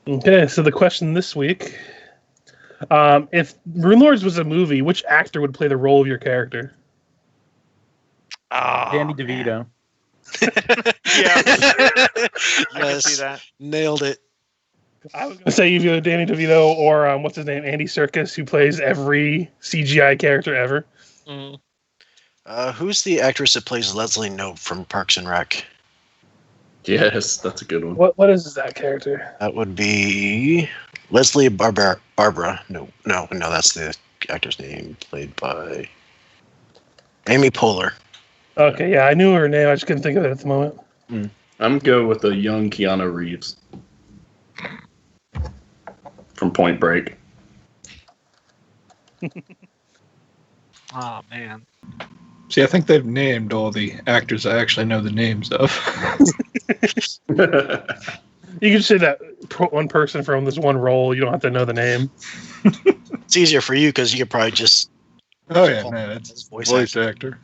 Okay, so the question this week: if Runelords was a movie, which actor would play the role of your character? Oh, Danny DeVito. Yeah. I can Yes, see that. nailed it. I was going to say either Danny DeVito or what's his name, Andy Serkis, who plays every CGI character ever. Mm. Who's the actress that plays Leslie Knope from Parks and Rec? Yes, that's a good one. What is that character? That would be Leslie Barbara. No, that's the actor's name, played by Amy Poehler. Okay, yeah, I knew her name. I just couldn't think of it at the moment. I'm going with a young Keanu Reeves from Point Break. Oh man. See, I think they've named all the actors I actually know the names of. You can say that one person from this one role. You don't have to know the name. It's easier for you because you could probably just. Oh yeah, man, it's Voice voice actor.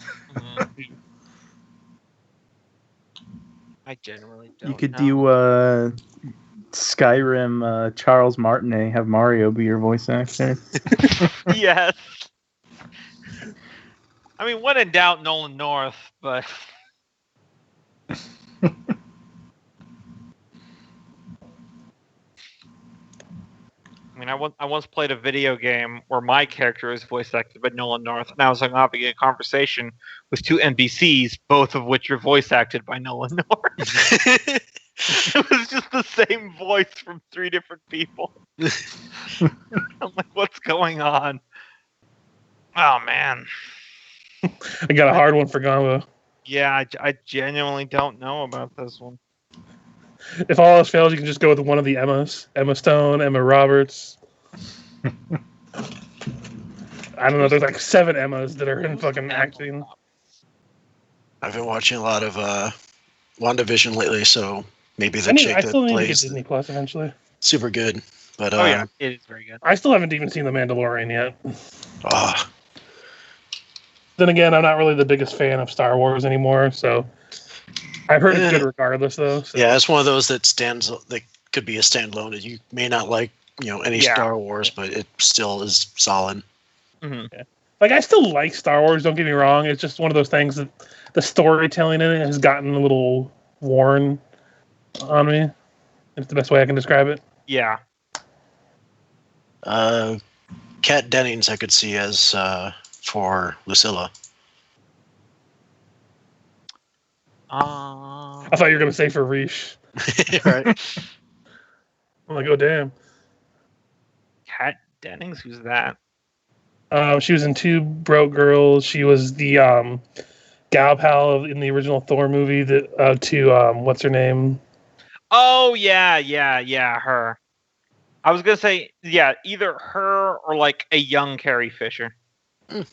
I generally don't. You could know. do Skyrim Charles Martinet, have Mario be your voice actor. Yes. I mean, when in doubt, Nolan North, but I mean, I once played a video game where my character was voice acted by Nolan North, and I was having a conversation with two NPCs, both of which are voice acted by Nolan North. It was just the same voice from three different people. I'm like, what's going on? Oh man. I got a hard one for Gombo. Yeah, I genuinely don't know about this one. If all else fails, you can just go with one of the Emmas. Emma Stone, Emma Roberts. I don't know, there's like 7 Emmas that are in fucking acting. I've been watching a lot of WandaVision lately, so maybe the I chick still that need to get plays Disney Plus eventually. super good. But Oh yeah, it is very good. I still haven't even seen The Mandalorian yet. ah, Then again, I'm not really the biggest fan of Star Wars anymore, so I've heard it's good regardless, though. So. yeah, it's one of those that could be a standalone. You may not like any Yeah. Star Wars, but it still is solid. Mm-hmm. Yeah. Like, I still like Star Wars, don't get me wrong. It's just one of those things that the storytelling in it has gotten a little worn on me. It's the best way I can describe it. Yeah. Kat Dennings I could see as for Lucilla. I thought you were going to say for Ris'sh. Right. I'm like, oh, damn. Kat Dennings, who's that? She was in Two Broke Girls. She was the gal pal in the original Thor movie to what's her name? Oh yeah, her. I was gonna say either her or like a young Carrie Fisher. I mean,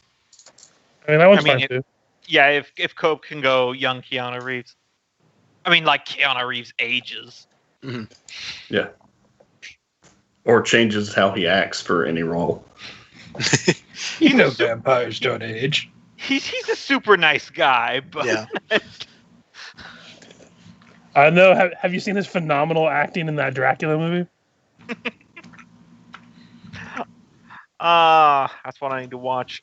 that one's fine too. Yeah, if Cope can go young Keanu Reeves. I mean, like Keanu Reeves ages. Mm-hmm. Yeah. Or changes how he acts for any role. You know vampires don't age. He's a super nice guy, but Yeah. I know. Have you seen his phenomenal acting in that Dracula movie? That's what I need to watch.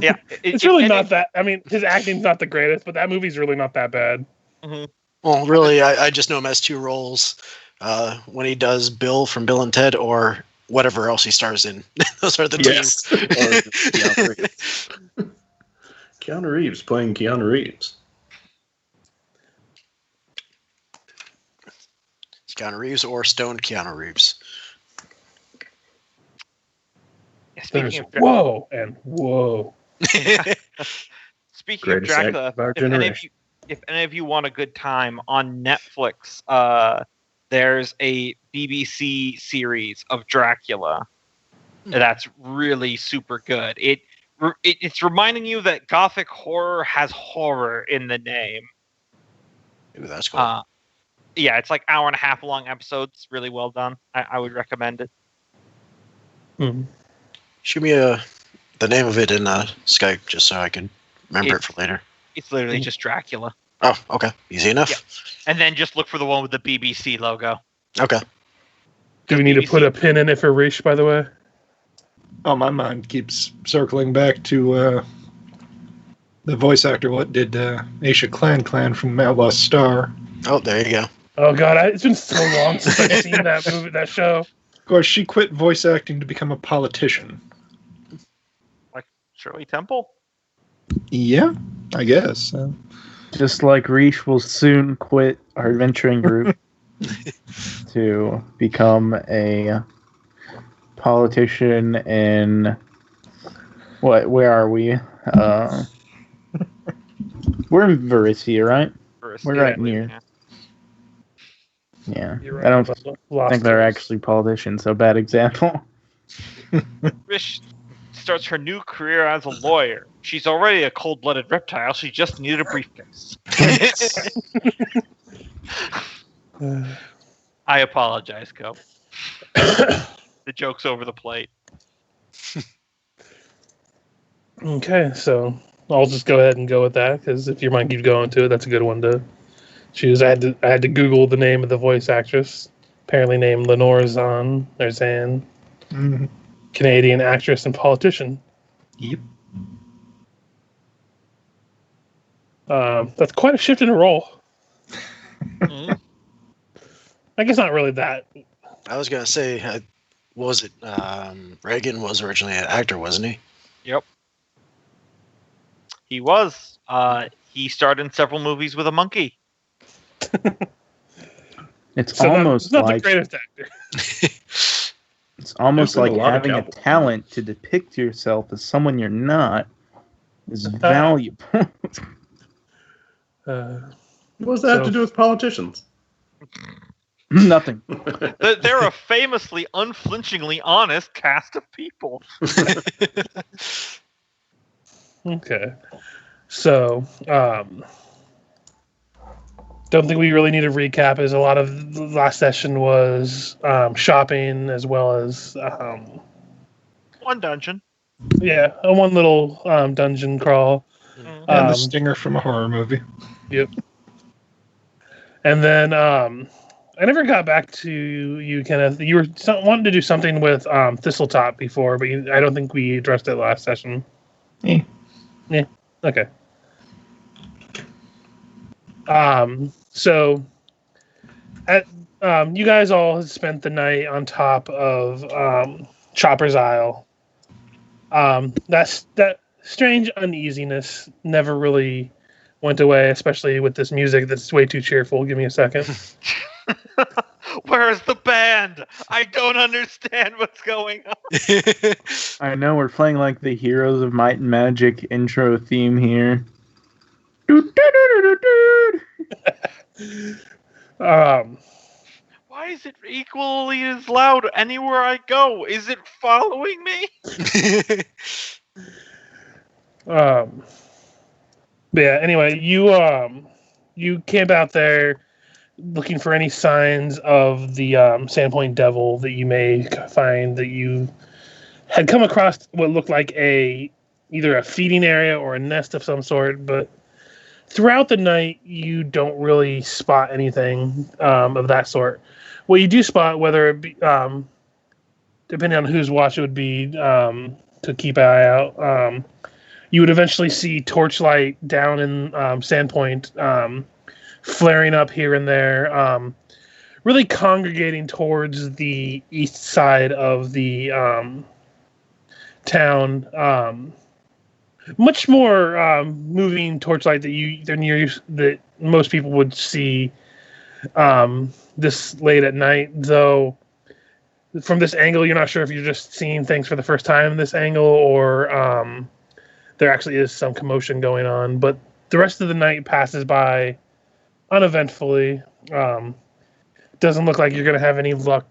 Yeah, It's really not that. I mean, his acting's not the greatest, but that movie's really not that bad. Mm-hmm. Well, really, I just know him as 2 roles. When he does Bill from Bill and Ted, or whatever else he stars in. Those are the Yes. two. Keanu Reeves. Keanu Reeves playing Keanu Reeves. Keanu Reeves or stoned Keanu Reeves. Yeah, There's whoa and whoa. Speaking of Greatest act Dracula, of our if any generation. of you want a good time on Netflix, there's a BBC series of Dracula that's really super good. It's reminding you that Gothic horror has horror in the name. Ooh, that's cool. Yeah, it's like 1.5 hour long episodes. Really well done. I would recommend it. Hmm. Shoot me the name of it in Skype just so I can remember it for later. It's literally just Dracula. Oh, okay. Easy enough. Yeah. And then just look for the one with the BBC logo. Okay. Do we need to put a pin in it for Ris'sh, by the way? Oh, my mind keeps circling back to the voice actor. What did Aisha Clan from Outlaw Star? Oh, there you go. Oh god, it's been so long since I've seen that show. Of course, she quit voice acting to become a politician. Like Shirley Temple? Yeah, I guess. Just like Ris'sh will soon quit our adventuring group to become a politician in where are we? We're in Varissia, right? We're right near. Yeah. You're right, I don't Lost think they're Years. actually politicians, so bad example. Ris'sh starts her new career as a lawyer. She's already a cold-blooded reptile. She just needed a briefcase. I apologize, Go. The joke's over the plate. Okay, so I'll just go ahead and go with that because if your mind keeps going to it, that's a good one to choose. I had to Google the name of the voice actress, apparently named Lenore Zahn or Zan, Mm-hmm. Canadian actress and politician. Yep. That's quite a shift in a role. Mhm. I guess not really that. I was gonna say, what was it? Reagan was originally an actor, wasn't he? Yep. He was. He starred in several movies with a monkey. It's So almost not like the greatest actor. it's almost There's like been a lot of having a cowboys. talent to depict yourself as someone you're not is valuable. What does that have to do with politicians? Nothing. They're a famously, unflinchingly honest cast of people. Okay. So, don't think we really need a recap, as a lot of the last session was shopping as well as, One dungeon. one little dungeon crawl. And the stinger from a horror movie. Yep. And then I never got back to you, Kenneth. You were wanting to do something with Thistletop before, but I don't think we addressed it last session. Eh. Yeah. Okay. So, you guys all spent the night on top of Chopper's Isle. That strange uneasiness never really went away, especially with this music that's way too cheerful. Give me a second. Where's the band? I don't understand what's going on. I know we're playing like the Heroes of Might and Magic intro theme here. Why is it equally as loud anywhere I go? Is it following me? But yeah, anyway, you camp out there looking for any signs of the Sandpoint Devil that you may find. That you had come across what looked like either a feeding area or a nest of some sort, but throughout the night you don't really spot anything of that sort. What you do spot, whether it be depending on whose watch it would be to keep an eye out, you would eventually see torchlight down in Sandpoint, flaring up here and there, really congregating towards the east side of the town. Much more moving torchlight that most people would see this late at night. Though from this angle, you're not sure if you're just seeing things for the first time in this angle, or there actually is some commotion going on. But the rest of the night passes by uneventfully. Doesn't look like you're going to have any luck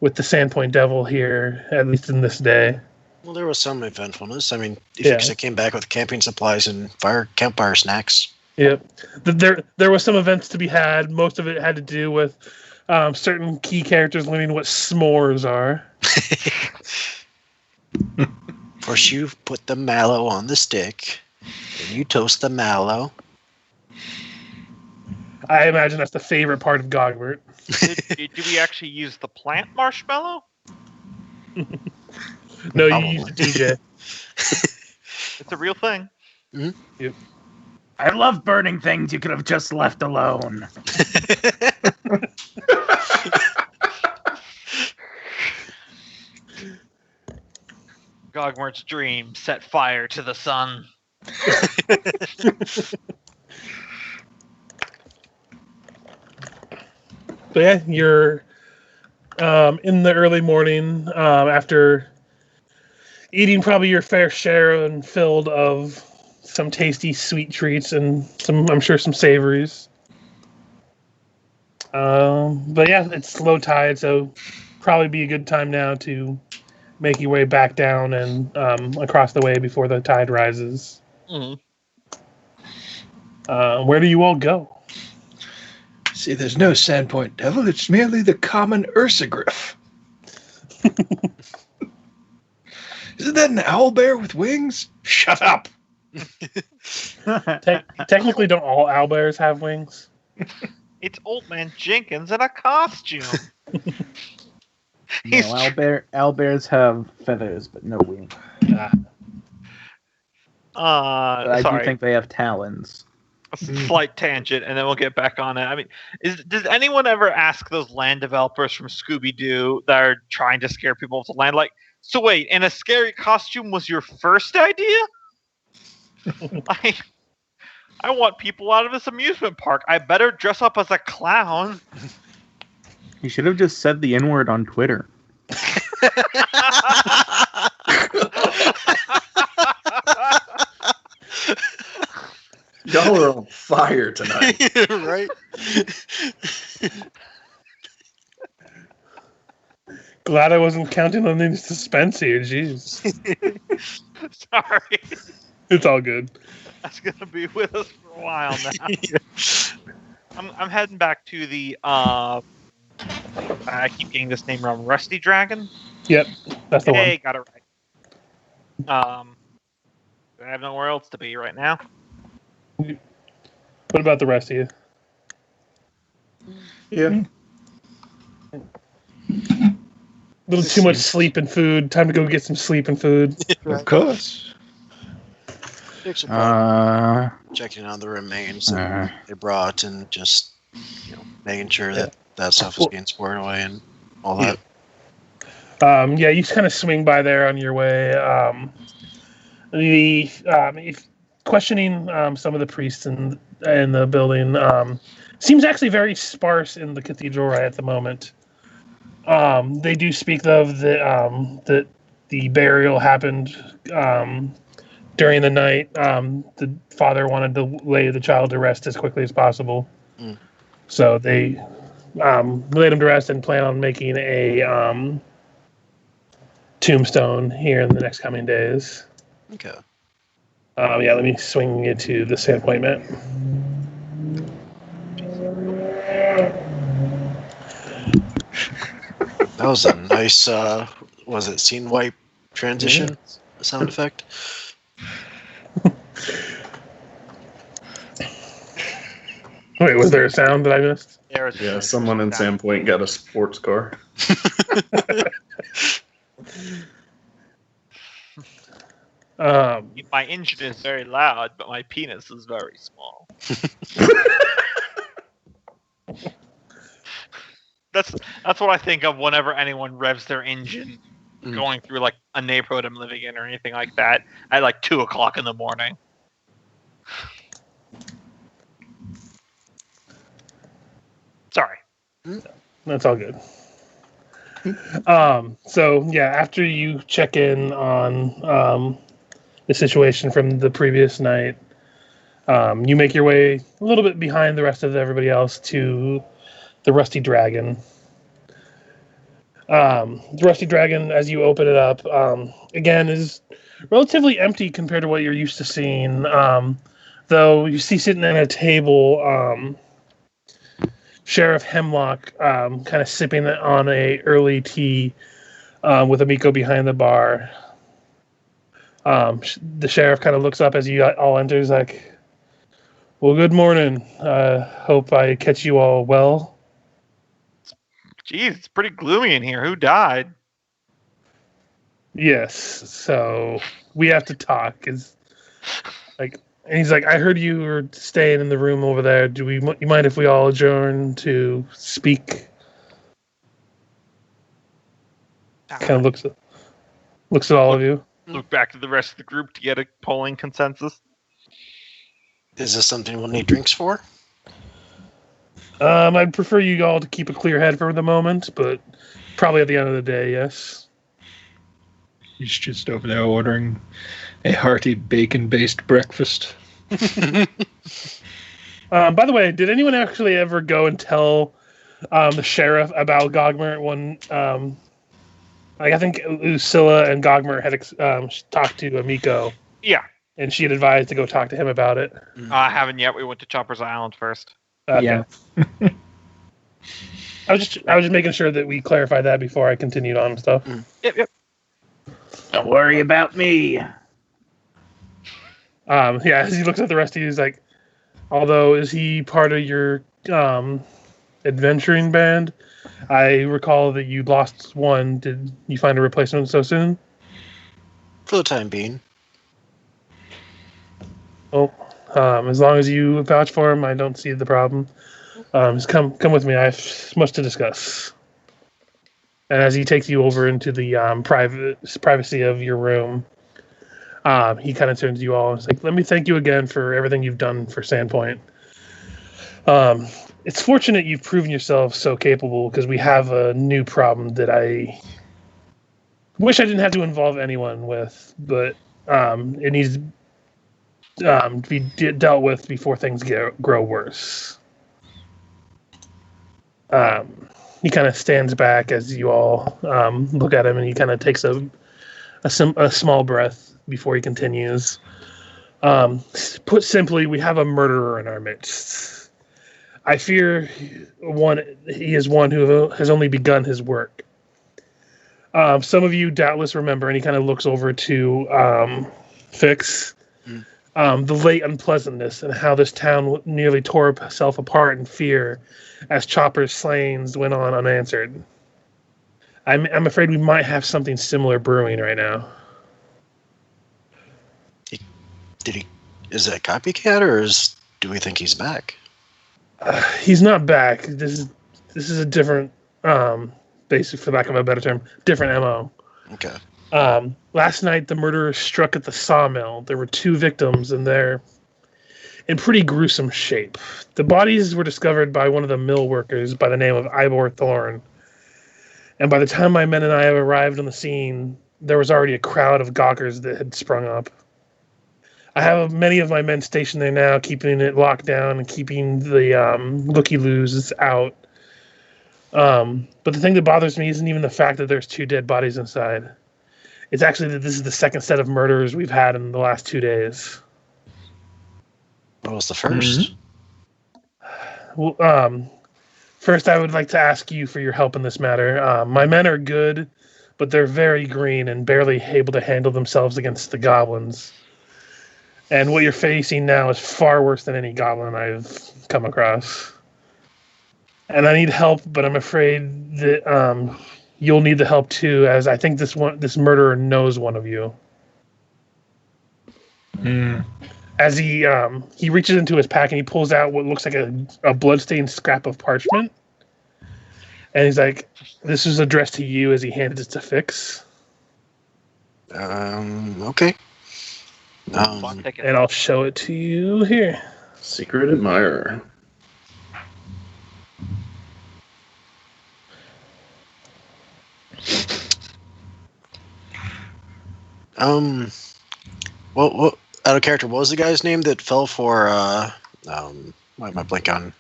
with the Sandpoint Devil here, at least in this day. Well, there was some eventfulness. I mean, Yeah. Ephixa came back with camping supplies and campfire snacks. Yep. There was some events to be had. Most of it had to do with certain key characters learning what s'mores are. Of course, you put the mallow on the stick, and you toast the mallow. I imagine that's the favorite part of Gogmert. Do we actually use the plant marshmallow? No, you Probably. use DJ. It's a real thing. I love burning things you could have just left alone. Gogmert's dream set fire to the sun. But yeah, you're in the early morning after eating probably your fair share and filled of some tasty sweet treats and I'm sure some savories. But yeah, it's low tide, so probably be a good time now to make your way back down and across the way before the tide rises. Mm-hmm. Where do you all go? See, there's no Sandpoint devil. It's merely the common ursagriff. Isn't that an owlbear with wings? Shut up. Technically, don't all owlbears have wings? It's Old Man Jenkins in a costume. No, owlbears have feathers, but no wings. But I Sorry. do think they have talons. A slight tangent, and then we'll get back on it. I mean, does anyone ever ask those land developers from Scooby-Doo that are trying to scare people off the land, like, so wait, and a scary costume was your first idea? I want people out of this amusement park. I better dress up as a clown. You should have just said the N-word on Twitter. Y'all are on fire tonight. Right? Glad I wasn't counting on any suspense here. Jeez. Sorry. It's all good. That's going to be with us for a while now. I'm heading back to the, I keep getting this name wrong, Rusty Dragon? Yep, that's the one. Hey, got it right. I have nowhere else to be right now. What about the rest of you? Yeah. A little too much sleep and food. Time to go get some sleep and food. Of course. Checking on the remains that they brought and just making sure that stuff is being squared away and all that. Yeah, you kind of swing by there on your way. Questioning some of the priests in the building seems actually very sparse in the cathedral right at the moment. They do speak of that the burial happened during the night. The father wanted to lay the child to rest as quickly as possible, so they laid him to rest and plan on making a tombstone here in the next coming days. Okay. Yeah, let me swing you to the Sandpoint map. That was a nice, was it scene wipe transition sound effect? Wait, was there a sound that I missed? Yeah, someone in Sandpoint got a sports car. My engine is very loud, but my penis is very small. That's what I think of whenever anyone revs their engine going through like a neighborhood I'm living in or anything like that at like 2:00 in the morning. Sorry. That's all good. So yeah, after you check in on the situation from the previous night, you make your way a little bit behind the rest of everybody else to the Rusty Dragon. The Rusty Dragon, as you open it up, again, is relatively empty compared to what you're used to seeing. Though you see sitting at a table, Sheriff Hemlock, kind of sipping on a early tea with Amiko behind the bar. The sheriff kind of looks up as you all enter. He's like, "Well, good morning. Hope I catch you all well." Geez, it's pretty gloomy in here. Who died? Yes, so we have to talk. And he's like, I heard you were staying in the room over there. You mind if we all adjourn to speak? Kind of looks at all of you. Look back to the rest of the group to get a polling consensus. Is this something we'll need drinks for? I'd prefer you all to keep a clear head for the moment, but probably at the end of the day, yes. He's just over there ordering a hearty bacon-based breakfast. By the way, did anyone actually ever go and tell the sheriff about Gogmert when, I think Lucilla and Gogmert had talked to Amiko? Yeah. And she had advised to go talk to him about it. I haven't yet. We went to Chopper's Island first. Okay. Yeah. I was just making sure that we clarified that before I continued on and stuff. Yep. Don't worry about me. As he looks at the rest of you, he's like, although, is he part of your adventuring band? I recall that you lost one. Did you find a replacement so soon? For the time being. Well, as long as you vouch for him, I don't see the problem. Just come with me. I have much to discuss. And as he takes you over into the privacy of your room, he kind of turns to you all and is like, let me thank you again for everything you've done for Sandpoint. It's fortunate you've proven yourself so capable, because we have a new problem that I wish I didn't have to involve anyone with, but it needs to be dealt with before things grow worse. He kind of stands back as you all look at him, and he kind of takes a small breath before he continues. Put simply, we have a murderer in our midst. I fear he is one who has only begun his work. Some of you doubtless remember, and he kind of looks over to Fix, the late unpleasantness and how this town nearly tore itself apart in fear as Chopper's slayings went on unanswered. I'm afraid we might have something similar brewing right now. Is it a copycat, or do we think he's back? He's not back. This is a different, basic, for lack of a better term, different MO. Okay. Last night, the murderers struck at the sawmill. There were 2 victims, and they're in pretty gruesome shape. The bodies were discovered by one of the mill workers by the name of Ivor Thorne. And by the time my men and I arrived on the scene, there was already a crowd of gawkers that had sprung up. I have many of my men stationed there now, keeping it locked down and keeping the looky-loos out. But the thing that bothers me isn't even the fact that there's 2 dead bodies inside. It's actually that this is the second set of murders we've had in the last 2 days. What was the first? Well, first, I would like to ask you for your help in this matter. My men are good, but they're very green and barely able to handle themselves against the goblins. And what you're facing now is far worse than any goblin I've come across. And I need help, but I'm afraid that you'll need the help too, as I think this murderer knows one of you. As he reaches into his pack and he pulls out what looks like a bloodstained scrap of parchment. And he's like, this is addressed to you, as he handed it to Fix. Okay. And I'll show it to you here. Secret admirer. What out of character? What was the guy's name that fell for? Why am I blank on?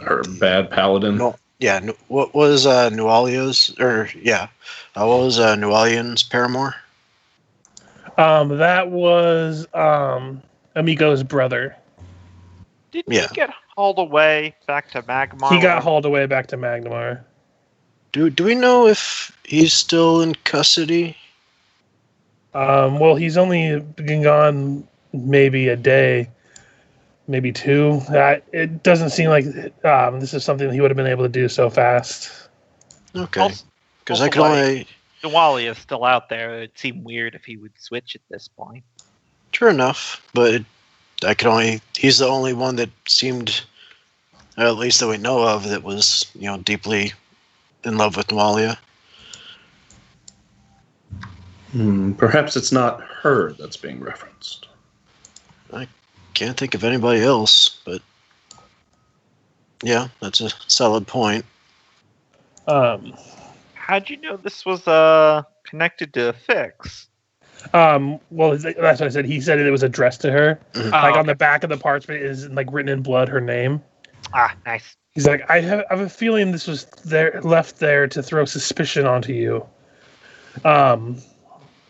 Or bad paladin. No, yeah. What was Nualia's? What was Nualian's paramour? That was Amigo's brother. Didn't he get hauled away back to Magmar? He got hauled away back to Magmar. Do we know if he's still in custody? Well, he's only been gone maybe a day. maybe 2. It doesn't seem like this is something he would have been able to do so fast. Okay. Because I Also, could only. Diwali is still out there. It'd seem weird if he would switch at this point. True enough, but I could only. He's the only one that seemed, at least that we know of, that was deeply in love with Nawalia. Perhaps it's not her that's being referenced. Can't think of anybody else, but yeah, that's a solid point. How'd you know this was connected to Fix? Well, that's what I said. He said it was addressed to her. Mhm. On the back of the parchment is written in blood her name. Ah, nice. He's like, I have a feeling this was left there to throw suspicion onto you.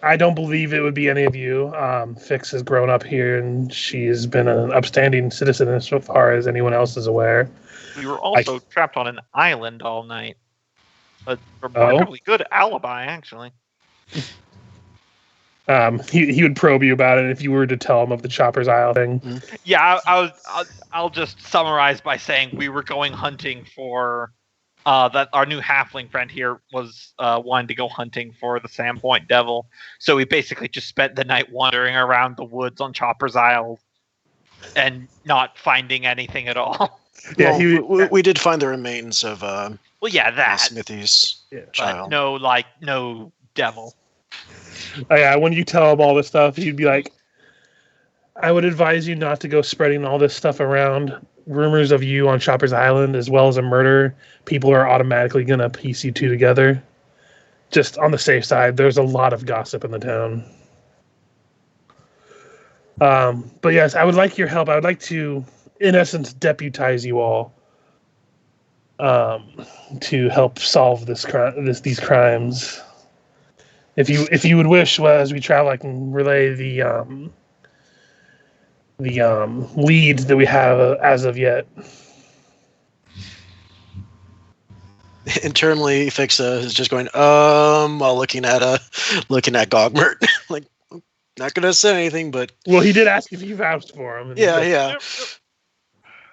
I don't believe it would be any of you. Fix has grown up here, and she's been an upstanding citizen as far as anyone else is aware. We were also trapped on an island all night. A remarkably good alibi, actually. He would probe you about it if you were to tell him of the Chopper's Isle thing. Yeah, I'll just summarize by saying we were going hunting for that our new halfling friend here was wanting to go hunting for the Sandpoint devil. So we basically just spent the night wandering around the woods on Chopper's Isle and not finding anything at all. Yeah, we did find the remains of Well, yeah, that. Smithy's child. But no devil. Oh, yeah, when you tell him all this stuff, he'd be like, I would advise you not to go spreading all this stuff around. Rumors of you on Chopper's Island, as well as a murder, people are automatically going to piece you two together. Just on the safe side, there's a lot of gossip in the town. But yes, I would like your help. I would like to, in essence, deputize you all to help solve these crimes. If you would wish, well, as we travel, I can relay the lead that we have as of yet. Internally, Ephixa is just going, while looking at Gogmert. Like, not gonna say anything, but well, he did ask if you vouched for him. Yeah.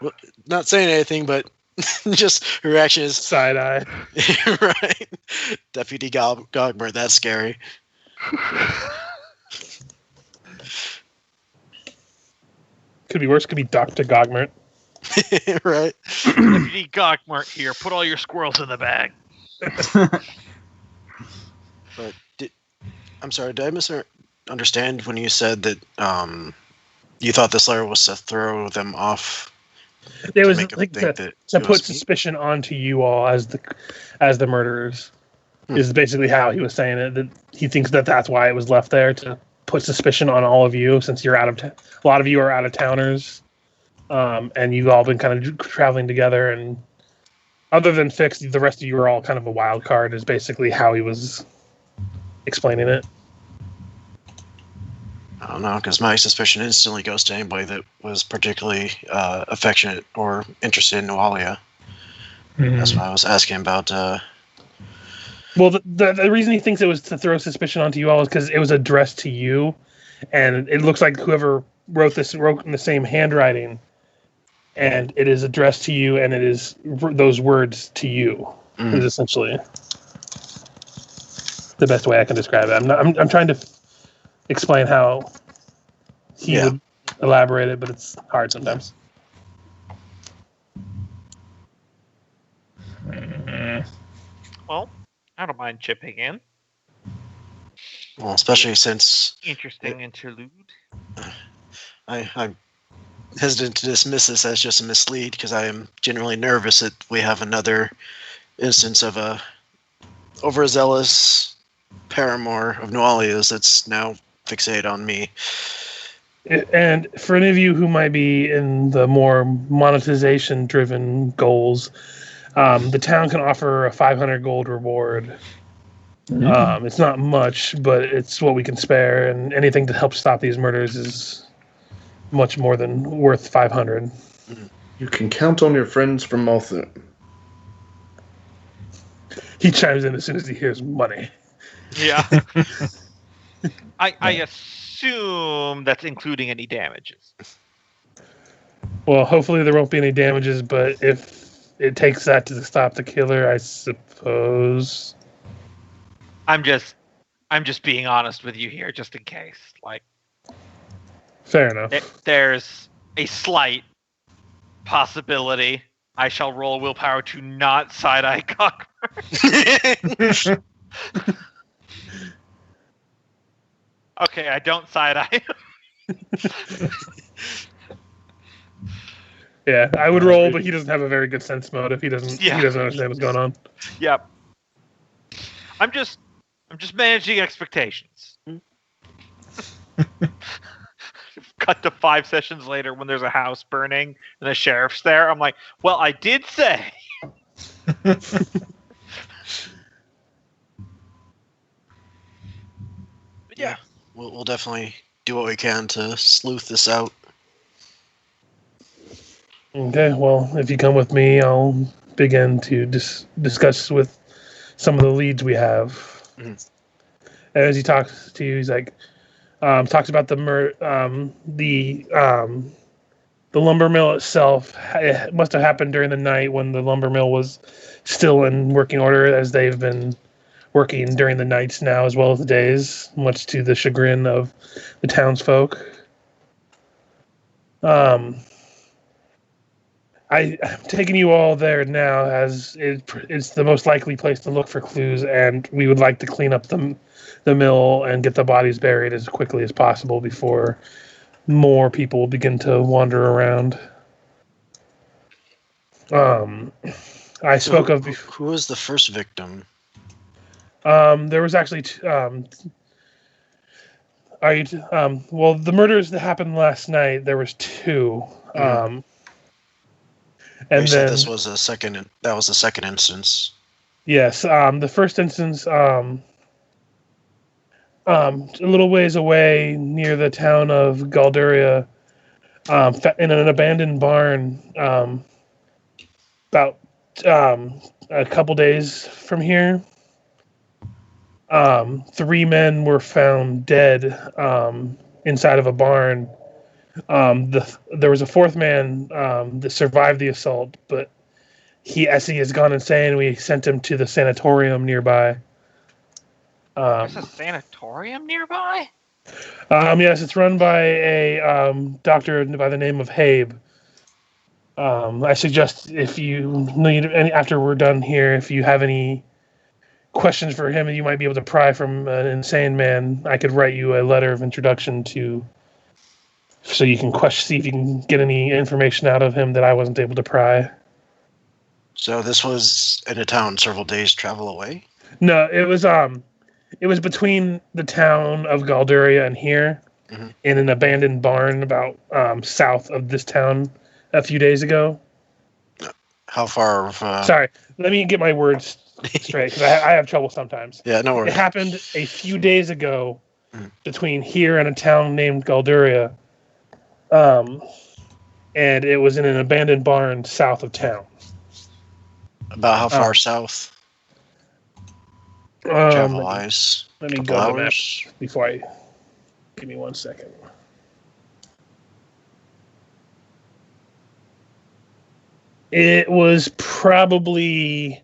Well, not saying anything, but just her reaction is side eye. Right, Deputy Gogmert. That's scary. Could be worse. Could be Dr. Gogmert. Right. Deputy Gogmert here. Put all your squirrels in the bag. But I'm sorry, did I misunderstand when you said that you thought this letter was to throw them off? It was like to put suspicion onto you all as the murderers. Is basically how he was saying it. That he thinks that's why it was left there, to put suspicion on all of you, since you're a lot of you are out of towners, and you've all been kind of traveling together. And other than Fix, the rest of you are all kind of a wild card. Is basically how he was explaining it. I don't know, because my suspicion instantly goes to anybody that was particularly affectionate or interested in Nawalia. That's why I was asking about. Well, the reason he thinks it was to throw suspicion onto you all is because it was addressed to you, and it looks like whoever wrote in the same handwriting, and it is addressed to you, and it is those words to you. Is essentially the best way I can describe it. I'm trying to explain how he would elaborate it, but it's hard sometimes. Well, I don't mind chipping in. Well, especially since Interesting interlude. I'm hesitant to dismiss this as just a mislead, because I am genuinely nervous that we have another instance of a overzealous paramour of Nawalia's that's now fixated on me. And for any of you who might be in the more monetization-driven goals, the town can offer a 500 gold reward. It's not much, but it's what we can spare, and anything to help stop these murders is much more than worth 500. You can count on your friends from Malthus. He chimes in as soon as he hears money. Yeah. I assume that's including any damages. Well, hopefully there won't be any damages, but if it takes that to stop the killer, I suppose. I'm just being honest with you here, just in case. Like, Fair enough. there's a slight possibility I shall roll willpower to not side-eye Gogmert. Okay, I don't side-eye. Yeah, I would roll, but he doesn't have a very good sense motive. He doesn't. Yeah. He doesn't understand what's going on. Yep. I'm just managing expectations. Cut to 5 sessions later when there's a house burning and the sheriff's there. I'm like, well, I did say. Yeah, we'll definitely do what we can to sleuth this out. Okay, well, if you come with me, I'll begin to discuss with some of the leads we have. Mhm. As he talks to you, he's like, talks about the lumber mill itself. It must have happened during the night when the lumber mill was still in working order, as they've been working during the nights now as well as the days, much to the chagrin of the townsfolk. I'm taking you all there now, as it's the most likely place to look for clues, and we would like to clean up the mill and get the bodies buried as quickly as possible before more people begin to wander around. I spoke of... Who was the first victim? There was actually... well, the murders that happened last night, there was 2. Mhm. And you said then, this was that was the second instance. yes, the first instance, a little ways away near the town of Galduria, in an abandoned barn, about a couple days from here. 3 men were found dead inside of a barn. There was a 4th man that survived the assault, but as he has gone insane, we sent him to the sanatorium nearby. There's a sanatorium nearby? Yes, it's run by a doctor by the name of Habe. I suggest if you need any, after we're done here, if you have any questions for him and you might be able to pry from an insane man, I could write you a letter of introduction so you can see if you can get any information out of him that I wasn't able to pry. So this was in a town several days travel away? No, it was between the town of Galduria and here, Mhm. in an abandoned barn about south of this town a few days ago. How far of... Sorry, let me get my words straight, because I have trouble sometimes. Yeah, no It worries. happened a few days ago Mhm. between here and a town named Galduria, and it was in an abandoned barn south of town. About how far south? Travel-wise? Let me Couple go to the map hours? before I... Give me 1 second. It was probably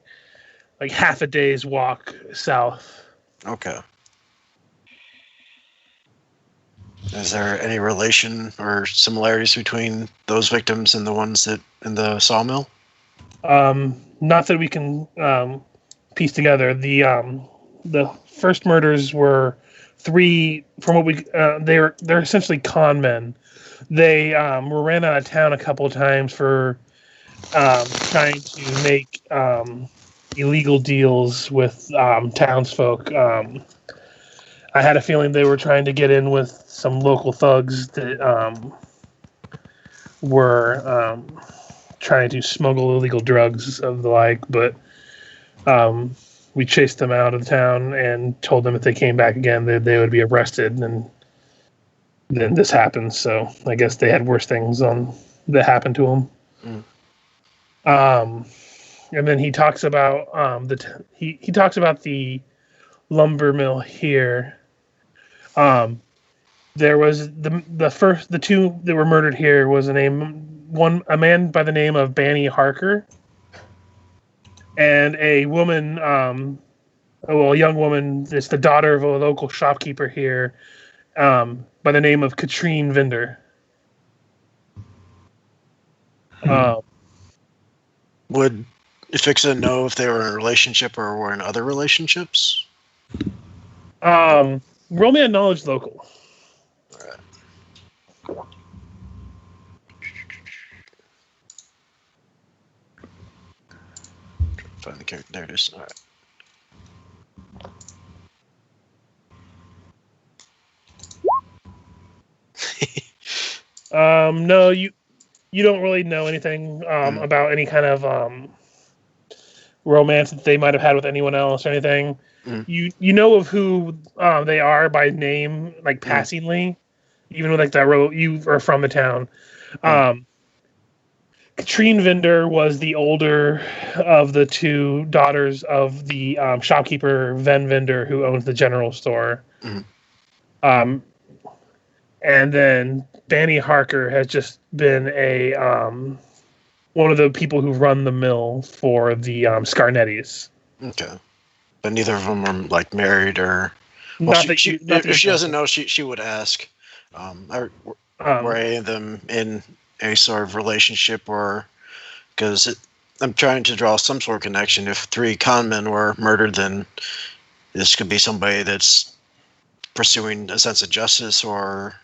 like half a day's walk south. Okay. Is there any relation or similarities between those victims and the ones that in the sawmill? Not that we can piece together. The first murders were 3. From what we they're essentially con men. They were ran out of town a couple of times for trying to make illegal deals with townsfolk. I had a feeling they were trying to get in with some local thugs that were trying to smuggle illegal drugs of the like, but we chased them out of town and told them if they came back again, they would be arrested. And then this happened, so I guess they had worse things that happened to them. Mm. And then he talks about he talks about the lumber mill here. There was the 2 that were murdered here was a a man by the name of Banny Harker, and a woman, a young woman. It's the daughter of a local shopkeeper here, by the name of Katrine Vinder. Would Ephixa know if they were in a relationship or were in other relationships? Roll me a knowledge local. Find the character. There it is. All right. No, you don't really know anything about any kind of romance that they might have had with anyone else or anything. You know of who they are by name, like passingly, even with like that you are from the town. Katrine Vinder was the older of the two daughters of the shopkeeper Ven Vinder, who owns the general store. And then Banny Harker has just been a one of the people who run the mill for the Scarnettis. Okay, but neither of them are like married or. Well, if she doesn't know, she would ask. Were any of them in a sort of relationship, or because I'm trying to draw some sort of connection. If 3 con men were murdered, then this could be somebody that's pursuing a sense of justice, or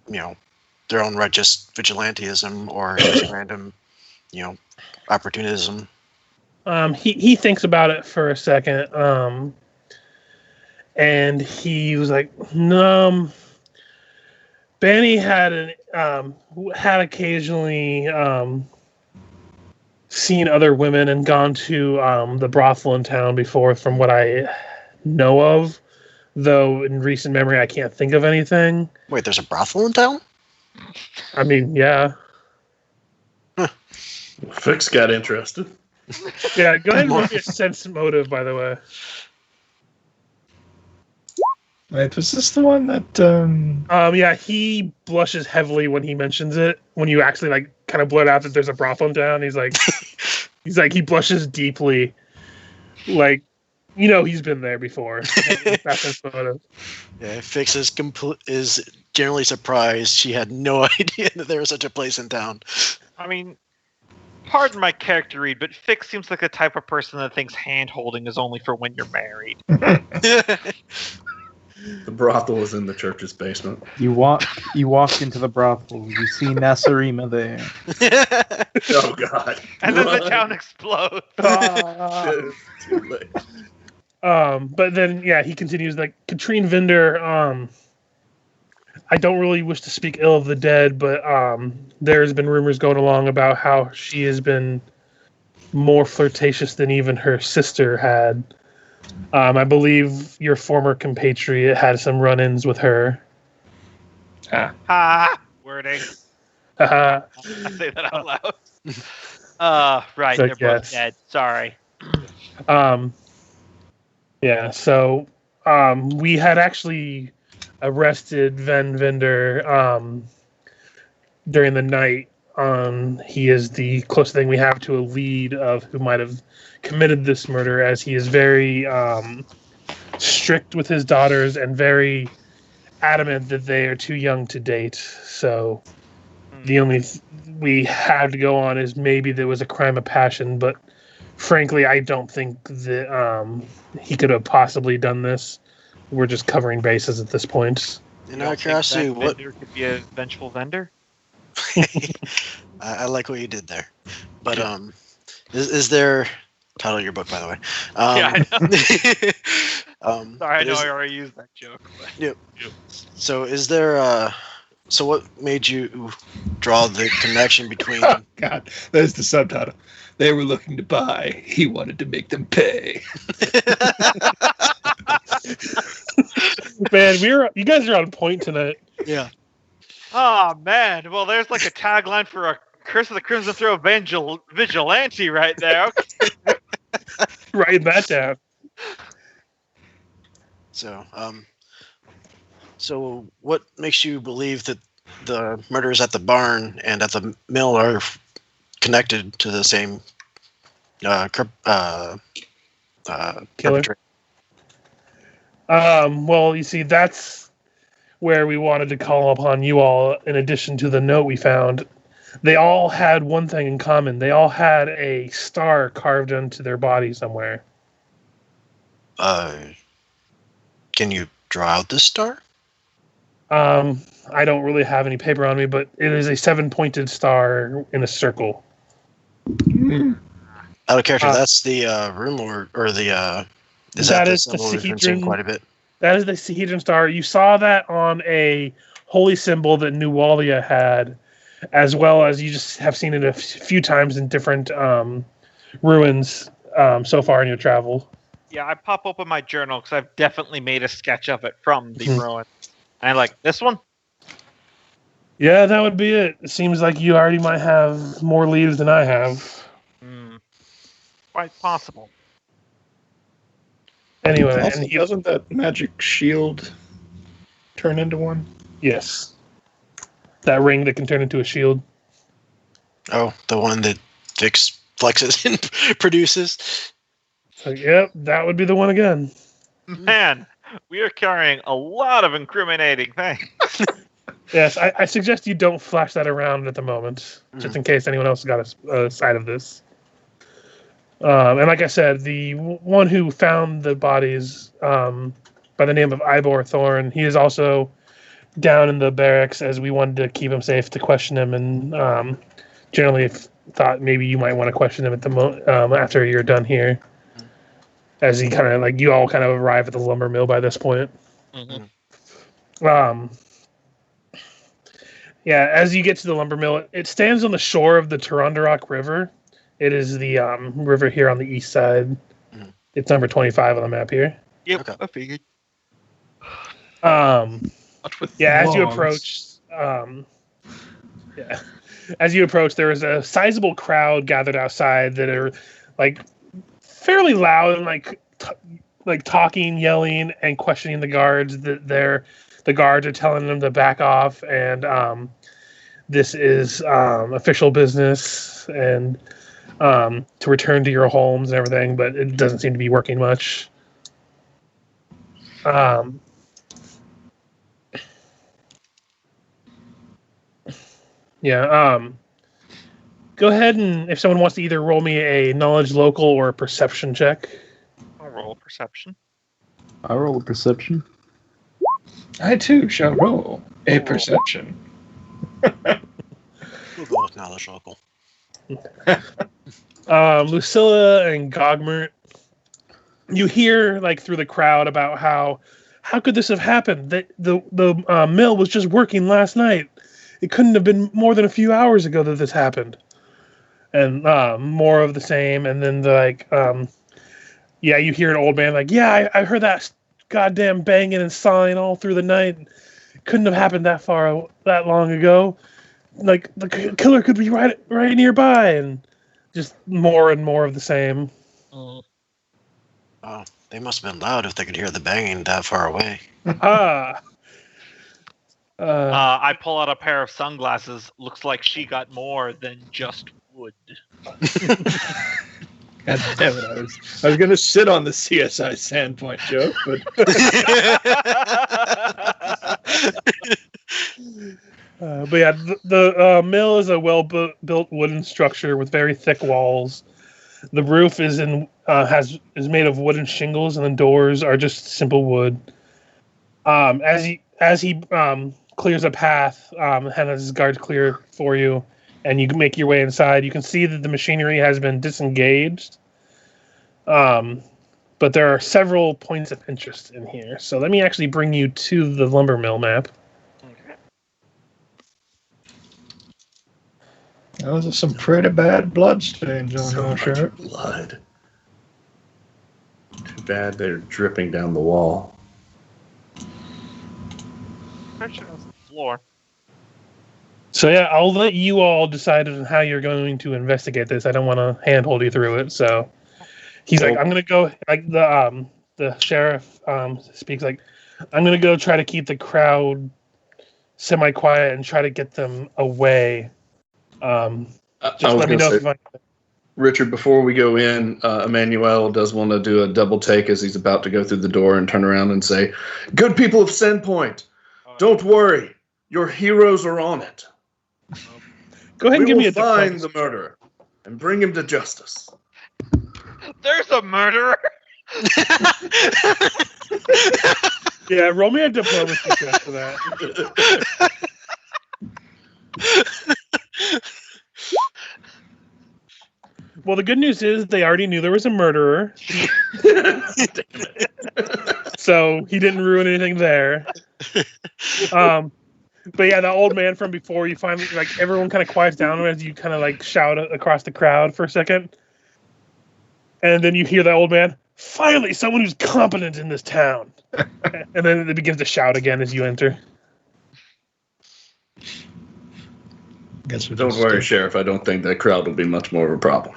their own righteous vigilantism, or just random, opportunism. He thinks about it for a second, and he was like, "No." Banny had occasionally seen other women and gone to the brothel in town before, from what I know of. Though in recent memory, I can't think of anything. Wait, there's a brothel in town? I mean, yeah. Fix got interested. Yeah, go ahead and roll your sense motive, by the way. Wait, was this the one that? Yeah, he blushes heavily when he mentions it. When you actually like kind of blurt out that there's a brothel in town, he's like, he blushes deeply, like, he's been there before. That's his motive. Yeah, Fix is generally surprised. She had no idea that there was such a place in town. I mean, pardon my character read, but Fix seems like the type of person that thinks hand-holding is only for when you're married. The brothel is in the church's basement. You walk into the brothel. You see Nasarima there. Oh God! And then the town explodes. Too late. But then, yeah, he continues, like, Katrine Vinder, I don't really wish to speak ill of the dead, but there's been rumors going along about how she has been more flirtatious than even her sister had. I believe your former compatriot had some run-ins with her. Wording. Haha. I say that out loud. Right, So, they're both dead. Sorry. Yeah, so we had actually arrested Ven Vinder during the night. He is the closest thing we have to a lead of who might have committed this murder, as he is very strict with his daughters and very adamant that they are too young to date. So the only we have to go on is maybe there was a crime of passion, but frankly, I don't think that he could have possibly done this. We're just covering bases at this point. In our curiosity, what vendor could be a vengeful vendor? I like what you did there, but is there title of your book, by the way? Yeah, I know. Sorry, I know is- I already used that joke. But... Yep. So is there so what made you draw the connection between? Oh God, there's the subtitle. They were looking to buy. He wanted to make them pay. Man, you guys are on point tonight. Yeah. Oh man, well there's like a tagline for a Curse of the Crimson Throat vigilante right there. Okay. Write that down. So so what makes you believe that the murders at the barn and at the mill are connected to the same Killer. perpetrator. Well, you see, that's where we wanted to call upon you all. In addition to the note we found, they all had one thing in common. They all had a star carved into their body somewhere. Can you draw out this star? I don't really have any paper on me, but it is a 7-pointed star in a circle. Out of character, that's the Runelord, or the is that the symbol we've been seeing quite a bit? That is the Sahedron star. You saw that on a holy symbol that Nuwalia had, as well as you just have seen it a few times in different ruins so far in your travel. Yeah, I pop open my journal because I've definitely made a sketch of it from the ruin. And I like this one. Yeah, that would be it. It seems like you already might have more leaves than I have. Quite possible. Anyway, Also, doesn't that magic shield turn into one? Yes. That ring that can turn into a shield. Oh, the one that Vix flexes and produces. So, yep, that would be the one again. Man, we are carrying a lot of incriminating things. Yes, I suggest you don't flash that around at the moment, just in case anyone else got a sight of this. And like I said, the one who found the bodies by the name of Ivor Thorn, he is also down in the barracks, as we wanted to keep him safe to question him, and generally thought maybe you might want to question him at the after you're done here, as he kind of you all kind of arrive at the lumber mill by this point. Yeah, as you get to the lumber mill, it stands on the shore of the Tarondarock River. It is the river here on the east side. It's number 25 on the map here. Yep, okay. I figured. As you approach, as you approach, there is a sizable crowd gathered outside that are fairly loud and talking, yelling, and questioning the guards. The guards are telling them to back off, and this is official business, and to return to your homes and everything, but it doesn't seem to be working much. Go ahead, and if someone wants to either roll me a knowledge local or a perception check. I'll roll perception. I roll a perception. I too shall roll a perception. We'll go with knowledge local. Lucilla and Gogmert, you hear through the crowd about how could this have happened? The mill was just working last night. It couldn't have been more than a few hours ago that this happened. And more of the same. And then you hear an old man I heard that goddamn banging and sawing all through the night. It couldn't have happened that long ago. The killer could be right nearby, and just more and more of the same. Oh, they must have been loud if they could hear the banging that far away. I pull out a pair of sunglasses. Looks like she got more than just wood. God damn it! I was going to sit on the CSI Sandpoint joke, but the mill is a well-built wooden structure with very thick walls. The roof is made of wooden shingles, and the doors are just simple wood. As he clears a path, and has his guards clear for you, and you can make your way inside, you can see that the machinery has been disengaged. But there are several points of interest in here. So let me actually bring you to the lumber mill map. Those are some pretty bad bloodstains on your shirt. Blood. Too bad they're dripping down the wall. Pressure on the floor. So I'll let you all decide on how you're going to investigate this. I don't want to handhold you through it. So he's I'm going to go. The sheriff speaks I'm going to go try to keep the crowd semi-quiet and try to get them away. Just let me know if you find. Richard, before we go in, Emanuele does want to do a double take as he's about to go through the door and turn around and say, "Good people of Sandpoint, don't worry. Your heroes are on it. Go ahead and give me a find the murderer and bring him to justice." There's a murderer. Yeah, roll me a diplomacy check for that. Well, the good news is they already knew there was a murderer. So he didn't ruin anything there. But yeah, the old man from before, you finally, like, everyone kind of quiets down as you kind of like shout across the crowd for a second. And then you hear the old man, "Finally, someone who's competent in this town." And then it begins to shout again as you enter. Don't worry, Sheriff. I don't think that crowd will be much more of a problem.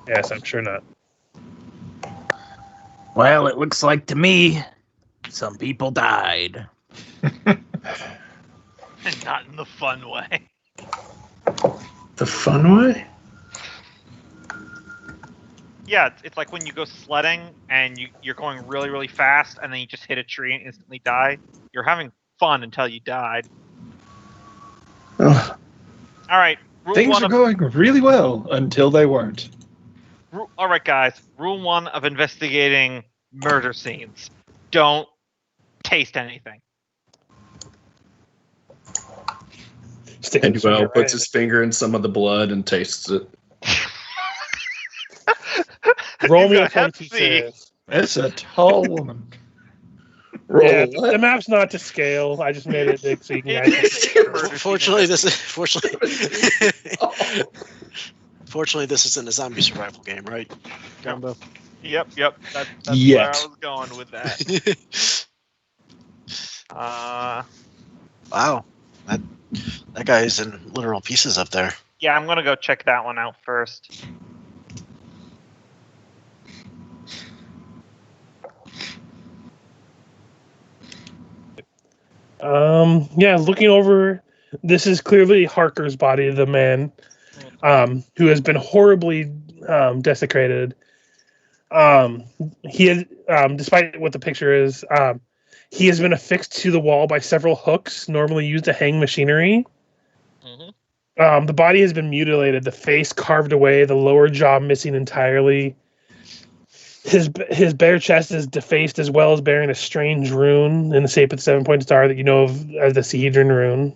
Yes, I'm sure not. Well, it looks like to me some people died. And not in the fun way. The fun way? Yeah, it's like when you go sledding and you're going really, really fast and then you just hit a tree and instantly die. You're having fun until you died. Oh. All right. Things are going really well until they weren't. All right, guys. Rule 1 of investigating murder scenes: don't taste anything. Emanuele puts his finger in some of the blood and tastes it. Roll me a fortitude. That's a tall woman. Yeah, the map's not to scale. I just made it big so you can guys. Fortunately, this isn't a zombie survival game, right, Gombo? Yep. That's where I was going with that. Wow, that guy is in literal pieces up there. Yeah, I'm gonna go check that one out first. Yeah, looking over, this is clearly Harker's body, the man, who has been horribly desecrated. He had, despite what the picture is, he has been affixed to the wall by several hooks, normally used to hang machinery. Mm-hmm. The body has been mutilated, the face carved away, the lower jaw missing entirely. His bare chest is defaced, as well as bearing a strange rune in the shape of the 7-point star that you know of as the Sihedron rune.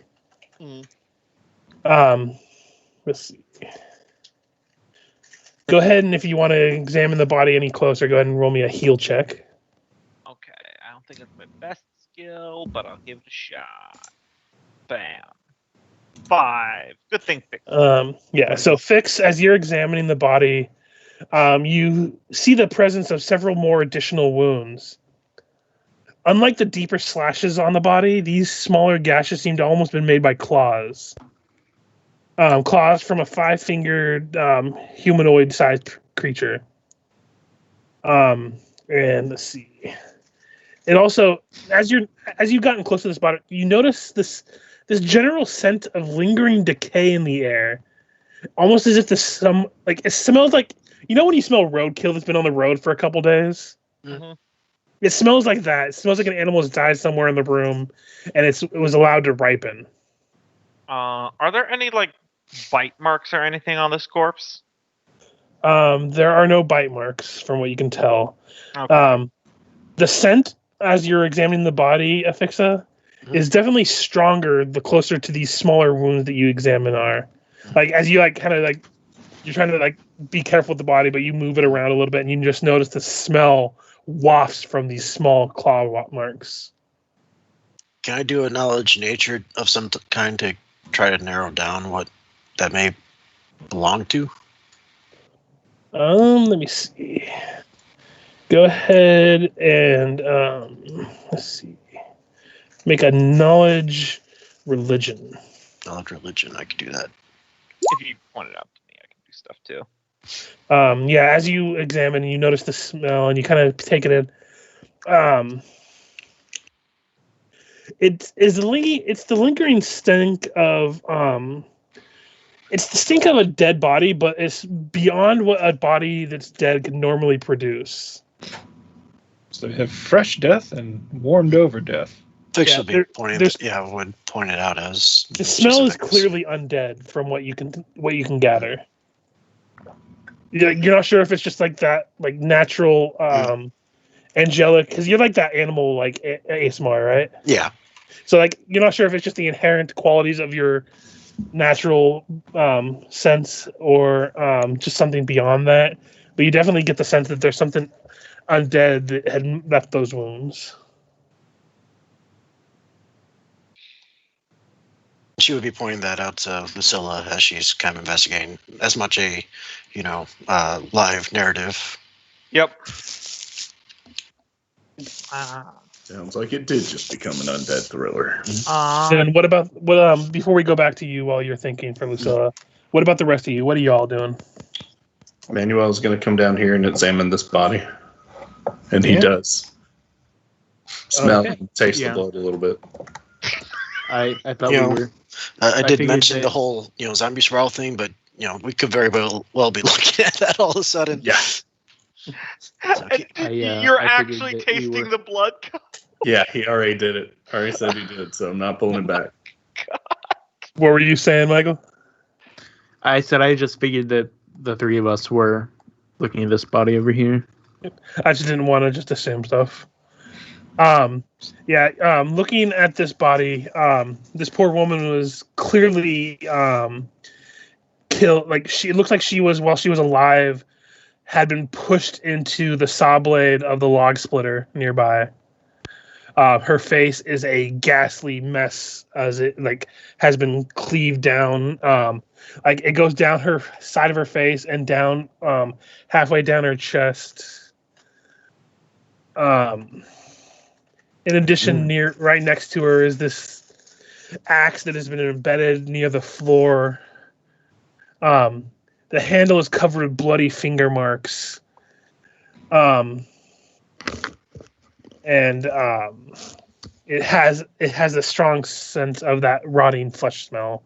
Let's see. Go ahead, and if you want to examine the body any closer, go ahead and roll me a heal check. Okay, I don't think it's my best skill, but I'll give it a shot. Bam. 5. Good thing Fix. Yeah, so Fix, as you're examining the body, you see the presence of several more additional wounds. Unlike the deeper slashes on the body, these smaller gashes seem to almost been made by claws. Claws from a 5-fingered humanoid-sized creature. And let's see. It also, as you've gotten close to this body, you notice this general scent of lingering decay in the air, almost as if it smells like, you know when you smell roadkill that's been on the road for a couple days? Mm-hmm. It smells like that. It smells like an animal has died somewhere in the room, and it was allowed to ripen. Are there any bite marks or anything on this corpse? There are no bite marks, from what you can tell. Okay. The scent, as you're examining the body, Ephixa, is definitely stronger the closer to these smaller wounds that you examine are. As you you're trying to be careful with the body, but you move it around a little bit, and you just notice the smell wafts from these small claw marks. Can I do a knowledge nature of some kind to try to narrow down what that may belong to? Let me see. Go ahead and let's see. Make a knowledge religion. Knowledge religion, I could do that. If you point it out to me, I can do stuff too. Yeah, as you examine, you notice the smell, and you kind of take it in. It's the lingering stink of it's the stink of a dead body, but it's beyond what a body that's dead could normally produce. So we have fresh death and warmed over death. Fix would be would point it out as the smell is clearly undead from what you can gather. You're not sure if it's just like that, like natural, angelic, because you're like that animal, like Aasimar, right? Yeah. So like you're not sure if it's just the inherent qualities of your natural sense or just something beyond that, but you definitely get the sense that there's something undead that had left those wounds. She would be pointing that out to Lucilla as she's kind of investigating as much a, live narrative. Yep. Sounds like it did just become an undead thriller. And what about before we go back to you while you're thinking for Lucilla, what about the rest of you? What are you all doing? Emanuele's going to come down here and examine this body. And he does. Smell and taste the blood a little bit. I thought we were... I did mention the whole, zombie sprawl thing, but, we could very well be looking at that all of a sudden. Yeah. You're actually tasting the blood? Yeah, he already did it. Already said he did, so I'm not pulling it back. God. What were you saying, Michael? I said I just figured that the three of us were looking at this body over here. I just didn't want to just assume stuff. Looking at this body, this poor woman was clearly killed. Like it looks like she was, while she was alive, had been pushed into the saw blade of the log splitter nearby. Her face is a ghastly mess as it has been cleaved down. It goes down her side of her face and down halfway down her chest. In addition, right next to her is this axe that has been embedded near the floor. The handle is covered with bloody finger marks. It has a strong sense of that rotting flesh smell.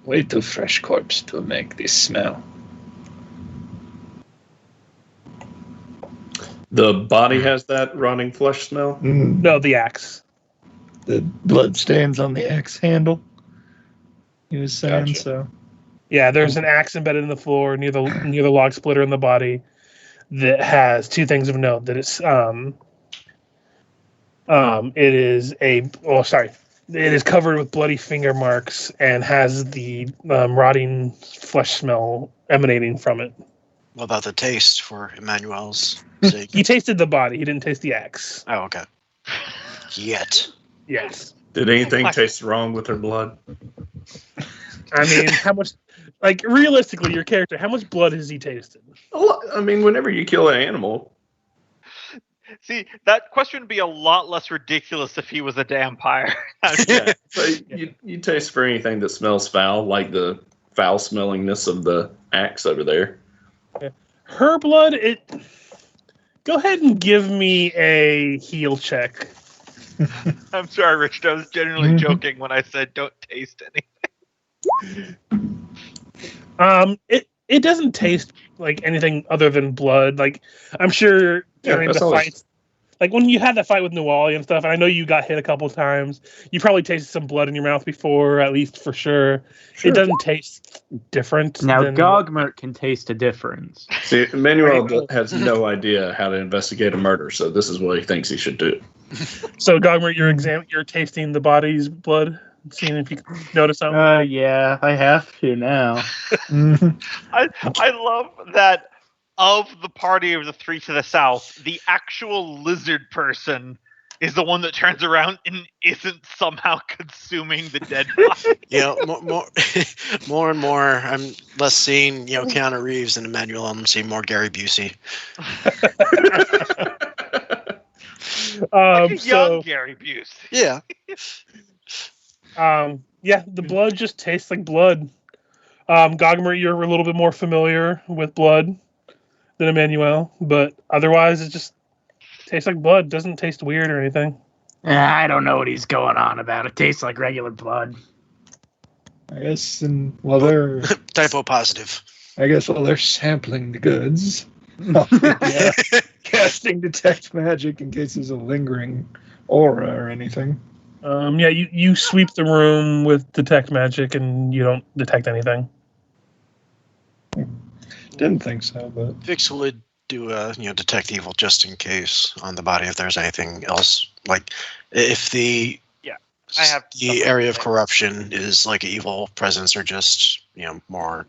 Way too fresh corpse to make this smell. The body has that rotting flesh smell? No, the axe. The blood stains on the axe handle. He was saying so. Yeah, there's an axe embedded in the floor near the log splitter in the body that has two things of note. That it is covered with bloody finger marks and has the rotting flesh smell emanating from it. What about the taste for Emanuele's sake? He tasted the body. He didn't taste the axe. Oh, okay. Yet. Yes. Did anything taste wrong with her blood? I mean, how much... realistically, your character, how much blood has he tasted? I mean, whenever you kill an animal... See, that question would be a lot less ridiculous if he was a vampire. Yeah, so you taste for anything that smells foul, like the foul smellingness of the axe over there. Her blood, go ahead and give me a heal check. I'm sorry, Rich. I was generally joking when I said don't taste anything. It doesn't taste like anything other than blood. Like, I'm sure during the fights, like when you had that fight with Nuali and stuff, and I know you got hit a couple of times, you probably tasted some blood in your mouth before, at least for sure. It doesn't taste different. Now, Gogmert can taste a difference. See, Emanuele has no idea how to investigate a murder, so this is what he thinks he should do. So, Gogmert, you're tasting the body's blood, seeing if you can notice something? Yeah, I have to now. I love that of the party of the three to the south, the actual lizard person is the one that turns around and isn't somehow consuming the dead body. More and more, I'm less seeing, Keanu Reeves and Emanuele. I'm seeing more Gary Busey. Young Gary Busey. Yeah. The blood just tastes like blood. Gogmert, you're a little bit more familiar with blood. than Emanuele, but otherwise it just tastes like blood. Doesn't taste weird or anything. I don't know what he's going on about. It tastes like regular blood. I guess, and while they're typo positive. I guess while they're sampling the goods, casting detect magic in case there's a lingering aura or anything. Yeah, you sweep the room with detect magic, and you don't detect anything. Didn't think so, but Vix would do detect evil just in case on the body if there's anything else. Like if the I have the area of corruption is like an evil presence or just more.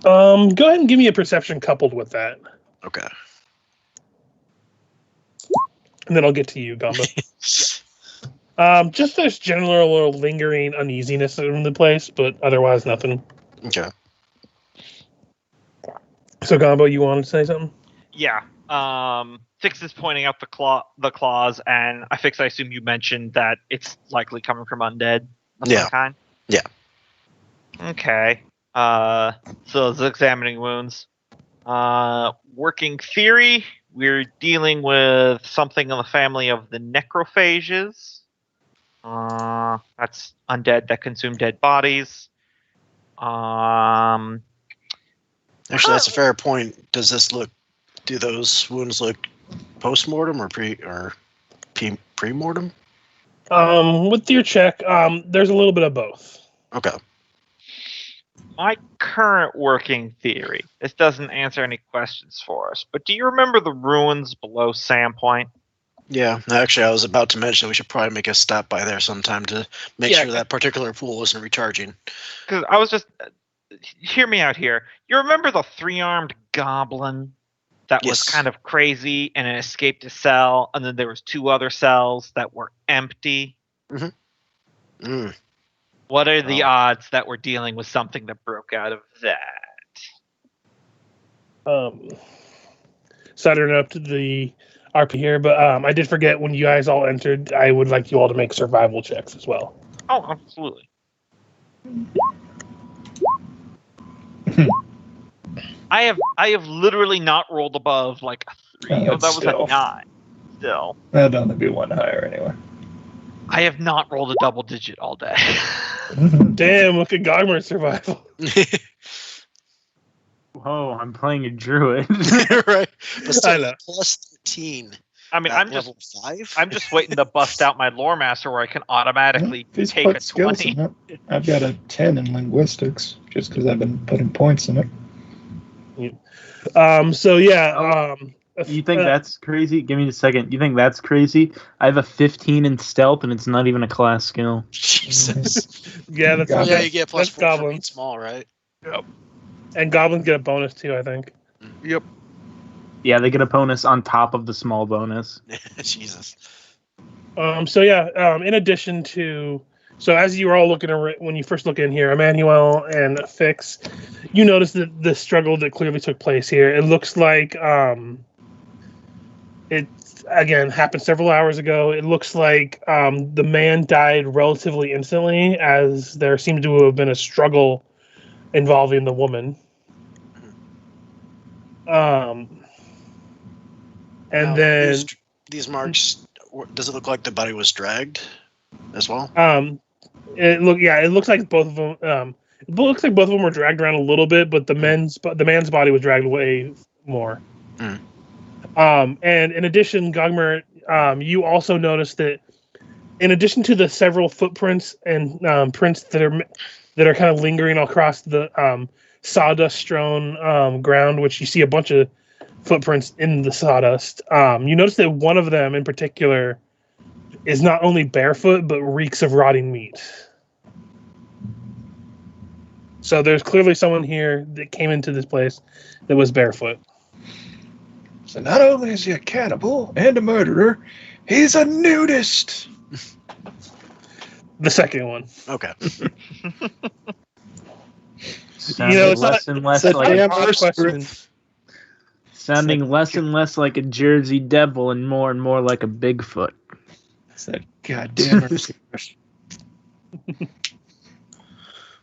Go ahead and give me a perception coupled with that, Okay. and then I'll get to you, Gombo. Just there's general little lingering uneasiness in the place, but otherwise nothing. Okay. So, Gombo, you wanted to say something? Yeah. Fix is pointing out the claws, and I assume you mentioned that it's likely coming from undead of some kind. Yeah. Okay. So it's examining wounds. Working theory, we're dealing with something in the family of the necrophages. That's undead that consume dead bodies. Actually, that's a fair point. Do those wounds look post-mortem or pre-mortem? With your check, there's a little bit of both. Okay. My current working theory, this doesn't answer any questions for us, but do you remember the ruins below Sandpoint? Yeah, actually, I was about to mention we should probably make a stop by there sometime to make sure that particular pool isn't recharging. Because I was just... hear me out here. You remember the 3-armed goblin that was kind of crazy and it escaped a cell, and then there was 2 other cells that were empty? Mm-hmm. What are the odds that we're dealing with something that broke out of that? So I don't know up to the RP here, but I did forget when you guys all entered, I would like you all to make survival checks as well. Oh, absolutely. I have literally not rolled above like a 3. That was a 9. Still. That'd only be 1 higher anyway. I have not rolled a double digit all day. Damn, look at Gogmert survival. Whoa, I'm playing a druid. Right. But still, plus 13. I mean, I'm level 5? I'm just waiting to bust out my lore master where I can automatically take a 20. I've got a 10 in linguistics just because I've been putting points in it. You think that's crazy? Give me a second. You think that's crazy? I have a 15 in stealth, and it's not even a class skill. Jesus. Yeah, that's you get plus 4 for being small, right? Yep. And goblins get a bonus too, I think. Yep. Yeah, they get a bonus on top of the small bonus. Jesus. In addition to... So as you were all looking when you first look in here, Emanuele and Fix, you notice that the struggle that clearly took place here. It looks like it again happened several hours ago. It looks like the man died relatively instantly, as there seemed to have been a struggle involving the woman. Then these marks. Does it look like the body was dragged as well? It looks like both of them. It looks like both of them were dragged around a little bit, but the man's body was dragged way more. And in addition, Gogmert, you also noticed that in addition to the several footprints and prints that are kind of lingering across the sawdust-strewn ground, which you see a bunch of footprints in the sawdust. You notice that one of them in particular is not only barefoot, but reeks of rotting meat. So there's clearly someone here that came into this place that was barefoot. So not only is he a cannibal and a murderer, he's a nudist. The second one. Okay. Sounding less and less like a Jersey Devil and more like a Bigfoot. It's that goddamn.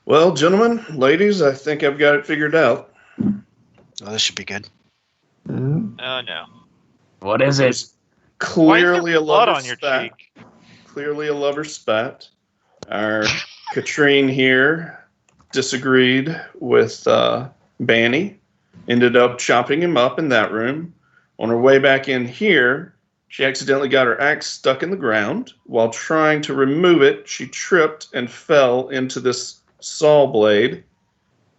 Well, gentlemen, ladies, I think I've got it figured out. Oh, this should be good. Mm. Oh no! What is it? Clearly a blood lover on your spat. cheek? Clearly a lover spat. Our Katrine here disagreed with Banny. Ended up chopping him up in that room. On her way back in here, she accidentally got her axe stuck in the ground. While trying to remove it, she tripped and fell into this saw blade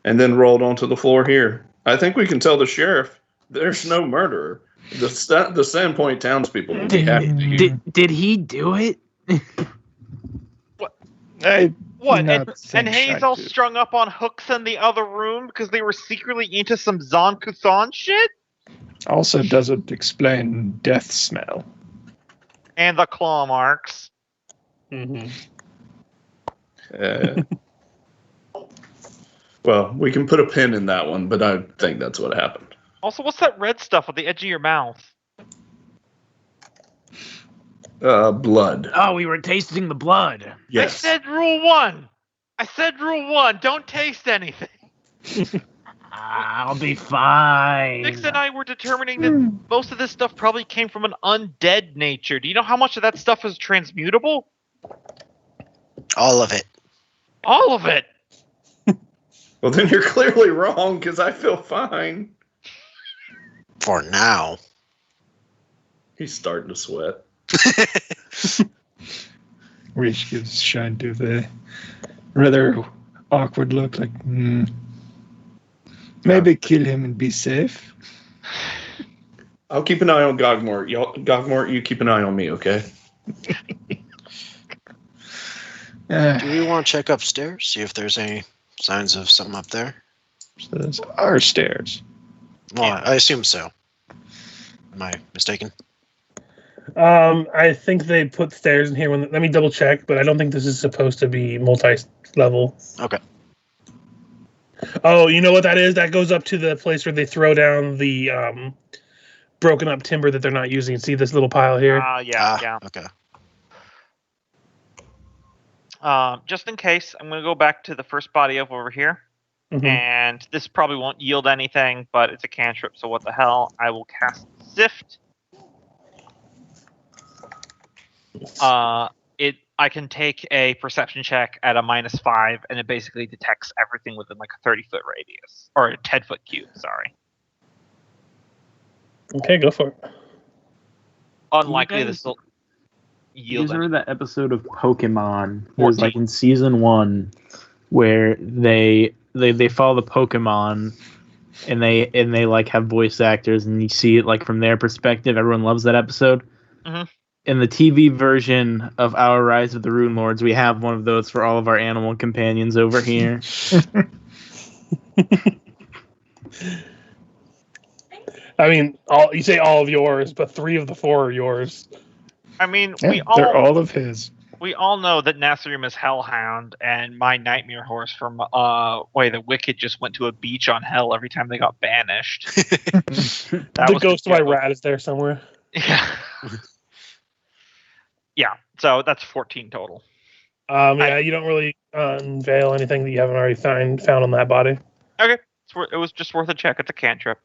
and then rolled onto the floor here. I think we can tell the sheriff there's no murderer. The Sandpoint townspeople will be happy to hear. Did he do it? I What? do not And think he's I all do. strung up on hooks in the other room because they were secretly into some Zon Kuthon shit? Also doesn't explain death smell. And the claw marks. Mm-hmm. Well, we can put a pin in that one, but I think that's what happened. Also, what's that red stuff at the edge of your mouth? Blood. Oh, we were tasting the blood. Yes. I said rule 1. Rule 1. Don't taste anything. I'll be fine. Nix and I were determining that most of this stuff probably came from an undead nature. Do you know how much of that stuff is transmutable? All of it. All of it. Well, then you're clearly wrong, because I feel fine. For now. He's starting to sweat. Ris'sh gives Shine to the rather awkward look, like, maybe kill him and be safe. I'll keep an eye on Gogmert. Gogmert, you keep an eye on me, okay? Do we want to check upstairs, see if there's any signs of something up there? So those are stairs. Well, I assume so. Am I mistaken? I think they put stairs in here. Let me double check, but I don't think this is supposed to be multi-level. Okay. Oh, you know what that is? That goes up to the place where they throw down the broken up timber that they're not using. See this little pile here? Yeah. Okay. Just in case, I'm going to go back to the first body over here. Mhm. And this probably won't yield anything, but it's a cantrip, so what the hell? I will cast Sift. I can take a perception check at a -5, and it basically detects everything within like a 30-foot radius. Or a 10-foot cube, sorry. Okay, go for it. Unlikely guys- this will You yield guys anything. remember that episode of Pokemon? It was like 14. in season 1 where they follow the Pokemon and they like have voice actors and you see it like from their perspective. Everyone loves that episode. Mhm. In the TV version of Our Rise of the Runelords, we have one of those for all of our animal companions over here. I mean, you say all of yours, but 3 of the 4 are yours. I mean, Yeah, they're all of his. we all know that Nasrium is Hellhound, and my nightmare horse from the Wicked just went to a beach on Hell every time they got banished. That The was ghost of my joke. rat is there somewhere. Yeah. Yeah, so that's 14 total. Yeah, you don't really unveil anything that you haven't already found on that body. Okay, it was just worth a check. It's a cantrip.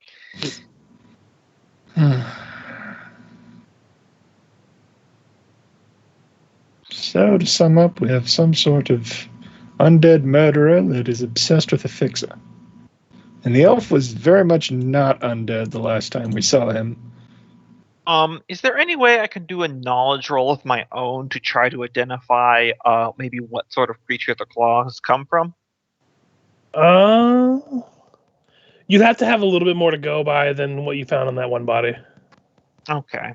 So, to sum up, we have some sort of undead murderer that is obsessed with Ephixa. And the elf was very much not undead the last time we saw him. Is there any way I can do a knowledge roll of my own to try to identify maybe what sort of creature the claws come from? You'd have to have a little bit more to go by than what you found on that one body. Okay.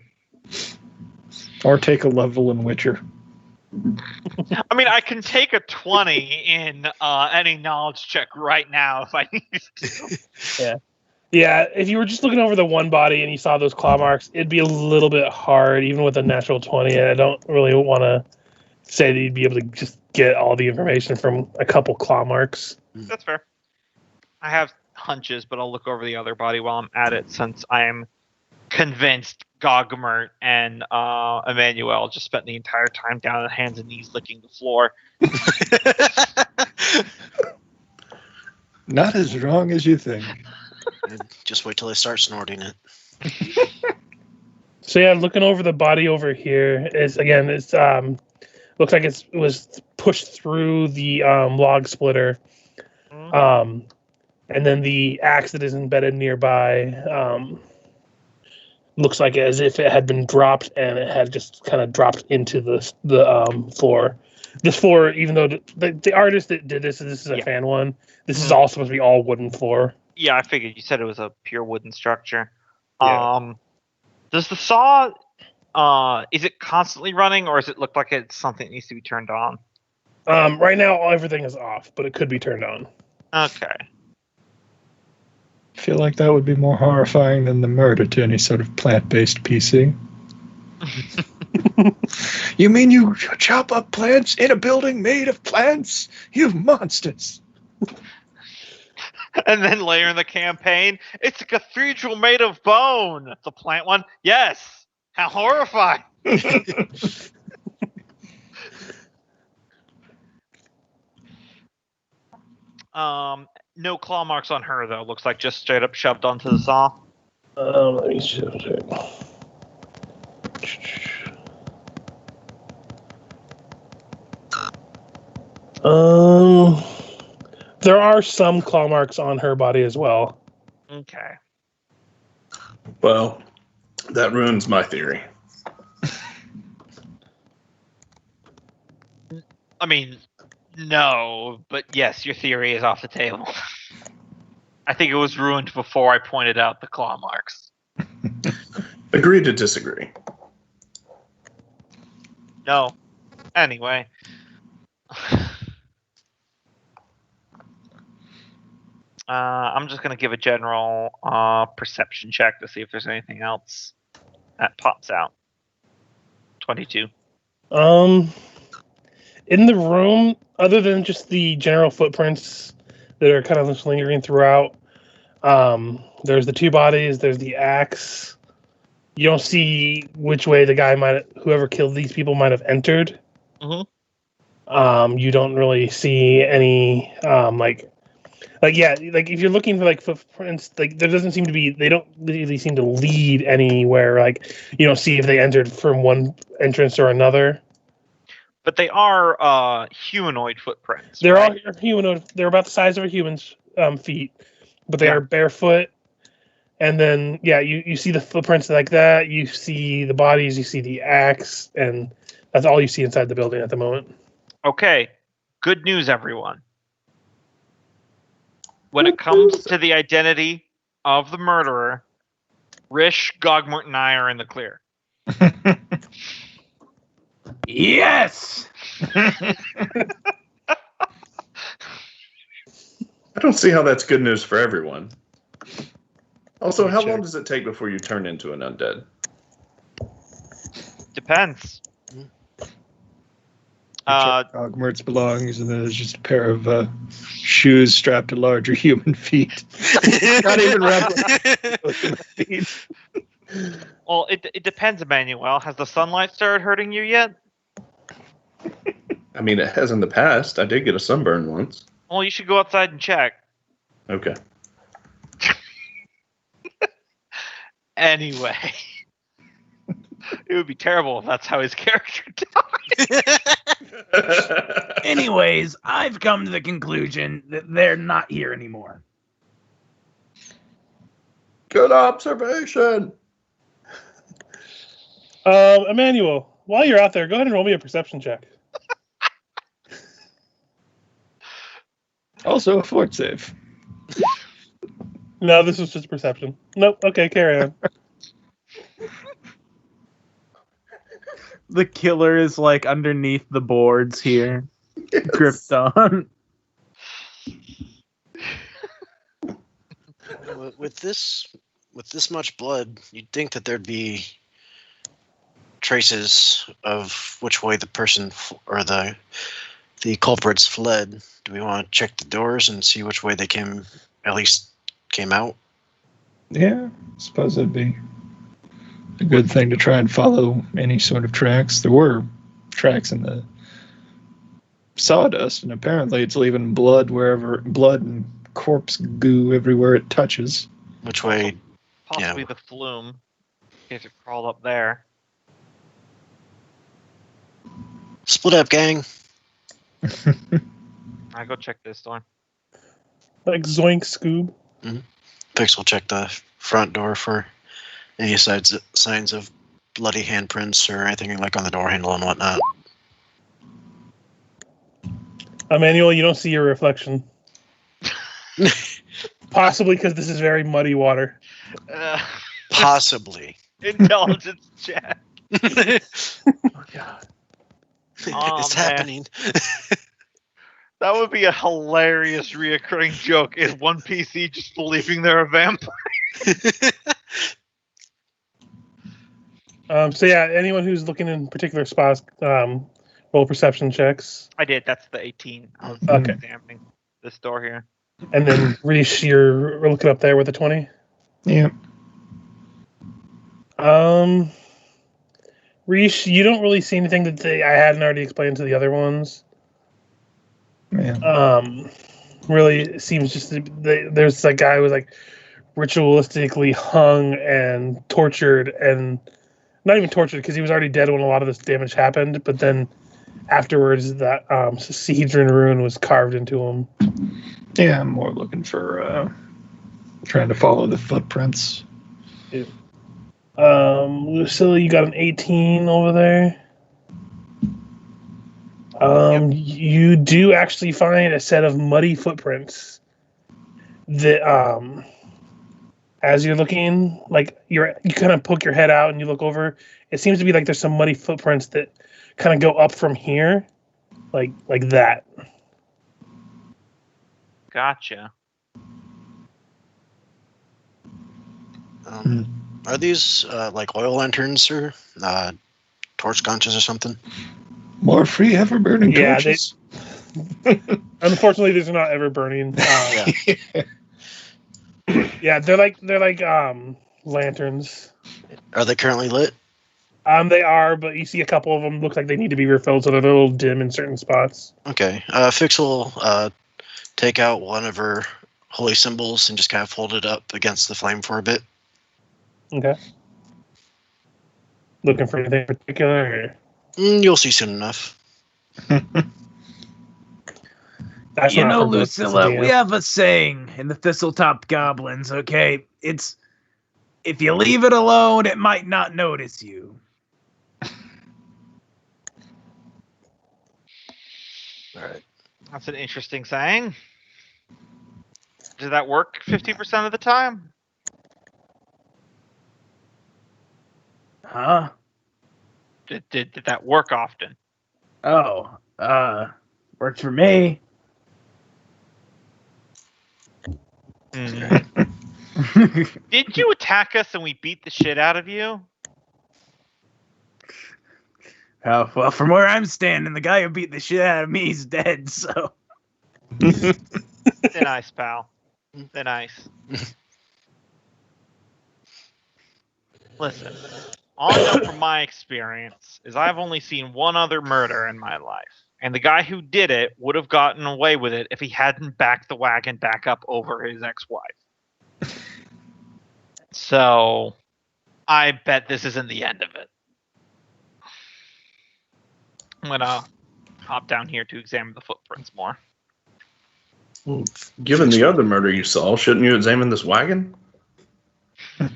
Or take a level in Witcher. I mean, I can take a 20 in any knowledge check right now if I need to. Yeah, if you were just looking over the one body and you saw those claw marks, it'd be a little bit hard, even with a natural 20. And I don't really want to say that you'd be able to just get all the information from a couple claw marks. That's fair. I have hunches, but I'll look over the other body while I'm at it, since I'm convinced Gogmert and Emanuele just spent the entire time down on hands and knees licking the floor. Not as wrong as you think. Just wait till they start snorting it. So yeah, looking over the body over here is again, it's looks like it was pushed through the log splitter, and then the axe that is embedded nearby looks like as if it had been dropped and it had just kind of dropped into the floor. This floor, even though the artist that did this is a fan one, this is all supposed to be all wooden floor. Yeah, I figured you said it was a pure wooden structure. Yeah. Does the saw, is it constantly running, or does it look like it's something that needs to be turned on? Right now, everything is off, but it could be turned on. Okay. I feel like that would be more horrifying than the murder to any sort of plant-based PC. You mean you chop up plants in a building made of plants? You monsters! And then later in the campaign, it's a cathedral made of bone. The plant one, yes. How horrifying! No claw marks on her though. Looks like just straight up shoved onto the saw. Let me check. There are some claw marks on her body as well. Okay. Well, that ruins my theory. I mean, no, but yes, your theory is off the table. I think it was ruined before I pointed out the claw marks. Agree to disagree. No. Anyway. I'm just going to give a general perception check to see if there's anything else that pops out. 22. In the room, other than just the general footprints that are kind of just lingering throughout, there's the two bodies, there's the axe. You don't see which way the guy whoever killed these people might have entered. Mm-hmm. You don't really see any, if you're looking for footprints, there doesn't seem to be, they don't really seem to lead anywhere. You don't see if they entered from one entrance or another. But they are humanoid footprints. They're right? all humanoid. They're about the size of a human's feet, but they are barefoot. And then, you see the footprints like that. You see the bodies. You see the axe, and that's all you see inside the building at the moment. Okay, good news, everyone. When it comes to the identity of the murderer, Ris'sh, Gogmert, and I are in the clear. Yes! I don't see how that's good news for everyone. Also, how long does it take before you turn into an undead? Depends. Gogmert's belongs, and then there's just a pair of shoes strapped to larger human feet. Not even wrapped feet. Well, it depends, Emanuele. Has the sunlight started hurting you yet? I mean, it has in the past. I did get a sunburn once. Well, you should go outside and check. Okay. Anyway. It would be terrible if that's how his character died. Anyways, I've come to the conclusion that they're not here anymore. Good observation. Emanuele, while you're out there, go ahead and roll me a perception check. Also a fort save. No, this was just perception. Nope. Okay, carry on. The killer is underneath the boards here. Yes. Gripped on. With this much blood, you'd think that there'd be traces of which way the person or the culprits fled. Do we want to check the doors and see which way they came out? Yeah, I suppose that'd be a good thing to try and follow any sort of tracks. There were tracks in the sawdust, and apparently it's leaving blood and corpse goo everywhere it touches. Which way? Possibly the flume. In case it crawled up there. Split up, gang. I go check this door. Like Zoink Scoob. Fix will check the front door for any signs of bloody handprints or anything like on the door handle and whatnot. Emanuele, you don't see your reflection. Possibly because this is very muddy water. Possibly. Intelligence check. Oh god. It's happening. That would be a hilarious reoccurring joke. Is one PC just believing they're a vampire? So yeah, anyone who's looking in particular spots, roll perception checks. I did. That's the 18. I was Okay. examining this door here. And then Ris'sh, you're looking up there with a 20. Yeah. Ris'sh, you don't really see anything that I hadn't already explained to the other ones. Yeah. Really, it seems just there's a guy who was like ritualistically hung and tortured, and not even tortured because he was already dead when a lot of this damage happened. But then afterwards, that Sihedron rune was carved into him. Yeah, I'm more looking for trying to follow the footprints. Lucilla, you got an 18 over there. You do actually find a set of muddy footprints that, as you're looking, like you kind of poke your head out and you look over. It seems to be like there's some muddy footprints that kind of go up from here, like that. Gotcha. Are these like oil lanterns or torch conches or something? More free ever burning torches. Unfortunately, these are not ever burning. Yeah, they're like lanterns. Are they currently lit? They are, but you see a couple of them look like they need to be refilled, so they're a little dim in certain spots. Okay. Fix will take out one of her holy symbols and just kind of hold it up against the flame for a bit. Okay. Looking for anything in particular? Or? You'll see soon enough. You know, Lucilla, we have a saying in the Thistletop Goblins, okay? It's, if you leave it alone, it might not notice you. Alright. That's an interesting saying. Does that work 50% of the time? Huh? Did that work often? Oh, works for me. Did you attack us and we beat the shit out of you? Oh, well, from where I'm standing, the guy who beat the shit out of me is dead, so. Thin ice, pal. Thin ice. Listen, all I know from my experience is I've only seen one other murder in my life. And the guy who did it would have gotten away with it if he hadn't backed the wagon back up over his ex-wife. So, I bet this isn't the end of it. I'm gonna hop down here to examine the footprints more. Well, given the other murder you saw, shouldn't you examine this wagon?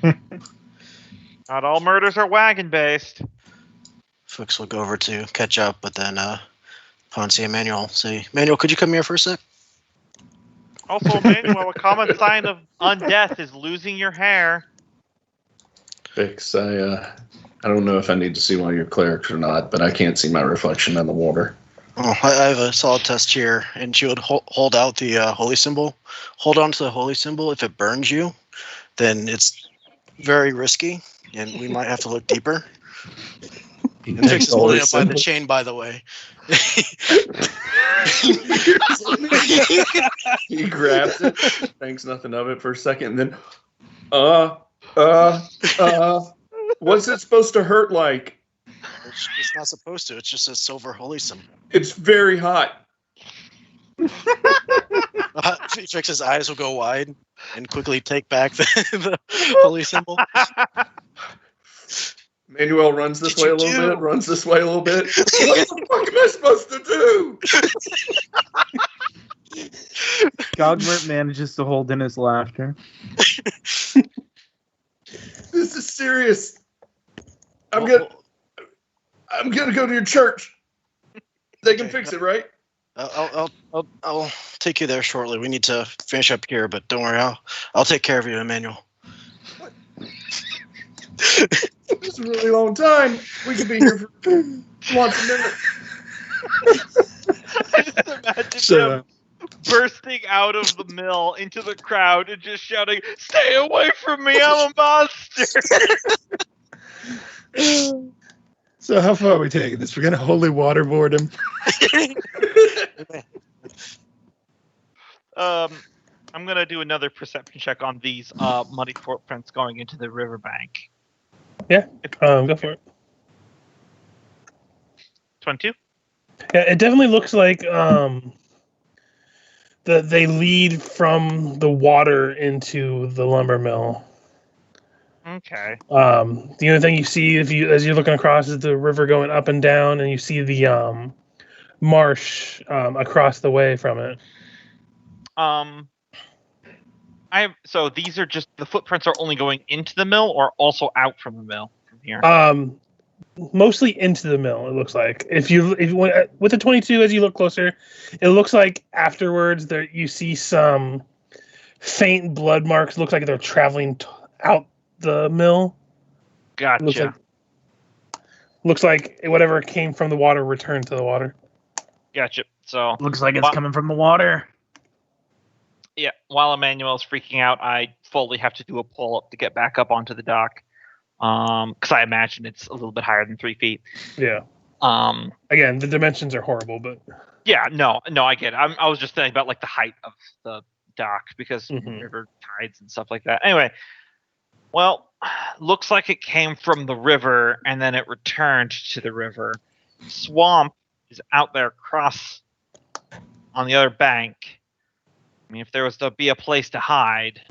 Not all murders are wagon-based. Fix will go over to catch up, but then upon seeing Emanuele, say, Emanuele, could you come here for a sec? Also, Emanuele, a common sign of undeath is losing your hair. Fix, I don't know if I need to see one of your clerics or not, but I can't see my reflection in the water. Oh, I have a solid test here, and she would hold out the holy symbol. Hold on to the holy symbol. If it burns you, then it's very risky, and we might have to look deeper. And Fix is holding up by the chain, by the way. He grabs it, thinks nothing of it for a second, and then, what's it supposed to hurt like? It's not supposed to. It's just a silver holy symbol. It's very hot. Ephixia's eyes will go wide and quickly take back the holy symbol. Manuel runs this way a little bit, runs this way a little bit. What the fuck am I supposed to do? Gogmert manages to hold in his laughter. This is serious. I'm gonna go to your church. They can fix it, right? I'll take you there shortly. We need to finish up here, but don't worry, I'll take care of you, Emanuele. It's a really long time. We could be here for lots of minutes. I just imagine him bursting out of the mill into the crowd and just shouting, "Stay away from me! I'm a monster!" So how far are we taking this? We're gonna holy waterboard him. I'm gonna do another perception check on these muddy footprints going into the riverbank. Yeah, go for it. 22. Yeah, it definitely looks like they lead from the water into the lumber mill. Okay. The only thing you see as you're looking across is the river going up and down, and you see the marsh across the way from it. So these are just the footprints are only going into the mill, or also out from the mill from here. Mostly into the mill. It looks like if you with the 22, as you look closer, it looks like afterwards there you see some faint blood marks. Looks like they're traveling out the mill. Gotcha. Looks like whatever came from the water returned to the water. Gotcha. So looks like it's coming from the water. Yeah, while Emanuele's freaking out, I fully have to do a pull-up to get back up onto the dock. Because I imagine it's a little bit higher than 3 feet. Yeah. Again, the dimensions are horrible, but... Yeah, no, I get it. I was just thinking about, like, the height of the dock, because river tides and stuff like that. Anyway, well, looks like it came from the river, and then it returned to the river. Swamp is out there across on the other bank. I mean, if there was to be a place to hide.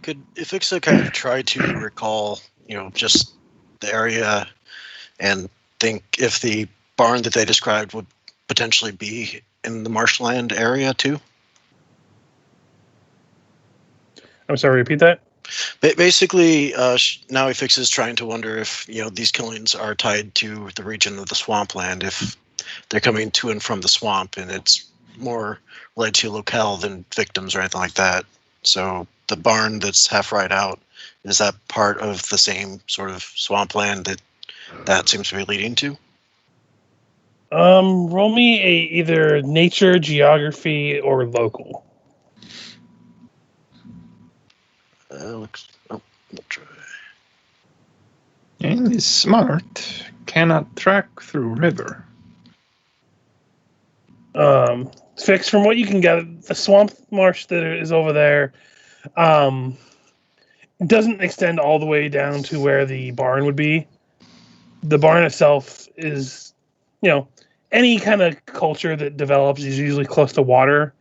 Could Ephixa kind of try to recall, just the area and think if the barn that they described would potentially be in the marshland area too? I'm sorry, repeat that? Basically, now Ephixa is trying to wonder if, these killings are tied to the region of the swampland, if they're coming to and from the swamp, and it's more led to locale than victims or anything like that. So the barn that's half right out, is that part of the same sort of swampland that seems to be leading to? Roll me either nature, geography, or local. I'll try. And is smart. Cannot track through river. Fix, from what you can gather, the swamp marsh that is over there doesn't extend all the way down to where the barn would be. The barn itself is, any kind of culture that develops is usually close to water,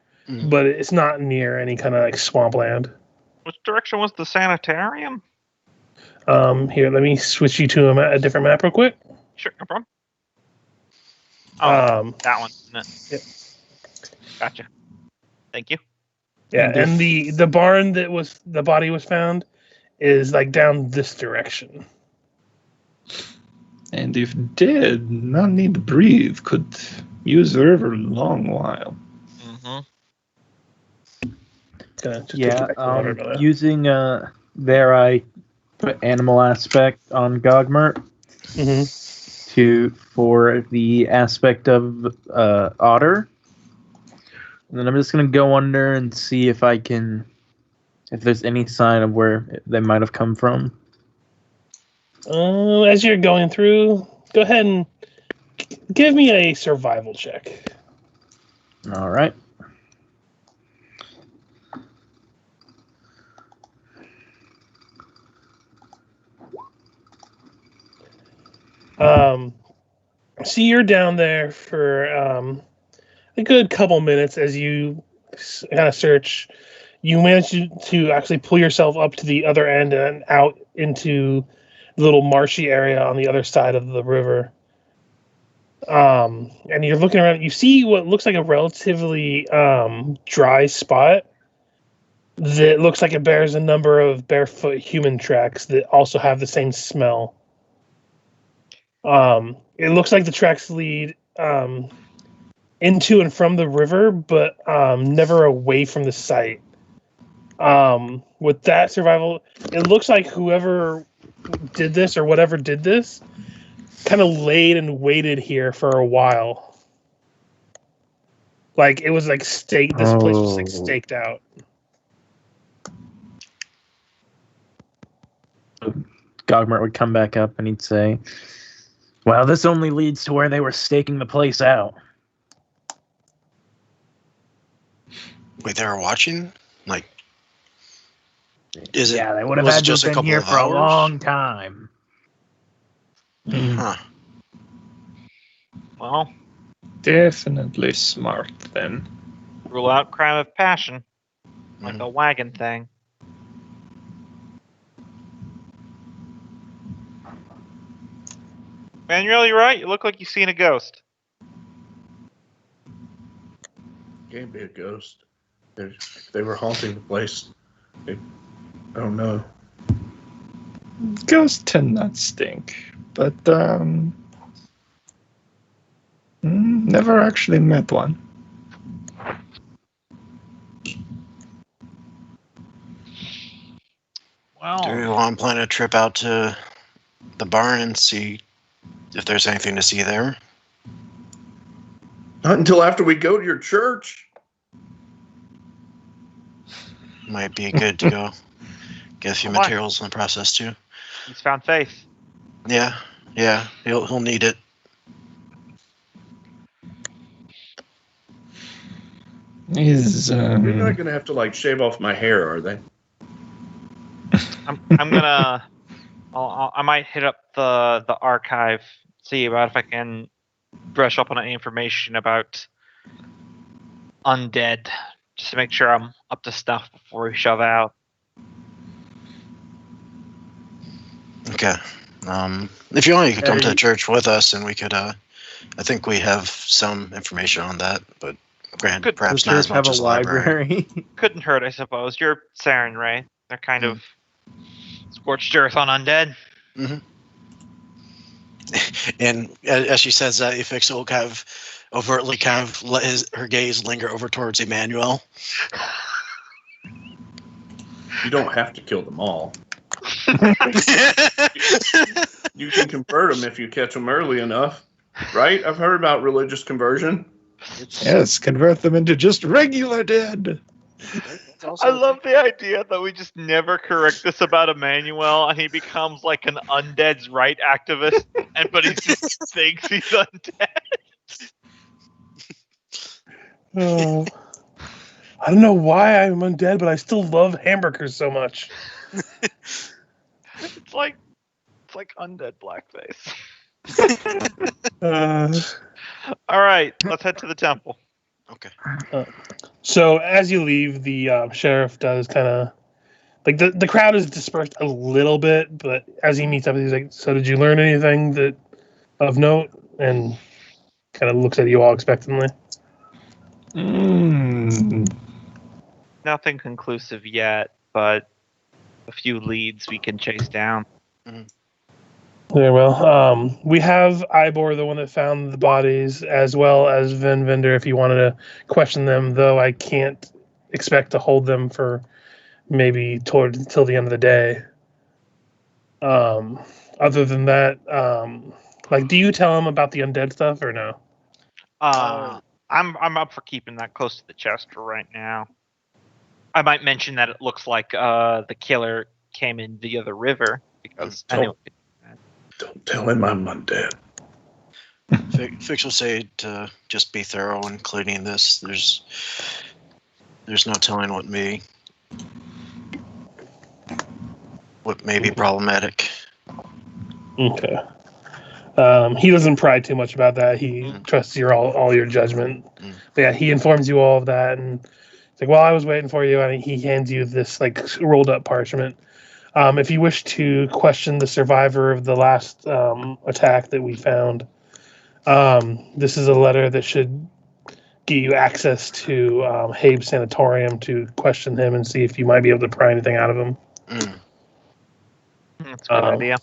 but it's not near any kind of like swampland. Which direction was the Sanatorium? Here, let me switch you to a different map real quick. Sure, no problem. Oh, that one. No. Yep. Gotcha. Thank you. Yeah, and the barn that the body was found is like down this direction. And if dead, not need to breathe, could use the river a long while. Using there I put animal aspect on Gogmert for the aspect of otter. And then I'm just going to go under and see if there's any sign of where they might have come from. As you're going through, go ahead and give me a survival check. All right. See, you're down there for a good couple minutes as you kind of search. You manage to actually pull yourself up to the other end and out into the little marshy area on the other side of the river. And you're looking around. You see what looks like a relatively dry spot that looks like it bears a number of barefoot human tracks that also have the same smell. It looks like the tracks lead into and from the river, but never away from the site. With that survival, it looks like whoever did this or whatever did this kind of laid and waited here for a while. Like it was like staked. This place was like staked out. Gogmert would come back up and he'd say, "Well, this only leads to where they were staking the place out." Wait, they were watching? Like, is it? Yeah, they would have had to have been here for a long time. Huh. Well, Definitely smart then. rule out crime of passion, like a wagon thing. Emanuele, you're right. You look like you've seen a ghost. Can't be a ghost. They were haunting the place. I don't know. Ghosts tend not stink, but never actually met one. Well, Do we want to plan a trip out to the barn and see if there's anything to see there? Not until after we go to your church. Might be good to go get a few materials in the process too. he's found faith. Yeah, he'll need it. You're not gonna have to like shave off my hair, are they? I'm gonna. I might hit up the archive, see about if I can brush up on any information about undead, just to make sure I'm up to stuff before we shove out. Okay. If you want, you could come to the church with us, and we could. I think we have some information on that, but perhaps not as much as the library. Couldn't hurt, I suppose. You're Saren, right? They're kind of scorched earth on undead. Mm-hmm. And as she says that, Ephixa will kind of overtly kind of let her gaze linger over towards Emanuele. You don't have to kill them all. You can convert them if you catch them early enough, right? I've heard about religious conversion. Yes, convert them into just regular dead. I love the idea that we just never correct this about Emanuele, and he becomes like an undead's right activist, but he just thinks he's undead. Oh, I don't know why I'm undead, but I still love hamburgers so much. It's like undead blackface. All right, let's head to the temple. Okay. So as you leave, the sheriff does kind of like the crowd is dispersed a little bit, but as he meets up, he's like, "So did you learn anything that of note?" And kind of looks at you all expectantly. Nothing conclusive yet, but a few leads we can chase down. Mm-hmm. Very well. We have Ivor, the one that found the bodies, as well as Vin Vendor, if you wanted to question them, though I can't expect to hold them for maybe till the end of the day. Other than that, do you tell him about the undead stuff or no? I'm up for keeping that close to the chest for right now. I might mention that it looks like the killer came in via the river because anyway. Don't tell him I'm undead. Fix will say to just be thorough in cleaning this. There's no telling what may be problematic. Okay. He doesn't pry too much about that. He trusts all your judgment. But yeah, he informs you all of that, and it's like, while I was waiting for you, and he hands you this like rolled up parchment. If you wish to question the survivor of the last attack that we found, this is a letter that should get you access to Habe's Sanatorium to question him and see if you might be able to pry anything out of him. That's a good idea.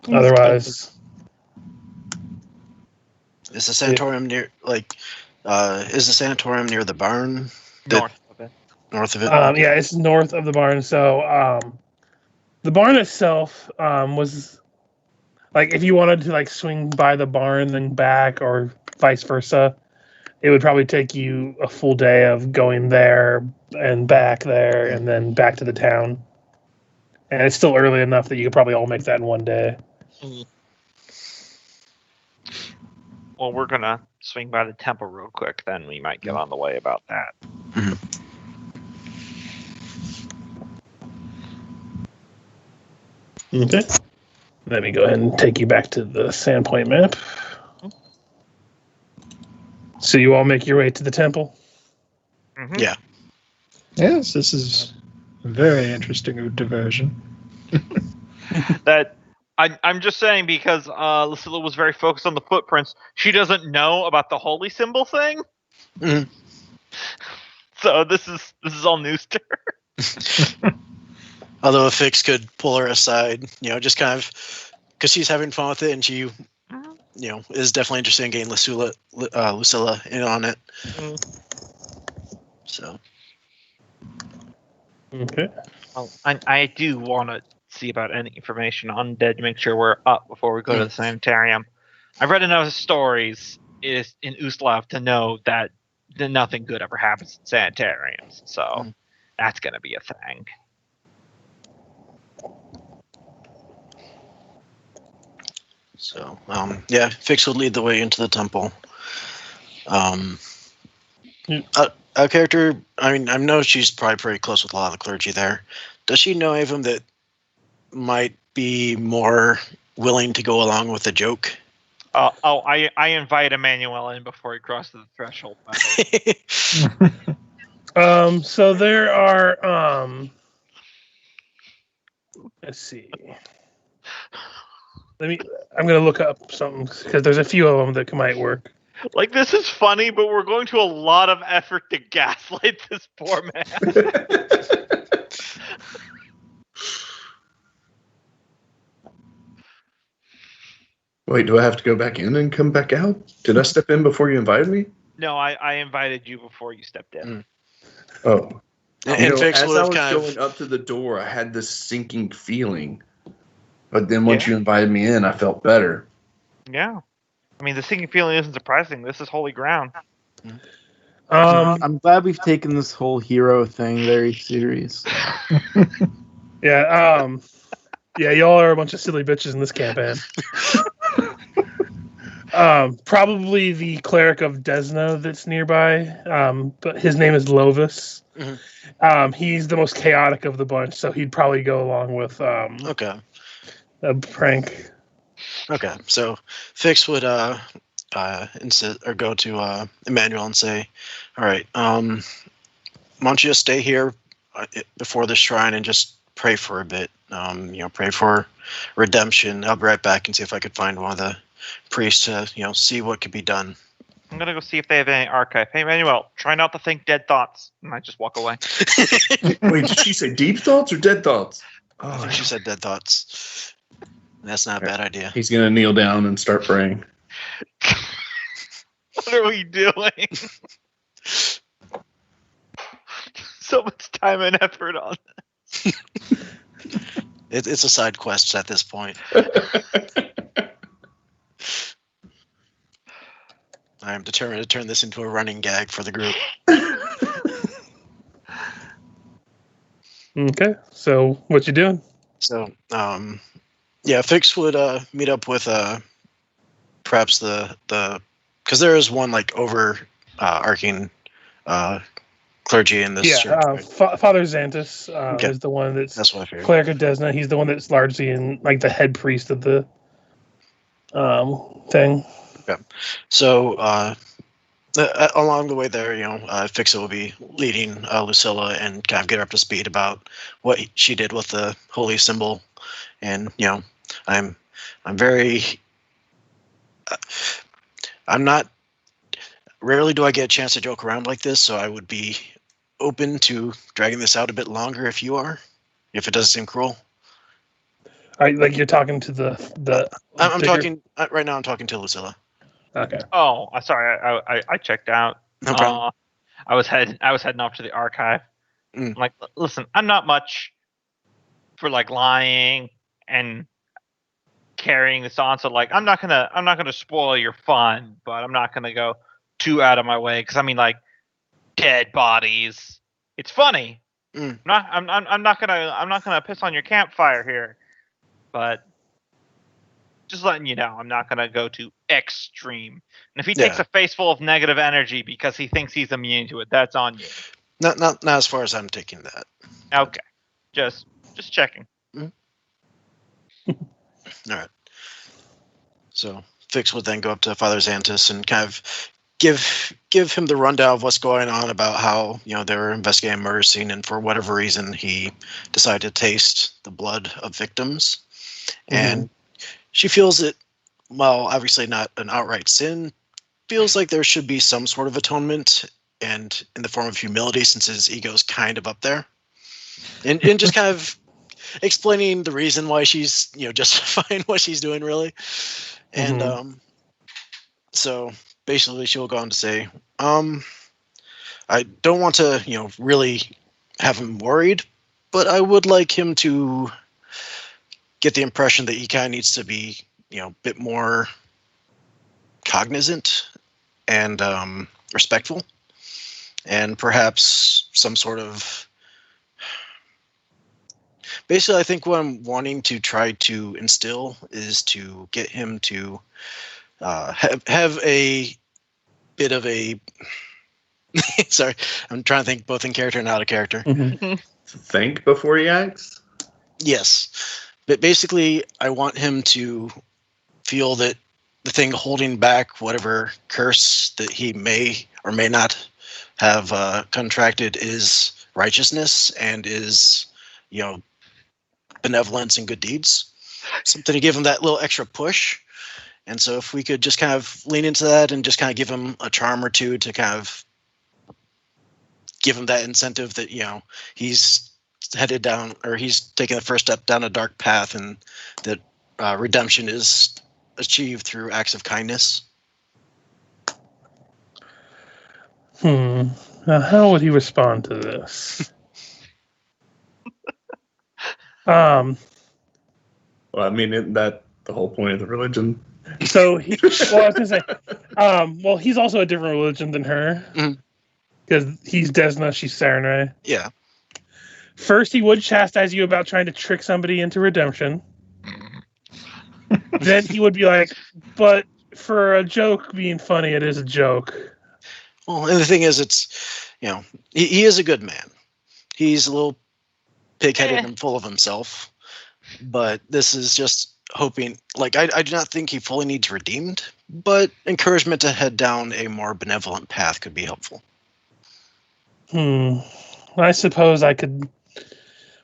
Otherwise, is the sanatorium near? Is the sanatorium near the barn? North of it. North of it. Yeah, it's north of the barn. So, the barn itself was like, if you wanted to like swing by the barn then back, or vice versa, it would probably take you a full day of going there and back there and then back to the town. And it's still early enough that you could probably all make that in one day. Well, we're gonna swing by the temple real quick, then we might get on the way about that. Okay. Let me go ahead and take you back to the Sandpoint map. So you all make your way to the temple? Yeah. Yes, this is a very interesting diversion. That I'm just saying because Lucilla was very focused on the footprints. She doesn't know about the holy symbol thing. So this is all news to her. Although Ephixa could pull her aside, just kind of, because she's having fun with it, and she, is definitely interested in getting Lucilla in on it. So. Okay. Well, I do want to see about any information on undead to make sure we're up before we go to the sanitarium. I've read enough stories in Ustalav to know that nothing good ever happens in sanitariums. So that's going to be a thing. So, Ephixa would lead the way into the temple. A character, I know she's probably pretty close with a lot of the clergy there. Does she know any of them that might be more willing to go along with the joke? I invite Emanuele in before he crosses the threshold. So there are, let's see. I'm going to look up something, because there's a few of them that might work. Like, this is funny, but we're going to a lot of effort to gaslight this poor man. Wait, do I have to go back in and come back out? Did I step in before you invited me? No, I invited you before you stepped in. Oh. And as I was going up to the door, I had this sinking feeling. But then once you invited me in, I felt better. Yeah. I mean, the sinking feeling isn't surprising. This is holy ground. I'm glad we've taken this whole hero thing very serious. Yeah, y'all are a bunch of silly bitches in this campaign. Probably the cleric of Desna that's nearby, but his name is Lovis. He's the most chaotic of the bunch, so he'd probably go along with a prank. Okay, so Fix would insist or go to Emanuele and say, "All right, why don't you just stay here before the shrine and just pray for a bit? Pray for redemption. I'll be right back and see if I could find one of the priests to see what could be done." I'm gonna go see if they have any archive. Hey, Emanuele, try not to think dead thoughts. And I just walk away. Wait, did she say deep thoughts or dead thoughts? I think she said dead thoughts. That's not a bad idea. He's going to kneel down and start praying. What are we doing? So much time and effort on this. It's a side quest at this point. I am determined to turn this into a running gag for the group. Okay, so what you doing? So, Fix would meet up with perhaps the because there is one overarching clergy in this church. Right? Father Xantus is the one that's what I figured. cleric of Desna. He's the one that's largely in the head priest of the thing. Okay. So along the way there, Ephixa will be leading Lucilla and kind of get her up to speed about what she did with the holy symbol, and I'm very I'm not. Rarely do I get a chance to joke around like this, so I would be open to dragging this out a bit longer if you are, if it doesn't seem cruel. Like you're talking to the. I'm talking right now. I'm talking to Lucilla. Okay. Oh, sorry. I checked out. No problem. I was heading off to the archive. I'm like, listen, I'm not much for like lying and carrying this on. So like, I'm not gonna spoil your fun, but I'm not gonna go too out of my way because I mean, like, dead bodies. It's funny. I'm not gonna piss on your campfire here, but just letting you know, I'm not gonna go to extreme. And if he takes a face full of negative energy because he thinks he's immune to it, that's on you. Not as far as I'm taking that. Okay, just checking. All right. So Fix would then go up to Father Xantus and kind of give him the rundown of what's going on about how they were investigating a murder scene, and for whatever reason he decided to taste the blood of victims, and she feels it. Well, obviously not an outright sin. Feels like there should be some sort of atonement, and in the form of humility, since his ego's kind of up there, and just kind of explaining the reason why she's justifying what she's doing, really. And so basically she'll go on to say, I don't want to really have him worried, but I would like him to get the impression that he kind of needs to be a bit more cognizant and respectful, and perhaps some sort of. Basically, I think what I'm wanting to try to instill is to get him to have a bit of a. Sorry, I'm trying to think both in character and out of character. Think before he acts? Yes. But basically, I want him to feel that the thing holding back whatever curse that he may or may not have contracted is righteousness and is, benevolence and good deeds. Something to give him that little extra push. And so if we could just kind of lean into that and just kind of give him a charm or two to kind of give him that incentive that, he's headed down, or he's taking the first step down a dark path, and that redemption is achieved through acts of kindness. Now, how would he respond to this? Well, I mean, isn't that the whole point of the religion? So, I was gonna say, he's also a different religion than her, because he's Desna, she's Sarenrae. Yeah. First, he would chastise you about trying to trick somebody into redemption. Then he would be like, "But for a joke being funny, it is a joke." Well, and the thing is, it's he is a good man. He's a little pig-headed and full of himself, but this is just hoping. Like, I do not think he fully needs redeemed, but encouragement to head down a more benevolent path could be helpful. I suppose I could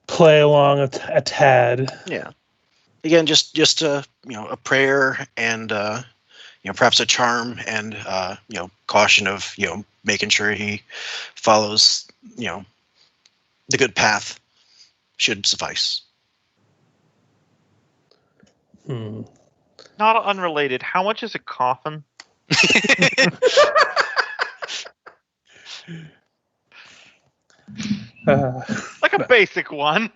play along a tad. Yeah. Again, just a prayer and perhaps a charm and caution of making sure he follows the good path should suffice. Not unrelated. How much is a coffin? Like a basic one.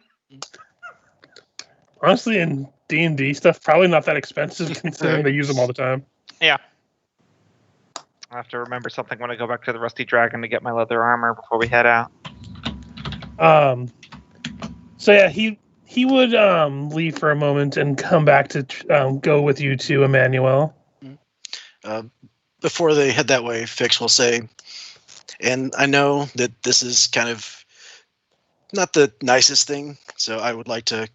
Honestly, in D&D stuff, probably not that expensive considering they use them all the time. Yeah. I have to remember something when I go back to the Rusty Dragon to get my leather armor before we head out. So yeah, he would leave for a moment and come back to go with you to Emanuele. Before they head that way, Fix will say, and I know that this is kind of not the nicest thing, so I would like to,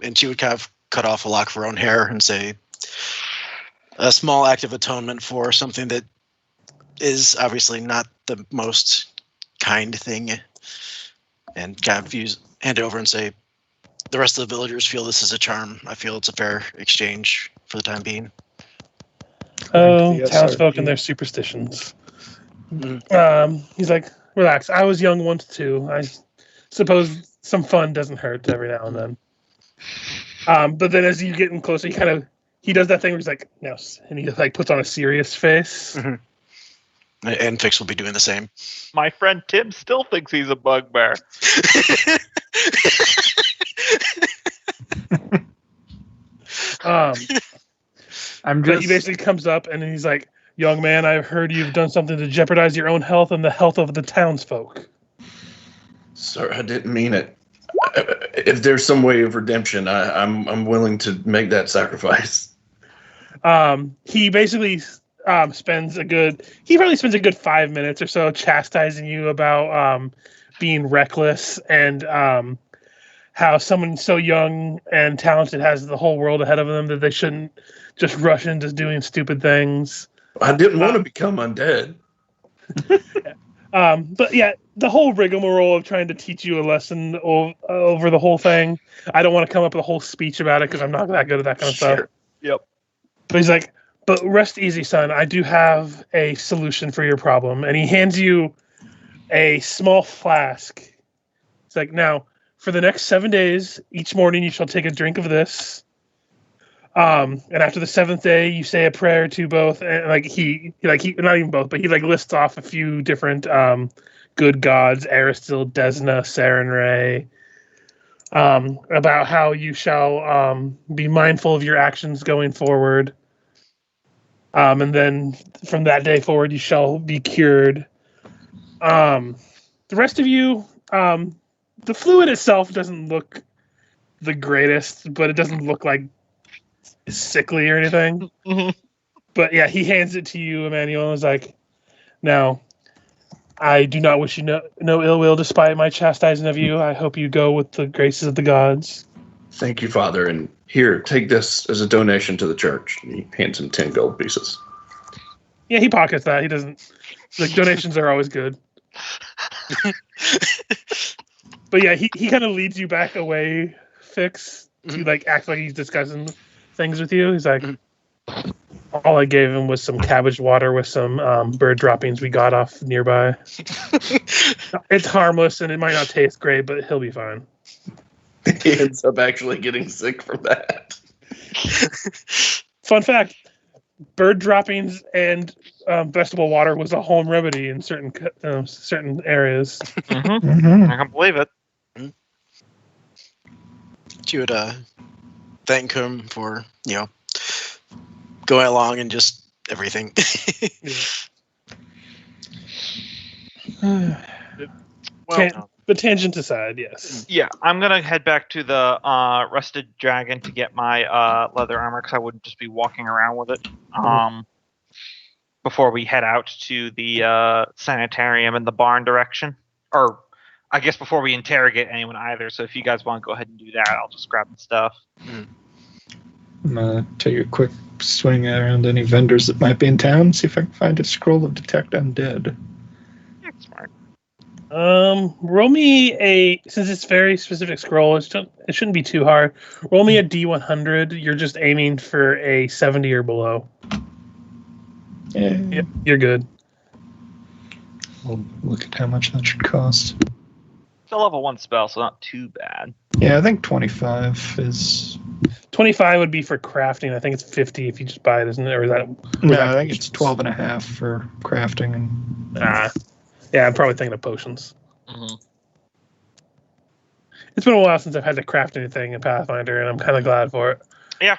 and she would kind of cut off a lock of her own hair and say, a small act of atonement for something that is obviously not the most kind thing, and kind of hand it over and say, the rest of the villagers feel this is a charm. I feel it's a fair exchange for the time being. Oh, townsfolk and their superstitions. He's like, relax. I was young once too. I suppose some fun doesn't hurt every now and then. But then as you get in closer, he does that thing where he's like, no, and he like puts on a serious face. Mm-hmm. And Fix will be doing the same. My friend Tim still thinks he's a bugbear. He basically comes up and he's like, young man, I've heard you've done something to jeopardize your own health and the health of the townsfolk. Sir, I didn't mean it. If there's some way of redemption, I'm willing to make that sacrifice. He basically spends a good 5 minutes or so chastising you about being reckless and how someone so young and talented has the whole world ahead of them, that they shouldn't just rush into doing stupid things. I didn't want to become undead. But yeah, the whole rigmarole of trying to teach you a lesson over the whole thing. I don't want to come up with a whole speech about it because I'm not that good at that kind of stuff. Yep. But he's like, but rest easy, son. I do have a solution for your problem. And he hands you a small flask. It's like, now, for the next 7 days, each morning you shall take a drink of this. And after the 7th day, you say a prayer to both, and he not even both, but he lists off a few different good gods, Aristil, Desna, Sarenrae, about how you shall be mindful of your actions going forward. And then from that day forward, you shall be cured. The rest of you, the fluid itself doesn't look the greatest, but it doesn't look like sickly or anything. Mm-hmm. But yeah, he hands it to you, Emanuele, and is like, now, I do not wish you no ill will despite my chastising of you. I hope you go with the graces of the gods. Thank you, Father, and here, take this as a donation to the church. And he hands him 10 gold pieces. Yeah, he pockets that. He doesn't. Donations are always good. But yeah, he kind of leads you back away, Fix, to act like he's discussing things with you. He's like, all I gave him was some cabbage water with some bird droppings we got off nearby. It's harmless and it might not taste great, but he'll be fine. He ends up actually getting sick from that. Fun fact, bird droppings and vegetable water was a home remedy in certain areas. Mm-hmm. Mm-hmm. I can't believe it. You would thank him for, going along and just everything. But tangent aside, yes. Yeah, I'm gonna head back to the rusted dragon to get my leather armor because I wouldn't just be walking around with it. Before we head out to the Sanatorium in the barn direction, or I guess before we interrogate anyone either. So if you guys want to go ahead and do that, I'll just grab the stuff. I'm gonna take a quick swing around any vendors that might be in town, see if I can find a scroll of detect undead. Yeah, smart. Roll me since it's very specific scroll, it shouldn't be too hard. Roll me a D100. You're just aiming for a 70 or below. Yeah. Yep, you're good. We'll look at how much that should cost. It's a level 1 spell, so not too bad. Yeah, I think 25 is... 25 would be for crafting. I think it's 50 if you just buy it, isn't it? Or is that? No, I think it's 12 and a half for crafting. And... yeah, I'm probably thinking of potions. Mm-hmm. It's been a while since I've had to craft anything in Pathfinder, and I'm kind of glad for it. Yeah,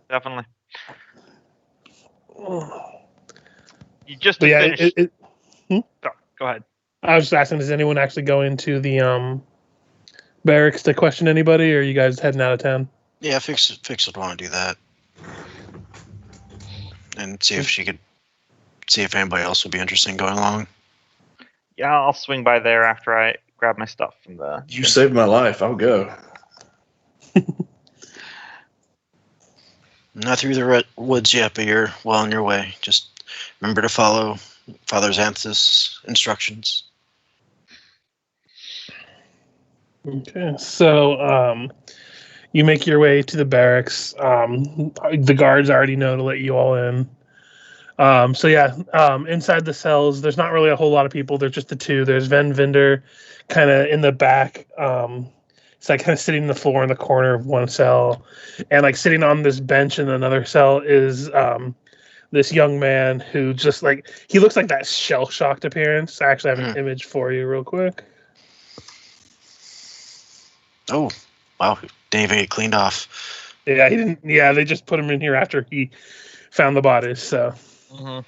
definitely. You just finished. Go ahead. I was just asking, does anyone actually go into the barracks to question anybody, or are you guys heading out of town? Yeah, Fix would want to do that. And see if she could see if anybody else would be interested in going along. Yeah, I'll swing by there after I grab my stuff from the... You saved my life. I'll go. Not through the woods yet, but you're well on your way. Just remember to follow Father Xanthus' instructions. Okay, so you make your way to the barracks. The guards already know to let you all in. Inside the cells, there's not really a whole lot of people. There's just the two. There's Ven Vinder kind of in the back. It's like kind of sitting on the floor in the corner of one cell. And like sitting on this bench in another cell is this young man who just like, he looks like that shell-shocked appearance. I actually have an image for you real quick. Oh, wow. Didn't even get cleaned off. Yeah, he didn't. Yeah, they just put him in here after he found the bodies, so. Mm-hmm.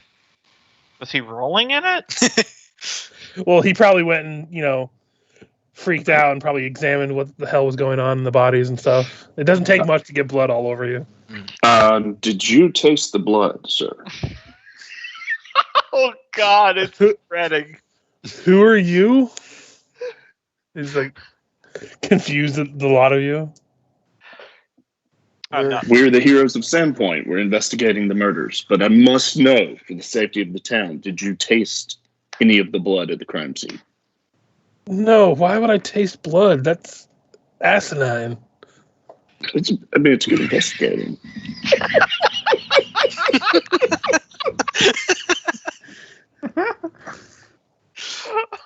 Was he rolling in it? Well, he probably went and, freaked out and probably examined what the hell was going on in the bodies and stuff. It doesn't take much to get blood all over you. Did you taste the blood, sir? Oh, God, it's spreading. Who are you? He's like confused at the lot of you. We're the heroes of Sandpoint. We're investigating the murders. But I must know, for the safety of the town, did you taste any of the blood at the crime scene? No, why would I taste blood? That's asinine. It's good investigating.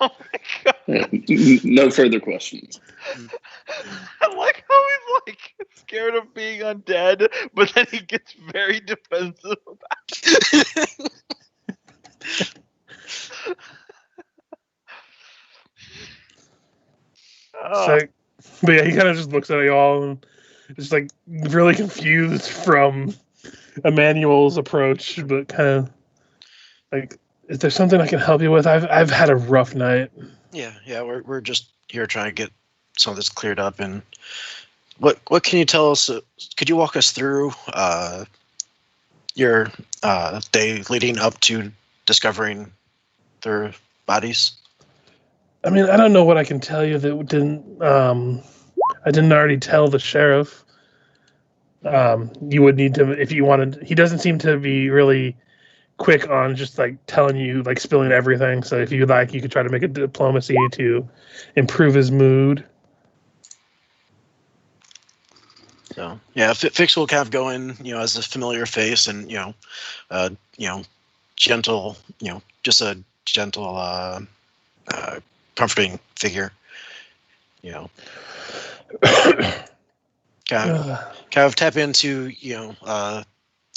Oh my God. No further questions. I like how he's like scared of being undead, but then he gets very defensive about it. But yeah, he kind of just looks at y'all and is like really confused from Emanuele's approach, but kind of like, is there something I can help you with? I've had a rough night. Yeah, we're just here trying to get some of this cleared up. And what can you tell us? Could you walk us through your day leading up to discovering their bodies? I mean, I don't know what I can tell you that didn't. I didn't already tell the sheriff. You would need to, if you wanted. He doesn't seem to be really quick on just like telling you, like spilling everything. So if you'd like, you could try to make a diplomacy to improve his mood. So yeah, Fix will kind of go in, as a familiar face and gentle, just a gentle, comforting figure. kind of tap into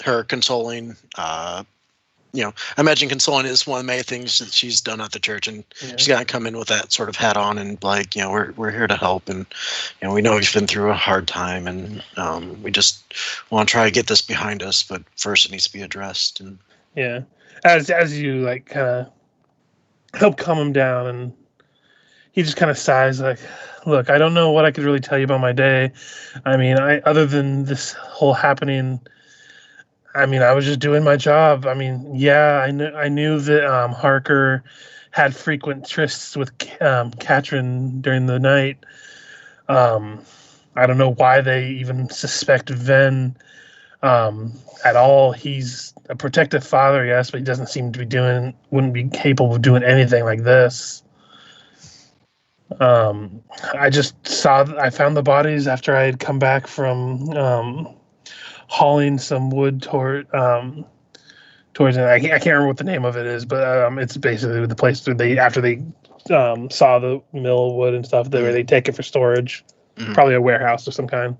her consoling. I imagine consoling is one of the main things that she's done at the church, and she's got to come in with that sort of hat on and like, we're here to help, and we know we've been through a hard time, and we just want to try to get this behind us, but first it needs to be addressed. And as you like kind of help calm him down, and he just kind of sighs like, look, I don't know what I could really tell you about my day. I mean, other than this whole happening, I mean, I was just doing my job. I mean, I knew that Harker had frequent trysts with Katrin during the night. I don't know why they even suspect Ven at all. He's a protective father, yes, but he doesn't seem to be wouldn't be capable of doing anything like this. I found the bodies after I had come back from hauling some wood towards it. I can't remember what the name of it is, but it's basically the place where after they saw the mill wood and stuff, where they take it for storage. Mm-hmm. Probably a warehouse of some kind.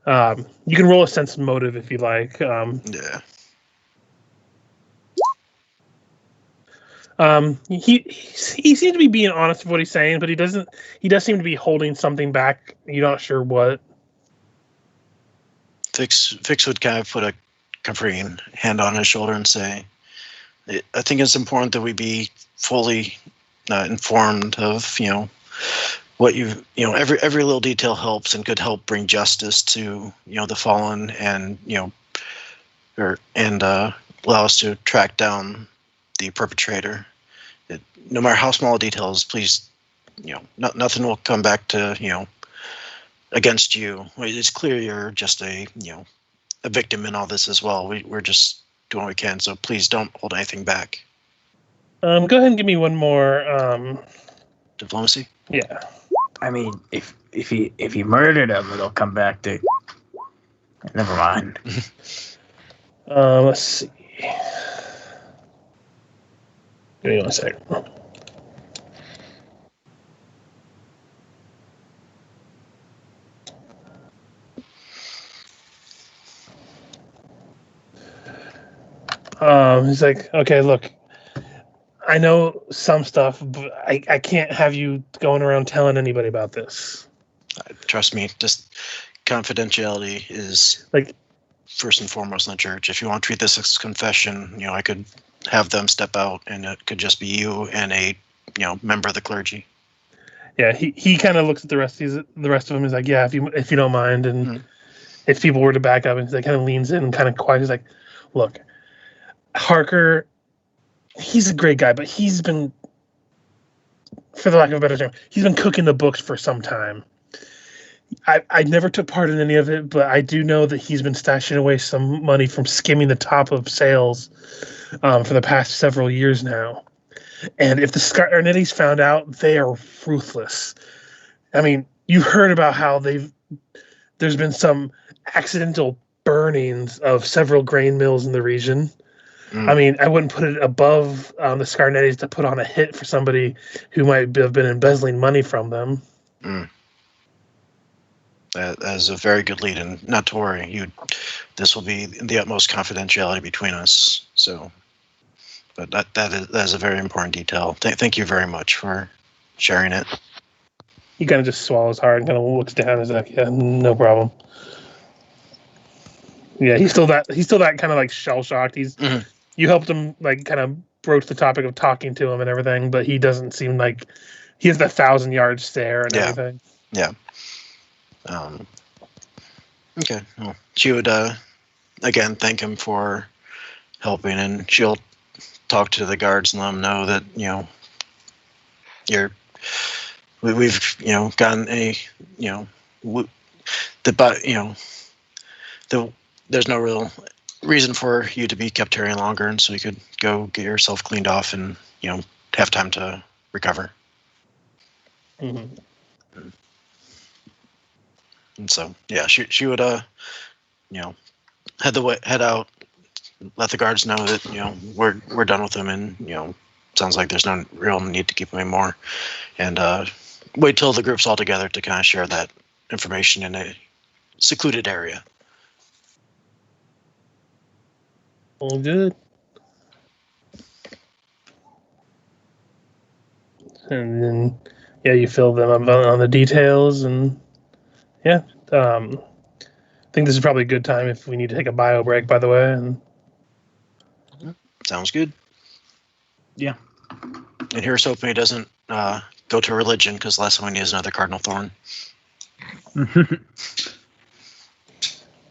You can roll a sense of motive if you like. He seems to be being honest with what he's saying, but he does seem to be holding something back. You're not sure what. Fix would kind of put a comforting hand on his shoulder and say, I think it's important that we be fully informed of, what every little detail helps and could help bring justice to, the fallen, and, allow us to track down the perpetrator. No matter how small the details, please, nothing will come back to, against you. It's clear you're just a victim in all this as well. We're just doing what we can, so please don't hold anything back. Go ahead and give me one more. Diplomacy. Yeah. I mean, if you murdered him, it'll come back to. Never mind. Let's see. Give me 1 second. He's like, okay, look, I know some stuff, but I can't have you going around telling anybody about this. Trust me, just confidentiality is like first and foremost in the church. If you want to treat this as confession, I could have them step out, and it could just be you and a member of the clergy. Yeah, he kind of looks at the rest of them. He's like, yeah, if you don't mind, and if people were to back up, and he kind of leans in and kind of quiet. He's like, look, Harker, he's a great guy, but he's been, for the lack of a better term, he's been cooking the books for some time. I never took part in any of it, but I do know that he's been stashing away some money from skimming the top of sales for the past several years now. And if the Scarnettis found out, they are ruthless. I mean, you heard about how there's been some accidental burnings of several grain mills in the region. I mean, I wouldn't put it above the Scarnettis to put on a hit for somebody who might have been embezzling money from them. That is a very good lead, and not to worry, this will be the utmost confidentiality between us. So, but that is a very important detail. Thank you very much for sharing it. He kind of just swallows hard and kind of looks down and is like, yeah, no problem. Yeah, he's still that kind of like shell shocked. You helped him like kind of broach the topic of talking to him and everything, but he doesn't seem like he has the 1,000-yard stare and everything. Yeah. Okay. Well, she would again thank him for helping, and she'll talk to the guards and let them know that we've gotten a there's no real reason for you to be kept here any longer, and so you could go get yourself cleaned off and have time to recover. Mm-hmm. And so she would head out, let the guards know that we're done with him, and sounds like there's no real need to keep him anymore, and wait till the group's all together to kind of share that information in a secluded area. All good. And then, you fill them up on the details, and I think this is probably a good time if we need to take a bio break, by the way. And sounds good. Yeah. And here's hoping he doesn't go to religion, because last time we need another Cardinal Thorn.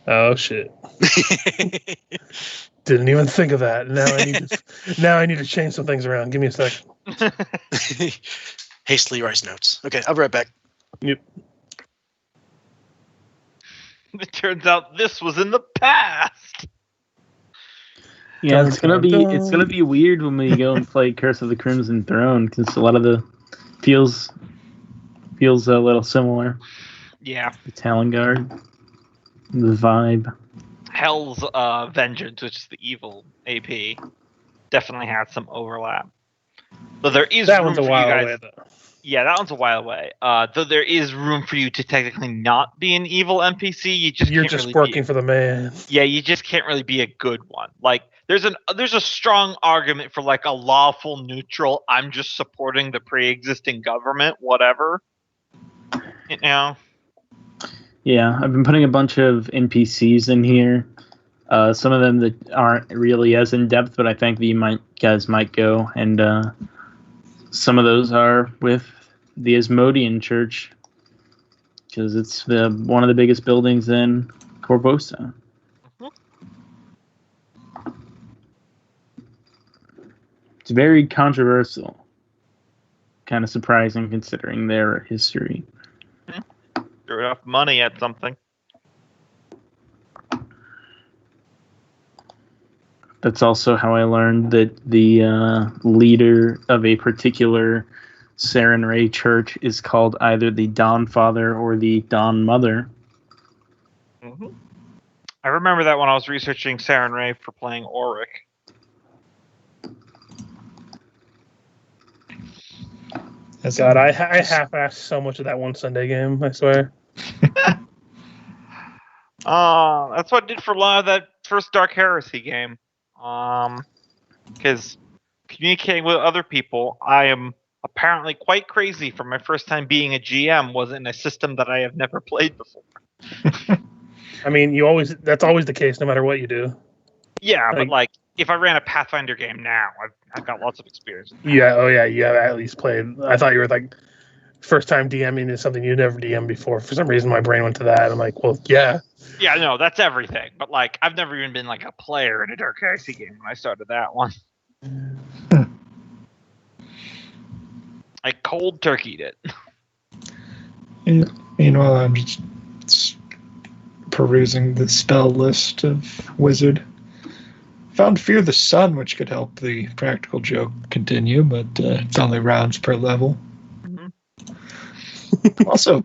Oh shit. Didn't even think of that. Now I need to change some things around. Give me a second. Hastily writes notes. Okay, I'll be right back. Yep. It turns out this was in the past. Yeah, it's gonna be weird when we go and play Curse of the Crimson Throne, because a lot of the feels a little similar. Yeah. The Talonguard, the vibe. Hell's Vengeance, which is the evil AP, definitely has some overlap. Though there is that room one's a for while you guys. away, though. Yeah, that one's a while away. Though there is room for you to technically not be an evil NPC. You're just really working for the man. Yeah, you just can't really be a good one. Like there's a strong argument for like a lawful neutral. I'm just supporting the pre-existing government, whatever. Yeah, I've been putting a bunch of NPCs in here. Some of them that aren't really as in depth, but I think that guys might go. And some of those are with the Asmodean Church, because it's one of the biggest buildings in Corvosa. It's very controversial. Kind of surprising considering their history. threw enough money at something. That's also how I learned that the leader of a particular Saren Ray church is called either the Dawn Father or the Dawn Mother. Mm-hmm. I remember that when I was researching Saren Ray for playing Auric. God, I half-assed so much of that one Sunday game, I swear. That's what I did for a lot of that first Dark Heresy game. Because communicating with other people, I am apparently quite crazy for my first time being a GM was in a system that I have never played before. I mean, that's always the case no matter what you do. Yeah, but like if I ran a Pathfinder game now, I've got lots of experience. Yeah, oh yeah, you have at least played. I thought you were like first time DMing is something you never DM'd before. For some reason my brain went to that. I'm like, well, yeah. Yeah, no, that's everything. But like I've never even been like a player in a Dark Heresy game when I started that one. I cold turkeyed it. Meanwhile, I'm just perusing the spell list of Wizard. Found Fear the Sun, which could help the practical joke continue, but it's only rounds per level. Mm-hmm. Also,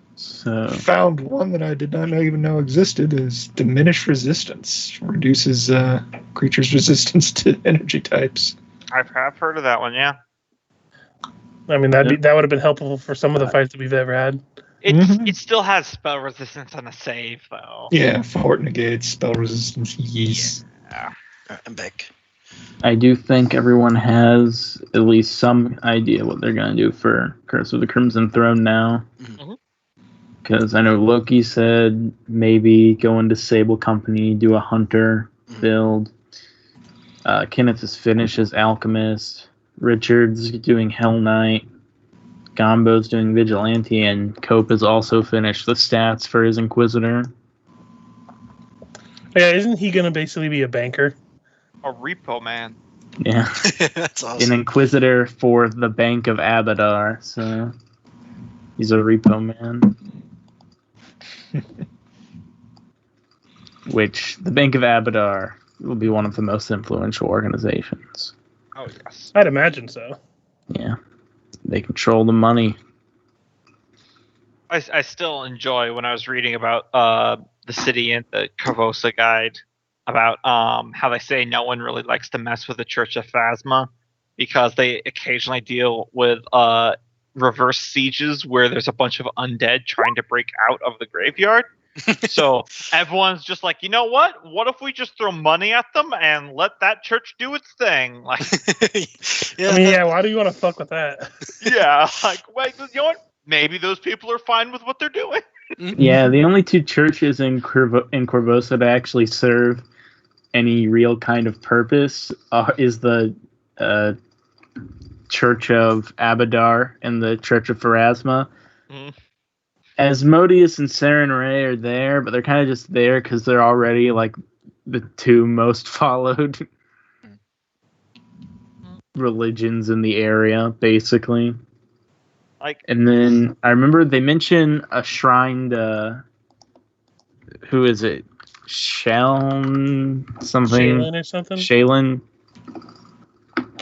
found one that I did not even know existed, is Diminished Resistance. Reduces creatures' resistance to energy types. I've heard of that one, yeah. I mean, that would have been helpful for some of the fights that we've ever had. It still has spell resistance on a save, though. Yeah, Fort negates spell resistance. Yes. Yeah. I'm back. I do think everyone has at least some idea what they're going to do for Curse of the Crimson Throne now. Because I know Loki said maybe go into Sable Company, do a Hunter build. Kenneth is finished as Alchemist. Richard's doing Hell Knight. Gombo's doing Vigilante, and Cope has also finished the stats for his Inquisitor. Yeah, isn't he going to basically be a banker? A repo man. Yeah. That's awesome. An Inquisitor for the Bank of Abadar, so he's a repo man. Which, the Bank of Abadar will be one of the most influential organizations. Oh, yes. I'd imagine so. Yeah. They control the money. I still enjoy when I was reading about the city and the Corvosa guide about how they say no one really likes to mess with the Church of Phasma because they occasionally deal with reverse sieges where there's a bunch of undead trying to break out of the graveyard. So everyone's just like, you know what? What if we just throw money at them and let that church do its thing? Like, why do you want to fuck with that? Yeah, like, wait, you know what? Maybe those people are fine with what they're doing. Yeah, the only two churches in Corvosa that actually serve any real kind of purpose is the Church of Abadar and the Church of Pharasma. Asmodeus and Saren Ray are there, but they're kind of just there because they're already like the two most followed religions in the area, basically. And then I remember they mention a shrine to, who is it? Shaylin or something? Shaylin.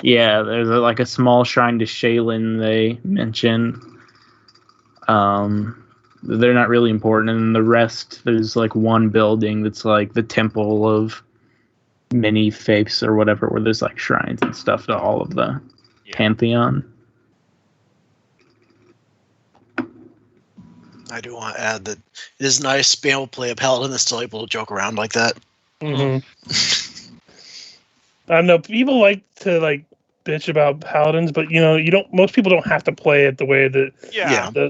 Yeah, there's like a small shrine to Shaylin they mention. They're not really important, and the rest, there's like one building that's like the temple of many faiths or whatever, where there's like shrines and stuff to all of the pantheon. I do want to add that it is nice being able to play a paladin that's still able to joke around like that. Mm-hmm. I know people like to like bitch about paladins, but most people don't have to play it the way that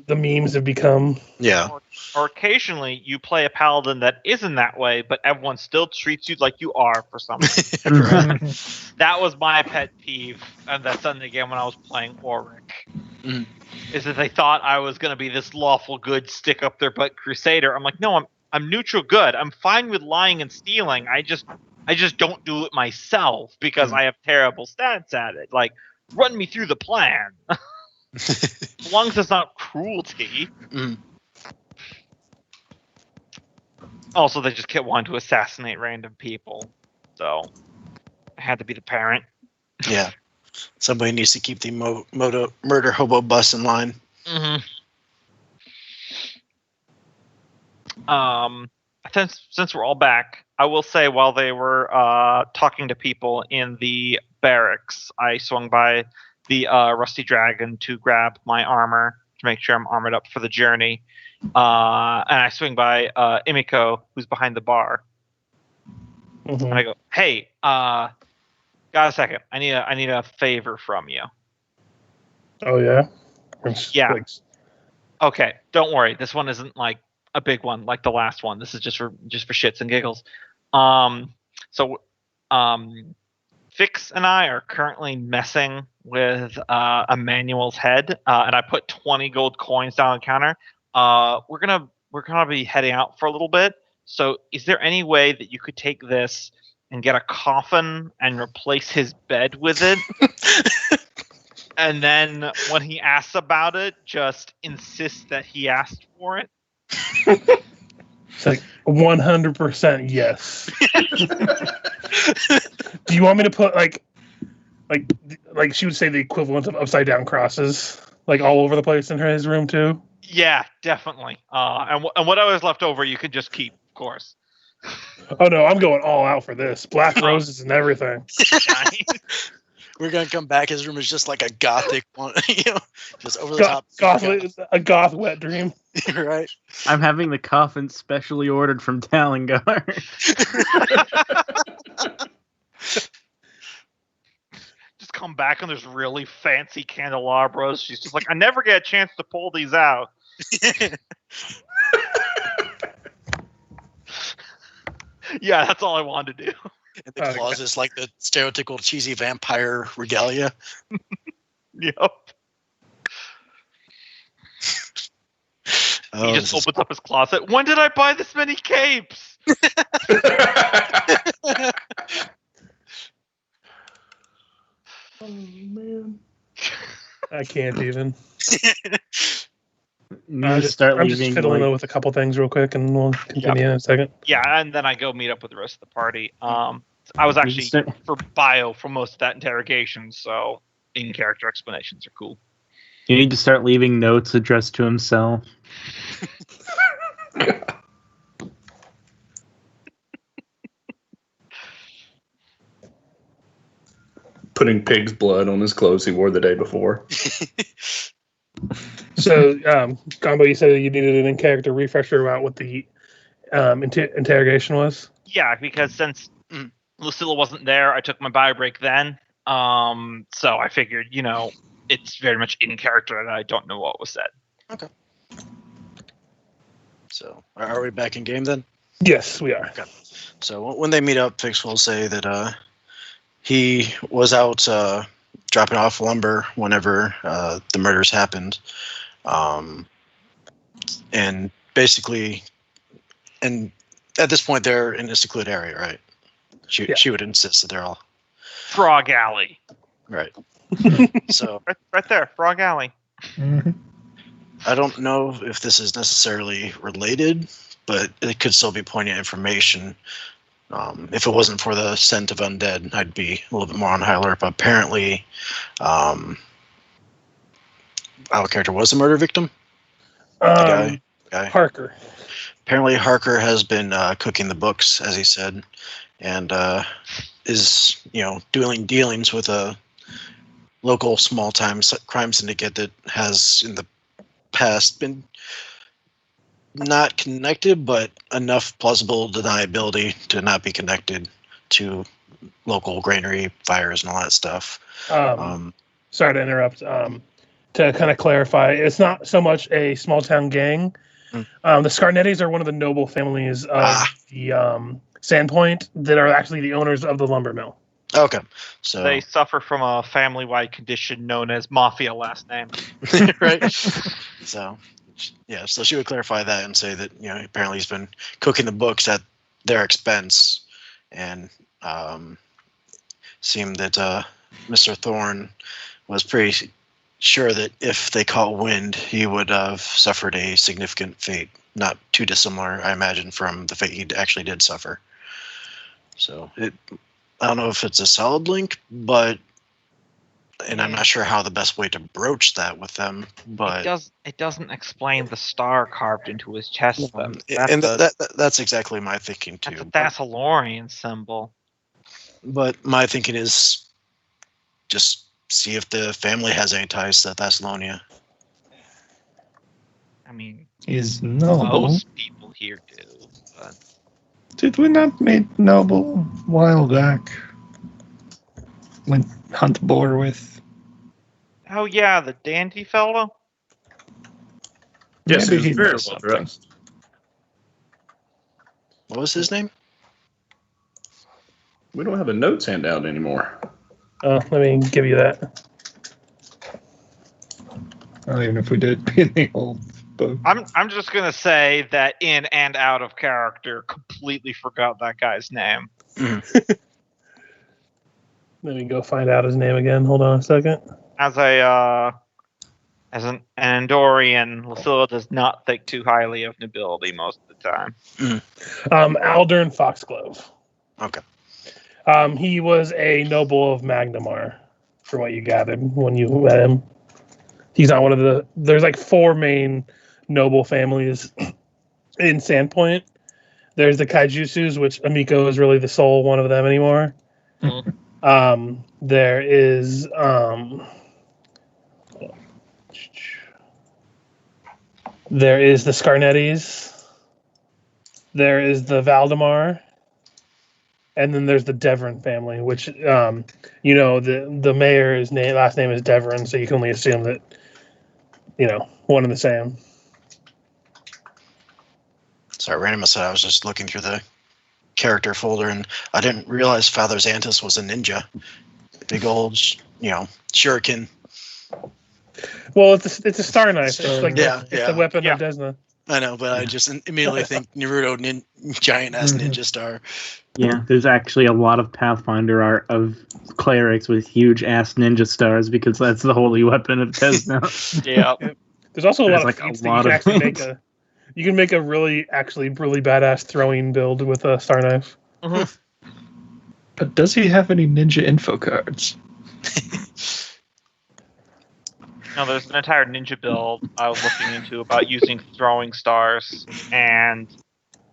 the memes have become. Yeah. Or occasionally you play a paladin that isn't that way, but everyone still treats you like you are for some reason. That was my pet peeve on that Sunday game when I was playing Auric. Is that they thought I was going to be this lawful good stick up their butt crusader. I'm like, no, I'm neutral good. I'm fine with lying and stealing. I just don't do it myself because I have terrible stats at it. Like, run me through the plan. As long as it's not cruelty. Also, they just kept wanting to assassinate random people, so I had to be the parent. Yeah. Somebody needs to keep the murder hobo bus in line. Mm-hmm. Since we're all back, I will say while they were talking to people in the barracks, I swung by the Rusty Dragon to grab my armor to make sure I'm armored up for the journey. And I swing by Emiko, who's behind the bar. Mm-hmm. And I go, "Hey, got a second? I need a favor from you." Oh yeah. Yeah. Okay, don't worry. This one isn't like a big one like the last one. This is just for shits and giggles. So Fix and I are currently messing with Emanuele's head, and I put 20 gold coins down on the counter. We're gonna be heading out for a little bit. So is there any way that you could take this and get a coffin and replace his bed with it? And then when he asks about it, just insist that he asked for it. It's like 100% yes. Do you want me to put like she would say the equivalent of upside down crosses like all over the place in his room too? Yeah, definitely. And what was left over, you could just keep, of course. Oh no, I'm going all out for this. Black roses and everything. We're gonna come back. His room is just like a gothic one, just over the top. A goth wet dream. Right. I'm having the coffin specially ordered from Talangar. Just come back and there's really fancy candelabras. She's just like, I never get a chance to pull these out. Yeah, that's all I wanted to do. And the closet's like the stereotypical cheesy vampire regalia. Yep. He just opens up his closet. When did I buy this many capes? Oh man, I can't even. I'm just fiddling with a couple things real quick, and we'll continue in a second. Yeah, and then I go meet up with the rest of the party. I was actually for bio for most of that interrogation, so in-character explanations are cool. You need to start leaving notes addressed to himself. Putting pig's blood on his clothes he wore the day before. So, Gombo, you said you needed an in-character refresher about what the interrogation was? Yeah, because since Lucilla wasn't there, I took my bio break then. So I figured, it's very much in character and I don't know what was said. Okay. So, are we back in game then? Yes, we are. Okay. So, when they meet up, Fix will say that he was out dropping off lumber whenever the murders happened. And basically, and at this point, they're in a secluded area, right? She would insist that they're all... Frog Alley. Right. So right there, Frog Alley. Mm-hmm. I don't know if this is necessarily related, but it could still be poignant information. If it wasn't for the scent of undead, I'd be a little bit more on high alert. But apparently, our character was a murder victim. The guy. Harker. Apparently, Harker has been cooking the books, as he said, and is doing dealings with a local small-time crime syndicate that has in the past been not connected, but enough plausible deniability to not be connected to local granary fires and all that stuff. Sorry to interrupt. To kind of clarify, it's not so much a small-town gang. The Scarnettis are one of the noble families of the Sandpoint that are actually the owners of the lumber mill. Okay, so they suffer from a family-wide condition known as mafia last name. Right. So she would clarify that and say that apparently he's been cooking the books at their expense, and seemed that Mr. Thorne was pretty sure that if they caught wind, he would have suffered a significant fate. not too dissimilar, I imagine, from the fate he actually did suffer. So I don't know if it's a solid link, but I'm not sure how the best way to broach that with them. But it doesn't explain the star carved into his chest. That's exactly my thinking too. That's a Thassalorian symbol. But my thinking is just see if the family has any ties to Thessalonia. I mean, is noble. Most people here do. But... Did we not meet Noble a while back? Went hunt boar with. Oh yeah, the dandy fellow. Yes, Maybe he was very knows well something. dressed. What was his name? We don't have a notes handout anymore. Let me give you that. I don't even know if we did in the old book. I'm just gonna say that in and out of character, completely forgot that guy's name. Let me go find out his name again. Hold on a second. As an Andorian, Lucilla does not think too highly of nobility most of the time. Aldern Foxglove. Okay. He was a noble of Magnamar, from what you gathered when you met him. He's not one of the... There's like 4 main noble families in Sandpoint. There's the Kaijusus, which Amiko is really the sole one of them anymore. Mm-hmm. There is... there is the Scarnettis. There is the Valdemar. And then there's the Devon family, which, the mayor's last name is Devon, so you can only assume that, one and the same. Sorry, Random said I was just looking through the character folder, and I didn't realize Father Xanthus was a ninja. Big old, shuriken. Well, it's a star knife. It's like it's the weapon of Desna. I know, but I just immediately think Naruto giant ass ninja star. Yeah, there's actually a lot of Pathfinder art of clerics with huge ass ninja stars because that's the holy weapon of Desna. Yeah. There's also a lot of There's feats that you can actually make you can make a really badass throwing build with a star knife. Mm-hmm. But does he have any ninja info cards? No, there's an entire ninja build I was looking into about using throwing stars, and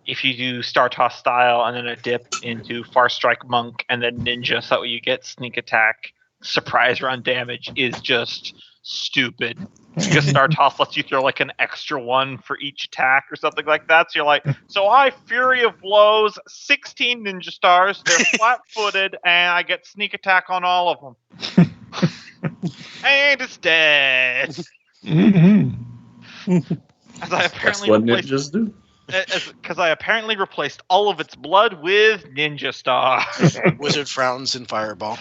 if you do Star Toss style and then a dip into Far Strike Monk and then Ninja, so you get sneak attack, surprise run damage is just stupid. Because Star Toss lets you throw like an extra 1 for each attack or something like that. So you're like, so I Fury of Blows, 16 ninja stars, they're flat-footed, and I get sneak attack on all of them. And it's dead. Mm-hmm. As I apparently That's what ninjas do. Because I apparently replaced all of its blood with ninja stars. Wizard frowns and fireball.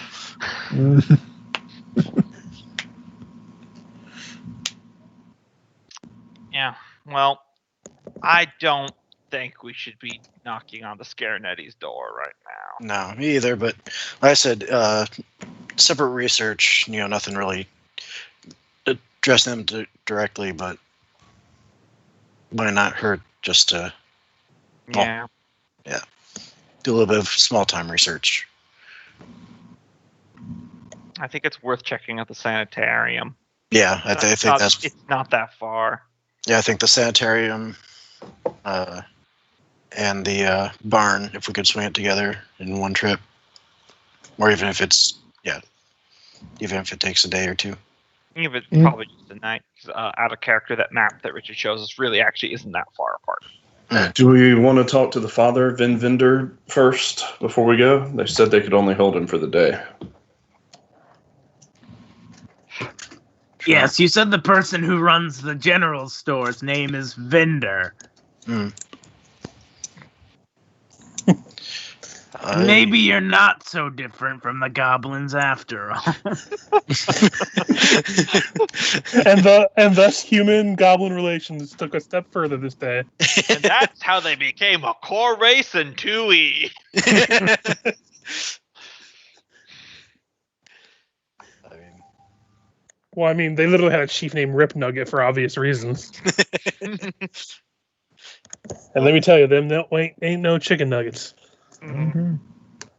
Yeah, well, I don't think we should be knocking on the Scarenetti's door right now. No, me either, but like I said, separate research, nothing really addressing them directly, but might not hurt just to Yeah. do a little bit of small time research. I think it's worth checking out the Sanatorium. Yeah, I think that's... It's not that far. Yeah, I think the Sanatorium and the barn, if we could swing it together in one trip. Or even if it takes a day or two. Even if it's probably just a night. Out of character, that map that Richard shows us really actually isn't that far apart. Do we want to talk to the father, Vinvinder, first before we go? They said they could only hold him for the day. Yes, you said the person who runs the general store's name is Vendor. Maybe you're not so different from the goblins after all. and thus human-goblin relations took a step further this day. And that's how they became a core race in 2E. Well, I mean, they literally had a chief named Rip Nugget for obvious reasons. And let me tell you, them ain't no chicken nuggets. Mm-hmm.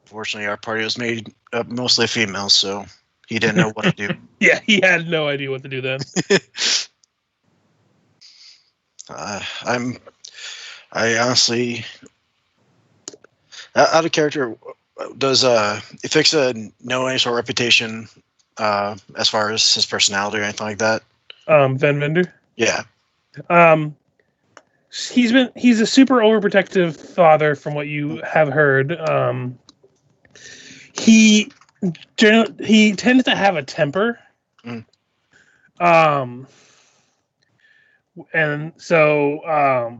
Fortunately, our party was made up mostly females, so he didn't know what to do. Yeah, he had no idea what to do then. I honestly, out of character, does Ephixa know any sort of reputation as far as his personality or anything like that? Van Vender? Yeah. He's a super overprotective father from what you have heard. He tends to have a temper. And so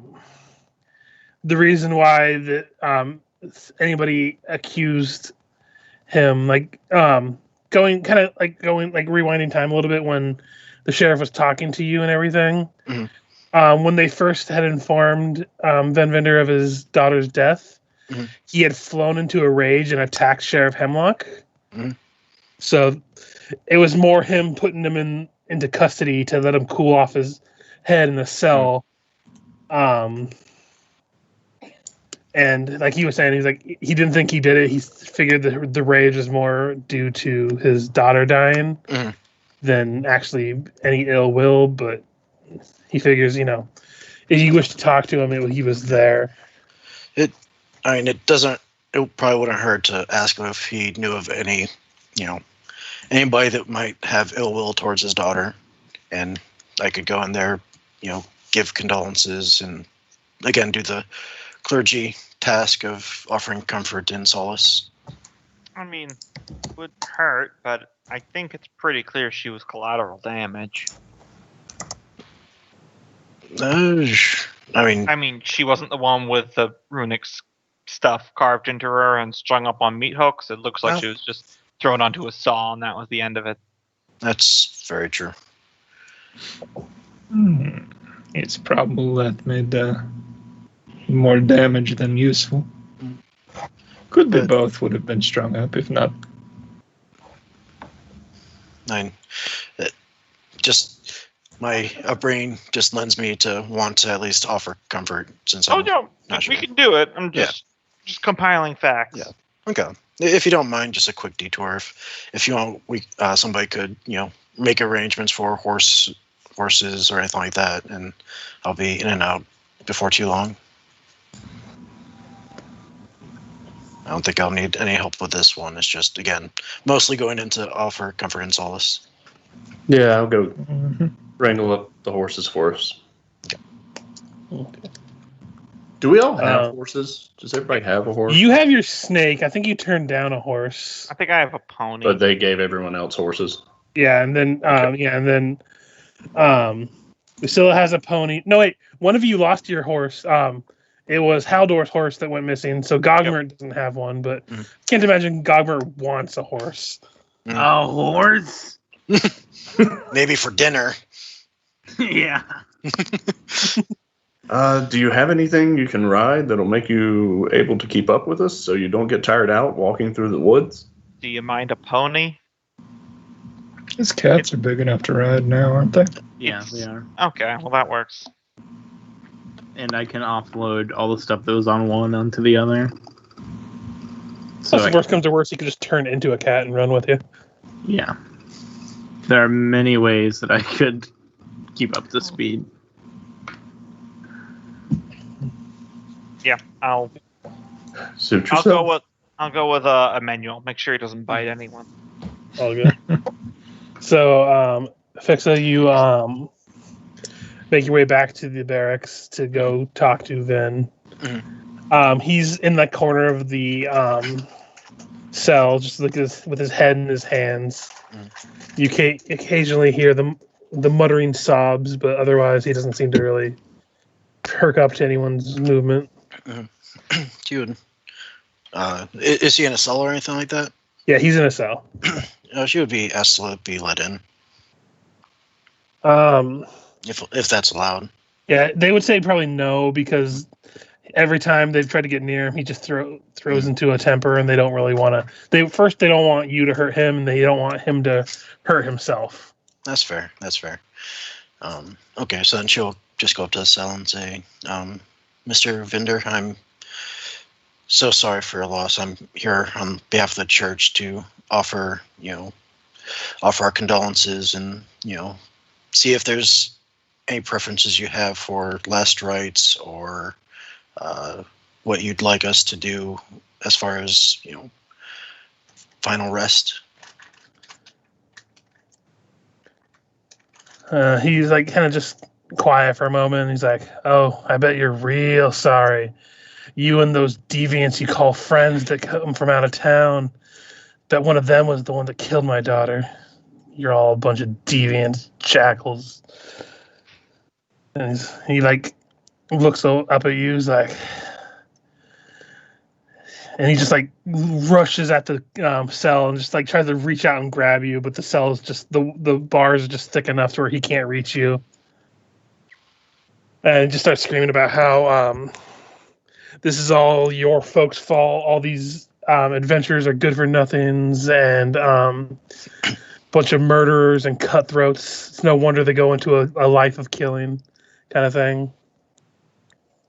the reason why that anybody accused him, rewinding time a little bit when the sheriff was talking to you and everything. When they first had informed Van Vender of his daughter's death, he had flown into a rage and attacked Sheriff Hemlock. So it was more him putting him into custody to let him cool off his head in the cell. And like he was saying, he's like, he didn't think he did it. He figured the rage was more due to his daughter dying than actually any ill will. But he figures, if you wish to talk to him, he was there. It probably wouldn't hurt to ask him if he knew of any, anybody that might have ill will towards his daughter. And I could go in there, give condolences and, again, do the clergy task of offering comfort and solace. I mean, it would hurt, but I think it's pretty clear she was collateral damage. I mean, she wasn't the one with the runic stuff carved into her and strung up on meat hooks. It looks like she was just thrown onto a saw, and that was the end of it. That's very true. It's probable that made more damage than useful. Could be both would have been strung up, if not. Just my upbringing just lends me to want to at least offer comfort since I'm not sure. We can do it. I'm just compiling facts. Yeah. Okay. If you don't mind, just a quick detour. If you want, somebody could make arrangements for horses or anything like that, and I'll be in and out before too long. I don't think I'll need any help with this one. It's just, again, mostly going in to offer comfort and solace. Yeah, I'll go wrangle up the horses for us. Okay. Do we all have horses? Does everybody have a horse? You have your snake. I think you turned down a horse. I think I have a pony. But they gave everyone else horses. Yeah, and then Lucilla has a pony. No, wait, one of you lost your horse. It was Haldor's horse that went missing, so Gogmert doesn't have one, but can't imagine Gogmert wants a horse. A horse? Maybe for dinner. Yeah. Do you have anything you can ride that'll make you able to keep up with us so you don't get tired out walking through the woods? Do you mind a pony? His cats are big enough to ride now, aren't they? Yeah, they are. Okay, well that works. And I can offload all the stuff that was on one onto the other. So if worst comes to worst, you can just turn into a cat and run with you. Yeah. There are many ways that I could keep up the speed. Yeah, I'll go with Emanuele. Make sure he doesn't bite anyone. All good. So, Ephixa, you make your way back to the barracks to go talk to Vin. He's in the corner of the cell, just with his head in his hands. You can occasionally hear the muttering sobs, but otherwise he doesn't seem to really perk up to anyone's movement. Dude, is he in a cell or anything like that? Yeah, he's in a cell. She would be asked to be let in. If that's allowed. Yeah, they would say probably no, because every time they've tried to get near him, he just throws into a temper, and they don't really want to. They don't want you to hurt him, and they don't want him to hurt himself. That's fair. Okay, so then she'll just go up to the cell and say, Mr. Vinder. I'm so sorry for your loss. I'm here on behalf of the church to offer our condolences and, see if there's any preferences you have for last rites or what you'd like us to do as far as, final rest. He's like kind of just quiet for a moment. He's like, "Oh, I bet you're real sorry. You and those deviants you call friends that come from out of town. Bet one of them was the one that killed my daughter. You're all a bunch of deviant jackals." And he like looks up at you. He's like, and he just like rushes at the cell and just like tries to reach out and grab you, but the cell is just the bars are just thick enough to where he can't reach you. And he just starts screaming about how this is all your folks' fault. All these adventures are good for nothings, and bunch of murderers and cutthroats. It's no wonder they go into a life of killing, kind of thing.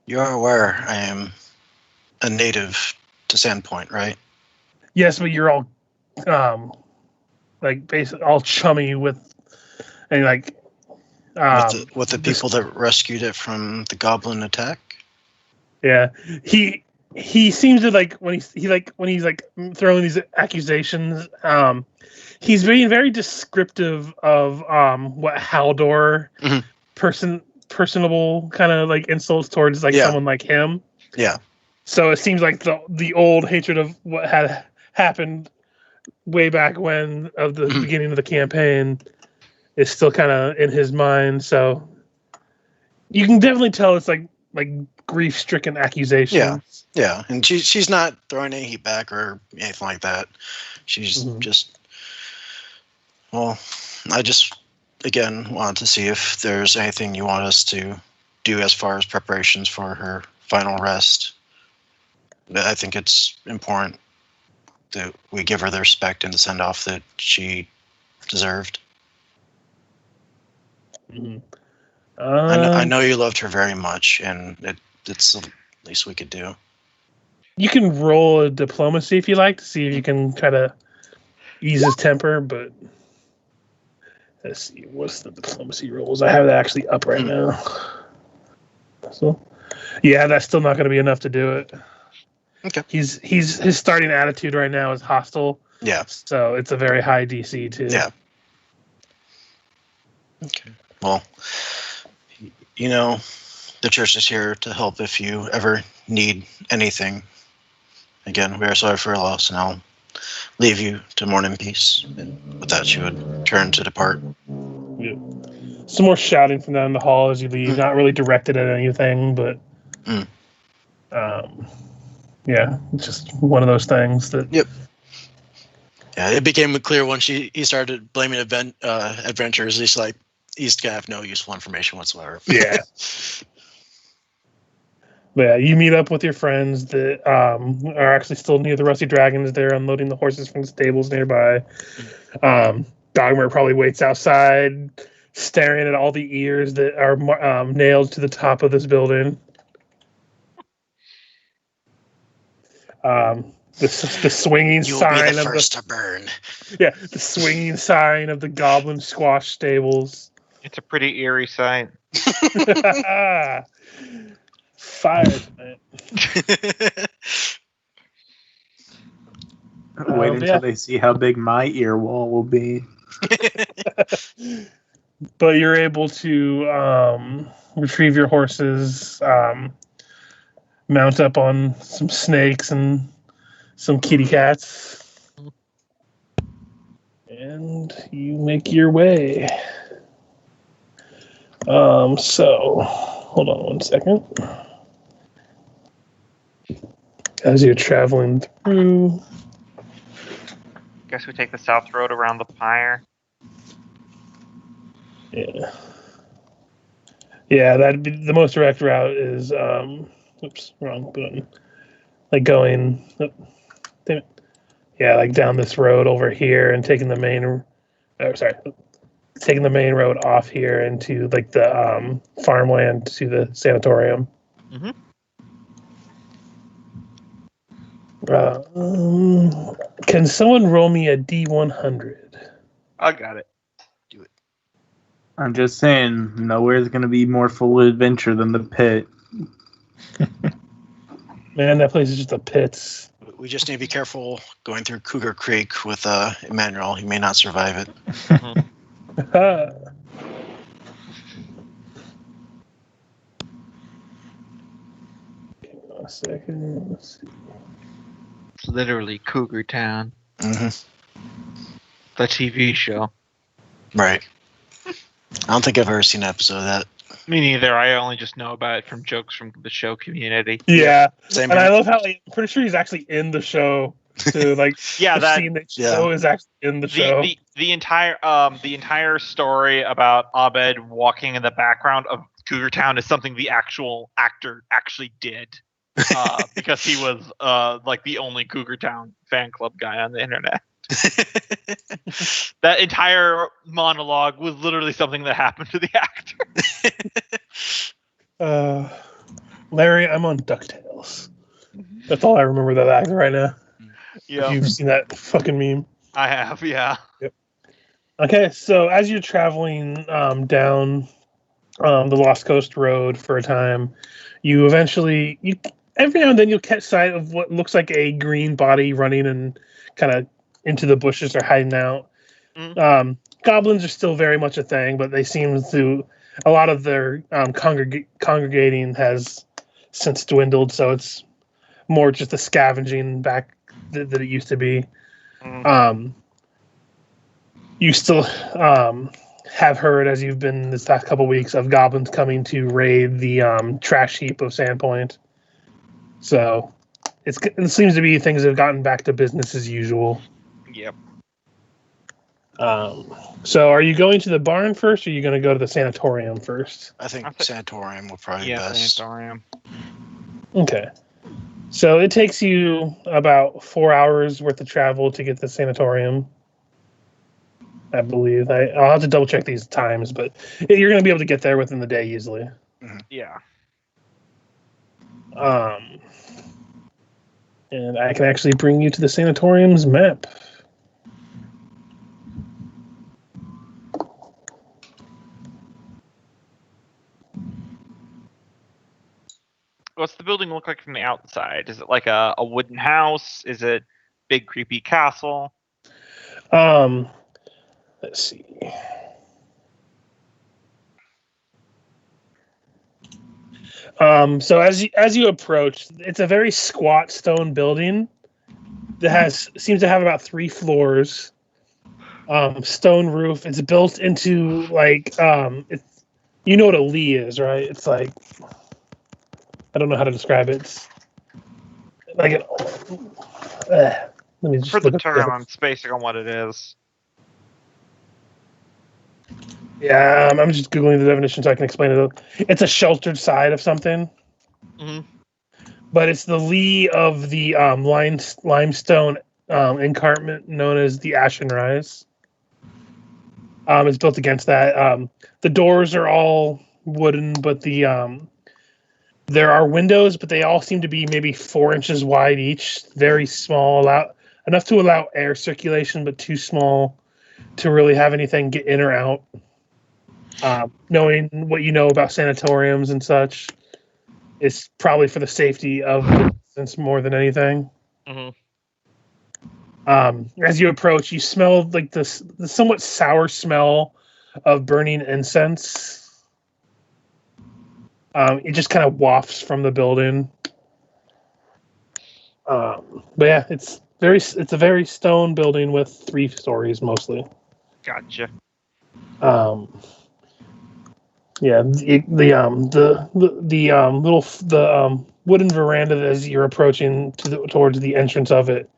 You're aware I am a native to Sandpoint, right? Yes, but you're all like basically all chummy with, and like with the people that rescued it from the goblin attack. Yeah, he seems to like when he's throwing these accusations. He's being very descriptive of what Haldor personable kind of like insults towards like someone like him. Yeah. So it seems like the old hatred of what had happened way back when of the beginning of the campaign is still kind of in his mind. So you can definitely tell it's like grief-stricken accusations. Yeah, and she's not throwing any heat back or anything like that. She's just, well, I just again wanted to see if there's anything you want us to do as far as preparations for her final rest. I think it's important that we give her the respect and the send-off that she deserved. I know you loved her very much, and it's the least we could do. You can roll a diplomacy if you like to see if you can try to ease his temper, but let's see, what's the diplomacy rolls? I have that actually up right now. So, yeah, that's still not going to be enough to do it. Okay. His starting attitude right now is hostile. Yeah. So it's a very high DC too. Yeah. Okay. Well, the church is here to help if you ever need anything. Again, we are sorry for your loss, and I'll leave you to mourn in peace. And with that, she would turn to depart. Yeah. Some more shouting from down the hall as you leave. Not really directed at anything, but yeah, just one of those things that. Yep. Yeah, it became clear once he started blaming adventurers. He's gonna have no useful information whatsoever. Yeah. But yeah, you meet up with your friends that are actually still near the Rusty Dragons. They're unloading the horses from the stables nearby. Gogmert probably waits outside, staring at all the ears that are nailed to the top of this building. The swinging You'll sign be the first to burn. Yeah, the swinging sign of the Goblin Squash Stables. It's a pretty eerie sight. Fire tonight. Wait until they see how big my ear wall will be. But you're able to retrieve your horses, mount up on some snakes and some kitty cats, and you make your way. So, hold on one second. As you're traveling through... Guess we take the south road around the pyre. Yeah. Yeah, that'd be the most direct route is, oops, wrong button. Like going, damn it. Yeah, like down this road over here and taking the main road off here into like the farmland to the sanatorium. Can someone roll me a D100? I got it. Do it. I'm just saying, nowhere's going to be more full of adventure than the pit. Man, that place is just a pits. We just need to be careful going through Cougar Creek with Emanuele. He may not survive it. A second. Let's see. It's literally Cougar Town, Mm-hmm. the TV show. Right. I don't think I've ever seen an episode of that. Me neither. I only just know about it from jokes from the show Community. Yeah, Same and here. I love how I'm pretty sure he's actually in the show too. Like, Yeah, the scene that show is actually in the show. The entire story about Abed walking in the background of Cougar Town is something the actual actor actually did. Because he was like the only Cougar Town fan club guy on the internet. That entire monologue was literally something that happened to the actor. Larry, I'm on DuckTales. That's all I remember of that actor right now. Yeah, If you've seen that fucking meme. I have. Yeah. Yep. Okay, so as you're traveling down the Lost Coast Road for a time, you eventually every now and then you'll catch sight of what looks like a green body running and kind of into the bushes or hiding out. Goblins are still very much a thing, but they seem to a lot of their congregating has since dwindled, so it's more just a scavenging back that it used to be. You still have heard, as you've been this past couple weeks, of goblins coming to raid the trash heap of Sandpoint. So it seems to be things have gotten back to business as usual. Yep. So are you going to the barn first, or are you going to go to the sanatorium first? I think Sanatorium will probably be best. Sanatorium. Okay. So it takes you about 4 hours worth of travel to get to the sanatorium, I believe. I'll have to double check these times, but you're going to be able to get there within the day easily. Yeah. And I can actually bring you to the sanatorium's map. What's the building look like from the outside? Is it like a wooden house? Is it big creepy castle? Let's see. So as you approach, it's a very squat stone building that seems to have about 3 floors. Stone roof. It's built into like it's, you know what a lee is, right? It's like, I don't know how to describe it. It's like let me just For the look term, I'm spacing on what it is. Yeah, I'm just Googling the definition so I can explain it. It's a sheltered side of something. But it's the lee of the limestone encarpment known as the Ashen Rise. It's built against that. The doors are all wooden, but there are windows, but they all seem to be maybe 4 inches wide each. Very small, enough to allow air circulation, but too small to really have anything get in or out. Knowing what you know about sanatoriums and such, it's probably for the safety of the residents more than anything. As you approach, you smell like the somewhat sour smell of burning incense. It just kind of wafts from the building. But yeah, it's a very stone building with 3 stories mostly. Gotcha. Yeah, the wooden veranda as you're approaching towards the entrance of it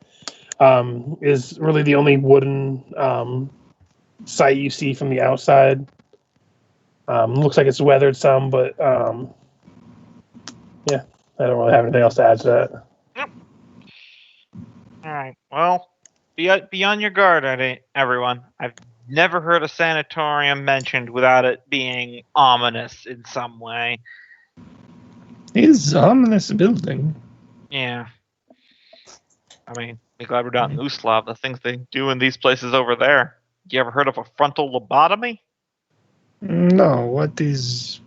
is really the only wooden site you see from the outside. Looks like it's weathered some, but yeah, I don't really have anything else to add to that. Yep. All right. Well, be on your guard, everyone. I've never heard a sanatorium mentioned without it being ominous in some way. It is an ominous building. Yeah. I mean, be glad we're not in Uslav. The things they do in these places over there. You ever heard of a frontal lobotomy? No, what is...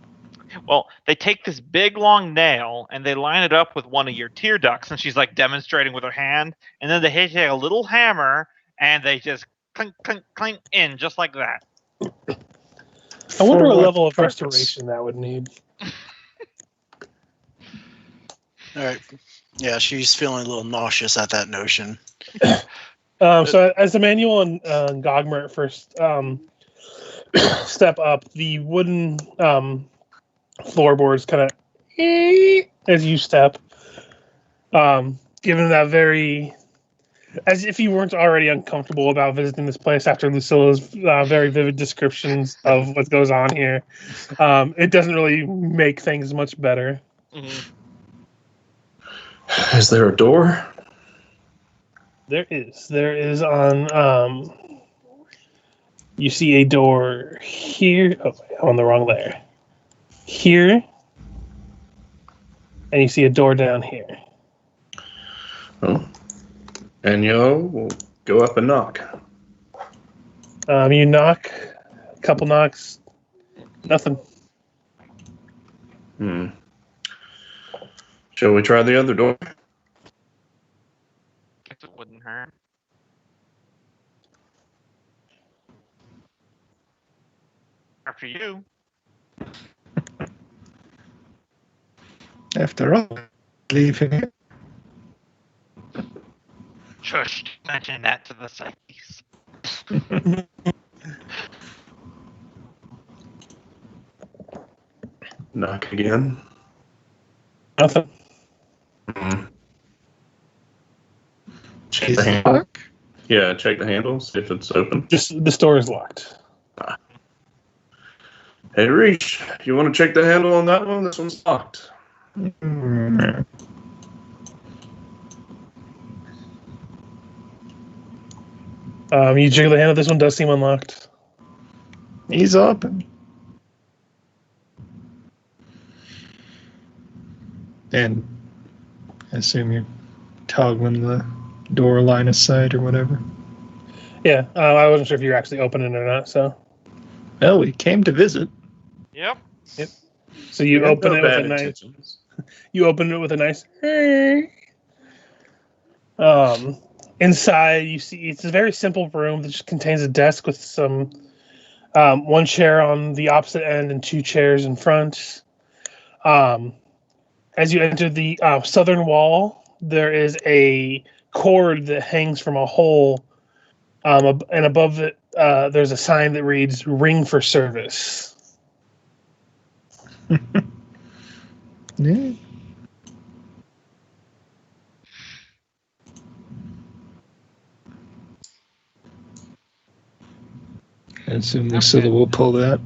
Well, they take this big long nail and they line it up with one of your tear ducts, and she's like demonstrating with her hand, and then they hit a little hammer and they just clink, clink, clink in just like that. I wonder what level of restoration that would need. All right. Yeah, she's feeling a little nauseous at that notion. So as Emanuele and Gogmert first step up, the wooden floorboards kind of as you step, given that very, as if you weren't already uncomfortable about visiting this place after Lucilla's very vivid descriptions of what goes on here. It doesn't really make things much better. Mm-hmm. Is there a door? There is. There is on. You see a door here. Oh, I'm on the wrong layer. Here. And you see a door down here. Oh. And we'll go up and knock. You knock. A couple knocks. Nothing. Shall we try the other door? Guess it wouldn't hurt. After you. After all, leave him here. Shush, mention that to the psyches. Knock again. Nothing. Check the handle. Yeah, check the handle, see if it's open. Just this door is locked. Hey, Ris'sh, you want to check the handle on that one? This one's locked. You jiggle the handle. This one does seem unlocked. He's open. And I assume you're toggling the door line of sight or whatever. Yeah, I wasn't sure if you were actually opening it or not. So, well, we came to visit. Yep. So you open it with a nice. You open it with a nice. Inside, you see it's a very simple room that just contains a desk with some one chair on the opposite end and two chairs in front. As you enter the southern wall, there is a cord that hangs from a hole, and above it, there's a sign that reads "Ring for Service." Yeah. I assume Lucilla will pull that.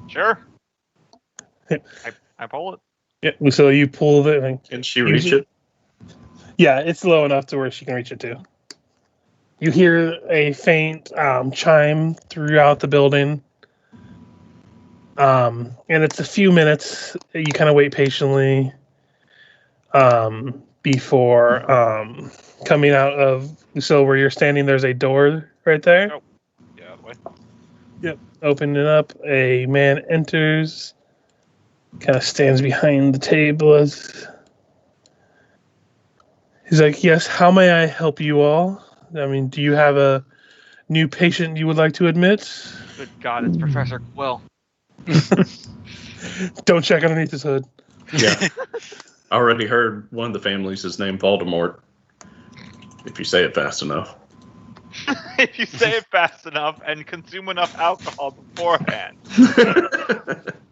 Sure. I pull it. Yeah, Lucilla, you pull it. Can she reach it? Yeah, it's low enough to where she can reach it too. You hear a faint chime throughout the building. And it's a few minutes. You kind of wait patiently before coming out of Lucilla, where you're standing. There's a door right there. Oh. Yeah, that way. Yep. Open it up. A man enters. Kind of stands behind the table. He's like, "Yes, how may I help you all? I mean, do you have a new patient you would like to admit?" Good God, it's Professor Quill. Don't check underneath his hood. Yeah. I already heard one of the families is named Voldemort. If you say it fast enough. If you say it fast enough and consume enough alcohol beforehand,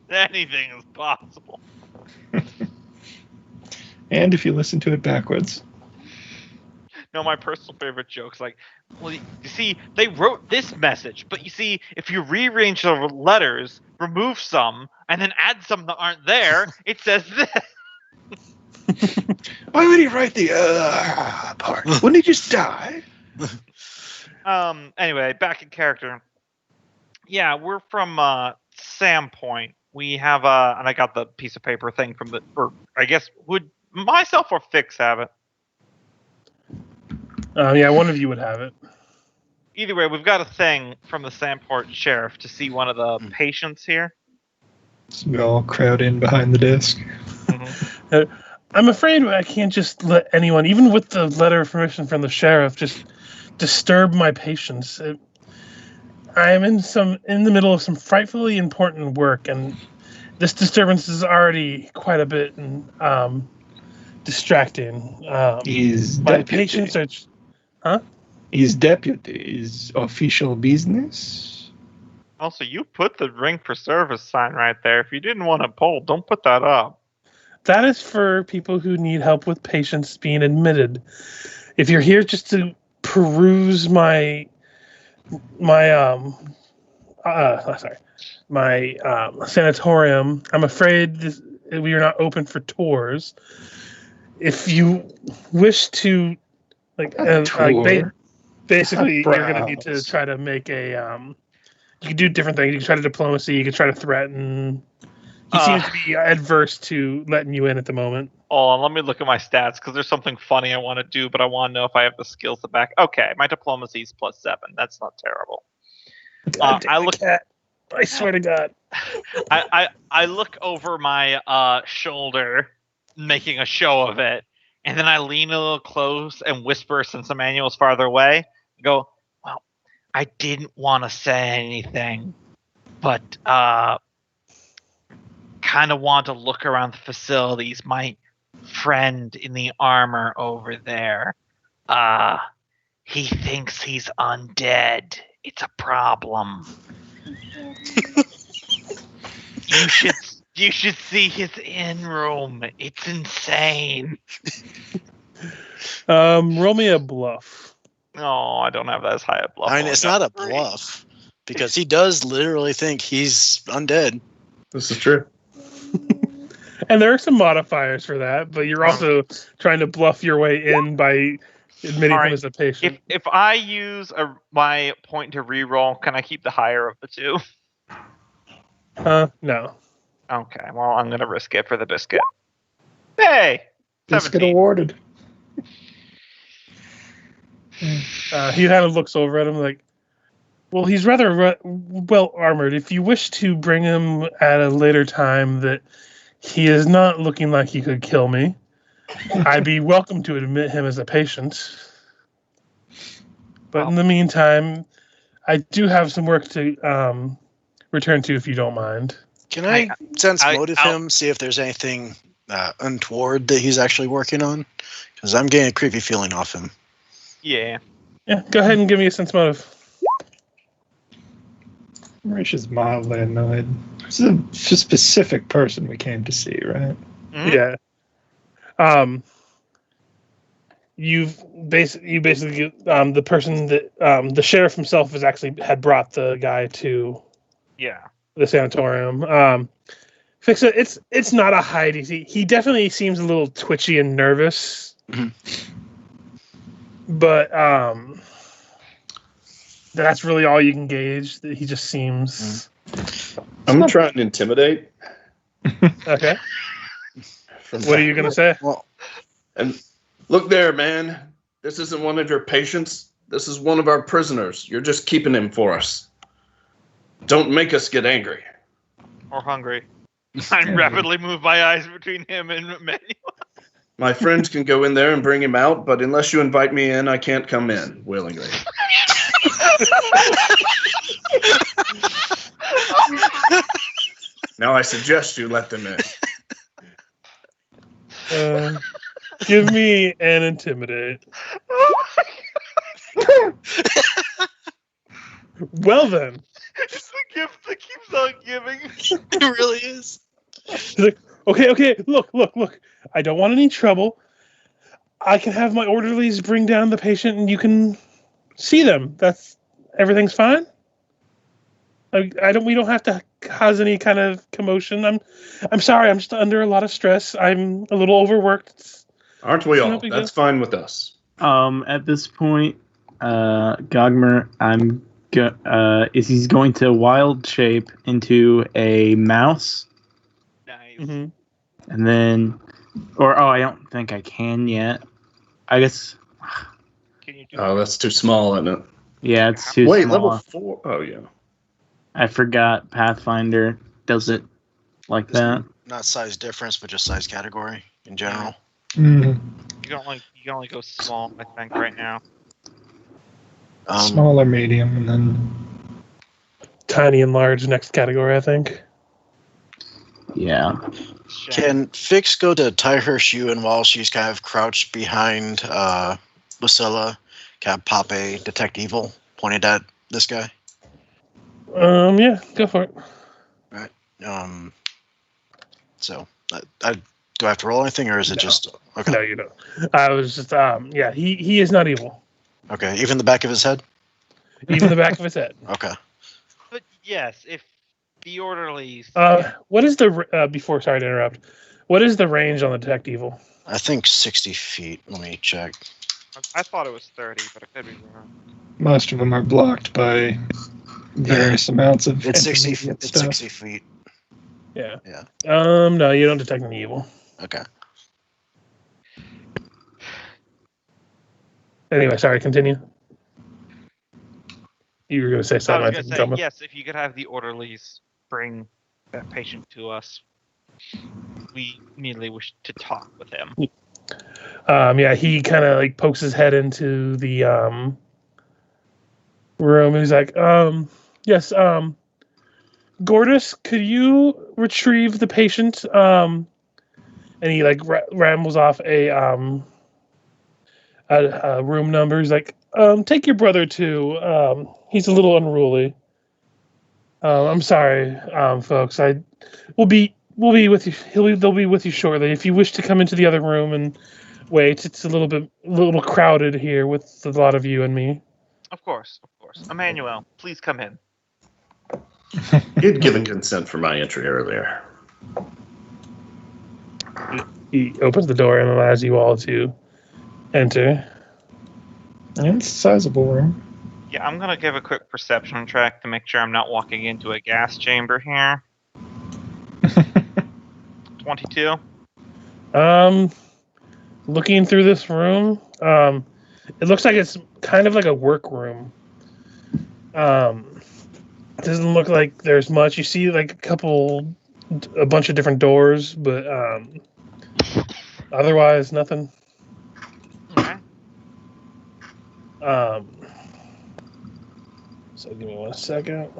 anything is possible. And if you listen to it backwards. No, my personal favorite joke's like, well, you see, they wrote this message, but you see, if you rearrange the letters, remove some, and then add some that aren't there, it says this. Why would he write the part? Wouldn't he just die? Anyway, back in character. Yeah, we're from Sandpoint. We have and I got the piece of paper thing from or I guess would myself or Fix have it? Yeah, one of you would have it. Either way, we've got a thing from the Sandpoint sheriff to see one of the patients here. So we all crowd in behind the desk. Mm-hmm. I'm afraid I can't just let anyone, even with the letter of permission from the sheriff, just disturb my patients. I am in the middle of some frightfully important work, and this disturbance is already quite a bit distracting. My patients are, huh? His deputy is official business. Also, you put the ring for service sign right there. If you didn't want to poll, don't put that up. That is for people who need help with patients being admitted. If you're here just to peruse my sanatorium, I'm afraid we are not open for tours. If you wish to, basically, you're going to need to try to make a. You can do different things. You can try to diplomacy. You can try to threaten. He seems to be adverse to letting you in at the moment. Oh, let me look at my stats because there's something funny I want to do, but I want to know if I have the skills to back. Okay, my diplomacy is +7. That's not terrible. I swear to God. I look over my shoulder, making a show of it, and then I lean a little close and whisper, since Emanuele's farther away, go, well, I didn't want to say anything, but kind of want to look around the facilities. My friend in the armor over there, he thinks he's undead. It's a problem. You should see his in room. It's insane. Roll me a bluff. No, I don't have that as high a bluff. I mean, it's not a bluff because he does literally think he's undead. This is true. And there are some modifiers for that, but you're also trying to bluff your way in by admitting him as a patient. If I use my point to reroll, can I keep the higher of the two? No. Okay, well, I'm going to risk it for the biscuit. Hey! Biscuit 17. awarded. He kind of looks over at him like, well, he's rather well armored. If you wish to bring him at a later time that he is not looking like he could kill me, I'd be welcome to admit him as a patient. But in the meantime, I do have some work to return to if you don't mind. Can I sense motive him, see if there's anything untoward that he's actually working on? Because I'm getting a creepy feeling off him. Yeah. Yeah, go ahead and give me a sense motive. Ris'sh is mildly annoyed. This is a specific person we came to see, right? Mm-hmm. Yeah. You basically the person that the sheriff himself had brought the guy to the sanatorium. Ephixa, it's not a hide easy. He definitely seems a little twitchy and nervous. Mm-hmm. But that's really all you can gauge. That he just seems. I'm trying to intimidate. Okay. What are you gonna say? Well, and look there, man. This isn't one of your patients. This is one of our prisoners. You're just keeping him for us. Don't make us get angry. Or hungry. I rapidly move my eyes between him and Emanuele. My friends can go in there and bring him out, but unless you invite me in, I can't come in willingly. Now I suggest you let them in. Give me an intimidate. Well then. It's the gift that keeps on giving. It really is. He's like, okay, look. I don't want any trouble. I can have my orderlies bring down the patient and you can see them. Everything's fine. We don't have to cause any kind of commotion. I'm sorry, I'm just under a lot of stress. I'm a little overworked. Aren't we all? That's fine with us. At this point, Gogmert, he's going to wild shape into a mouse. Nice. Mm-hmm. And then, I don't think I can yet. I guess Can you do? Oh, that's too small, isn't it? Yeah, it's too Wait, small. level 4? Oh, yeah. I forgot Pathfinder does it like that. Not size difference, but just size category in general. Mm. You can only go small, I think, right now. Smaller, medium, and then tiny and large next category, I think. Yeah. Can Fix go to tie her shoe, and while she's kind of crouched behind Lucilla, kind of pop a detect evil pointed at this guy? Yeah, go for it. Right. So, do I have to roll anything, or is it just okay? No, you don't. I was just yeah, he is not evil. Okay, even the back of his head. Even the back of his head. Okay. But yes, if the orderlies. What is the before? Sorry to interrupt. What is the range on the detect evil? I think 60 feet. Let me check. I thought it was 30, but I could be wrong. Most of them are blocked by various amounts of. It's 60. intermediate It's stuff. 60 feet. Yeah. Yeah. No, you don't detect any evil. Okay. Anyway, sorry. Continue. You were going to say I something. was going to say, yes, if you could have the orderlies bring that patient to us, we immediately wish to talk with him. Yeah, he kind of like pokes his head into the room. He's like, yes, Gordas, could you retrieve the patient? And he like rambles off a room number. He's like, take your brother too. He's a little unruly. I'm sorry, folks. We'll be with you. They'll be with you shortly. If you wish to come into the other room and wait, it's a little crowded here with a lot of you and me. Of course. Emanuele, please come in. He'd given consent for my entry earlier. He opens the door and allows you all to enter. And it's a sizable room. Yeah, I'm going to give a quick perception check to make sure I'm not walking into a gas chamber here. 22. Looking through this room, it looks like it's kind of like a workroom. It doesn't look like there's much. You see like a bunch of different doors, but otherwise nothing. Okay. So give me 1 second.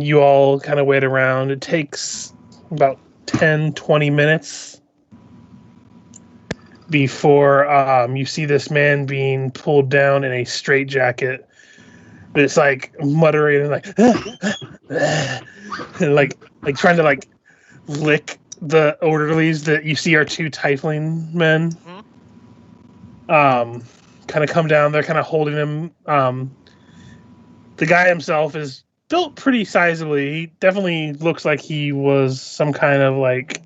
You all kind of wait around. It takes about 10-20 minutes before you see this man being pulled down in a straitjacket. It's like muttering and like and like trying to like lick the orderlies that you see are two tiefling men. Kind of come down. They're kind of holding him. The guy himself is built pretty sizably. He definitely looks like he was some kind of like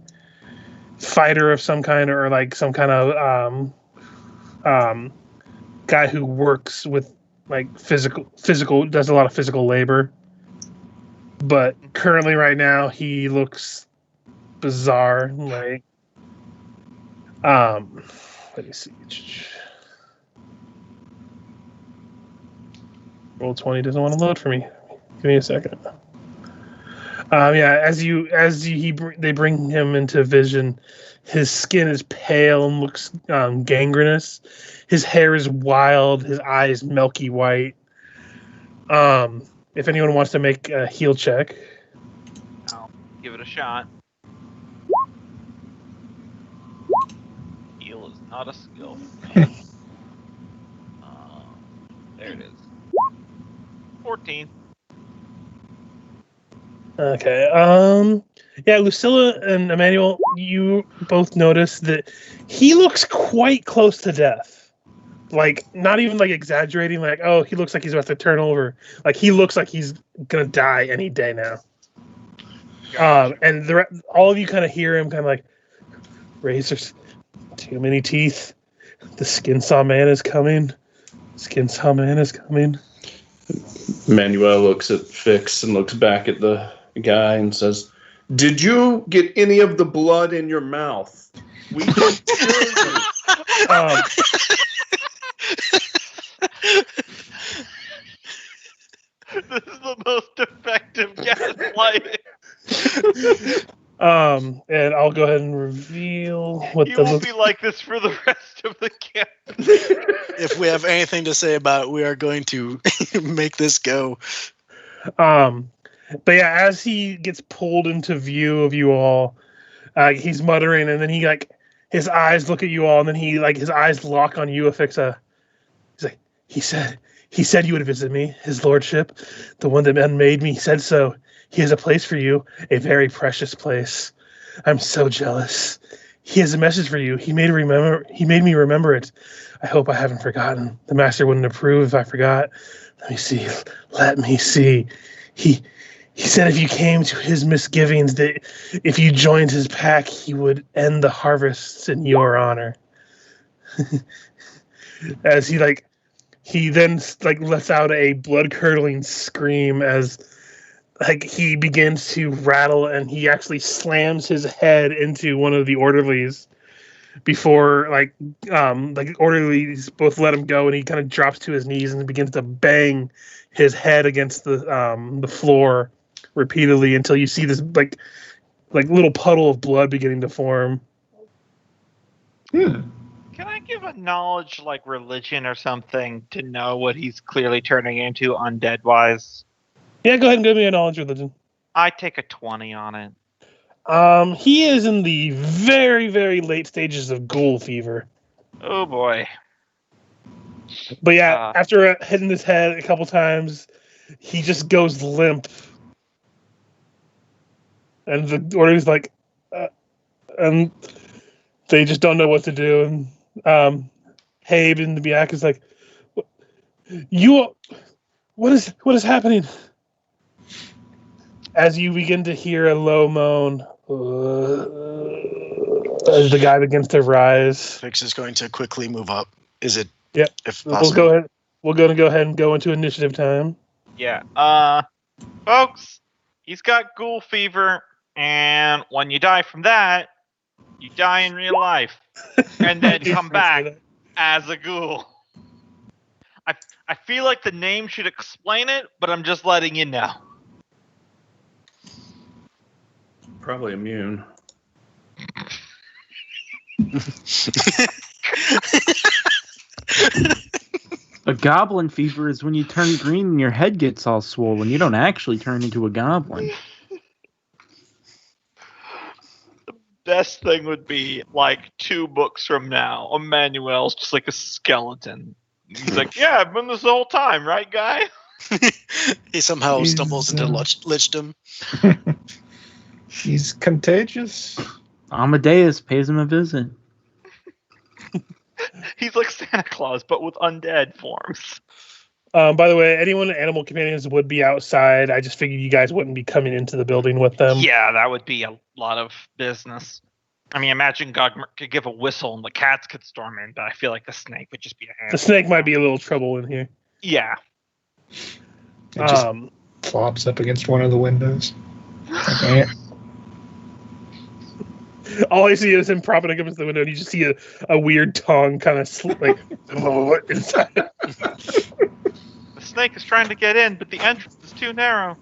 fighter of some kind, or like some kind of guy who works with like physical does a lot of physical labor. But currently right now he looks bizarre. Like let me see. Roll20 doesn't want to load for me. Give me a second. Yeah, they bring him into vision, his skin is pale and looks gangrenous. His hair is wild. His eyes milky white. If anyone wants to make a heal check, I'll give it a shot. Heal is not a skill for me. There it is. 14. Okay. Yeah, Lucilla and Emanuele, you both notice that he looks quite close to death. Like, not even like exaggerating. Like, oh, he looks like he's about to turn over. Like, he looks like he's gonna die any day now. And all of you kind of hear him kind of like, razors, too many teeth. The Skinsaw man is coming. Skinsaw man is coming. Emanuele looks at Fix and looks back at the guy and says, "Did you get any of the blood in your mouth?" We can kill you. This is the most effective gaslighting. And I'll go ahead and reveal what you will be like this for the rest of the camp. If we have anything to say about it, we are going to make this go. But yeah, as he gets pulled into view of you all, he's muttering, and then he his eyes look at you all, and then his eyes lock on you, Ephixa. He's like, he said you would visit me, his lordship, the one that made me, said so. He has a place for you, a very precious place. I'm so jealous. He has a message for you. He made me remember it. I hope I haven't forgotten. The master wouldn't approve if I forgot. Let me see. He said if you came to his misgivings, that if you joined his pack, he would end the harvests in your honor. As he then lets out a blood-curdling scream as he begins to rattle, and he actually slams his head into one of the orderlies before the orderlies both let him go, and he kind of drops to his knees and begins to bang his head against the floor repeatedly until you see this little puddle of blood beginning to form. Can I give a knowledge religion or something to know what he's clearly turning into undead wise? Yeah, go ahead and give me a knowledge religion. I take a 20 on it. He is in the very, very late stages of ghoul fever. Oh boy. But yeah, after hitting his head a couple times, he just goes limp. And the order's and they just don't know what to do. And Habe in the Biak is like, what is happening? As you begin to hear a low moan, as the guy begins to rise. Fix is going to quickly move up. Is it? Yep. If possible. We're going to go ahead and go into initiative time. Yeah. Folks, he's got ghoul fever, and when you die from that, you die in real life, and then come back as a ghoul. I feel like the name should explain it, but I'm just letting you know. Probably immune. A goblin fever is when you turn green and your head gets all swollen. You don't actually turn into a goblin. The best thing would be 2 books from now, Emanuele's just like a skeleton. He's like, yeah, I've been this the whole time, right, guy? He somehow stumbles into lichdom. He's contagious. Amadeus pays him a visit. He's like Santa Claus, but with undead forms. By the way, anyone animal companions would be outside. I just figured you guys wouldn't be coming into the building with them. Yeah, that would be a lot of business. I mean, imagine Gogmert could give a whistle and the cats could storm in, but I feel like the snake would just be a hand. The snake might be a little trouble in here. Yeah. It just flops up against one of the windows. Okay. All I see is him propping up against the window, and you just see a weird tongue kind of inside. The snake is trying to get in, but the entrance is too narrow.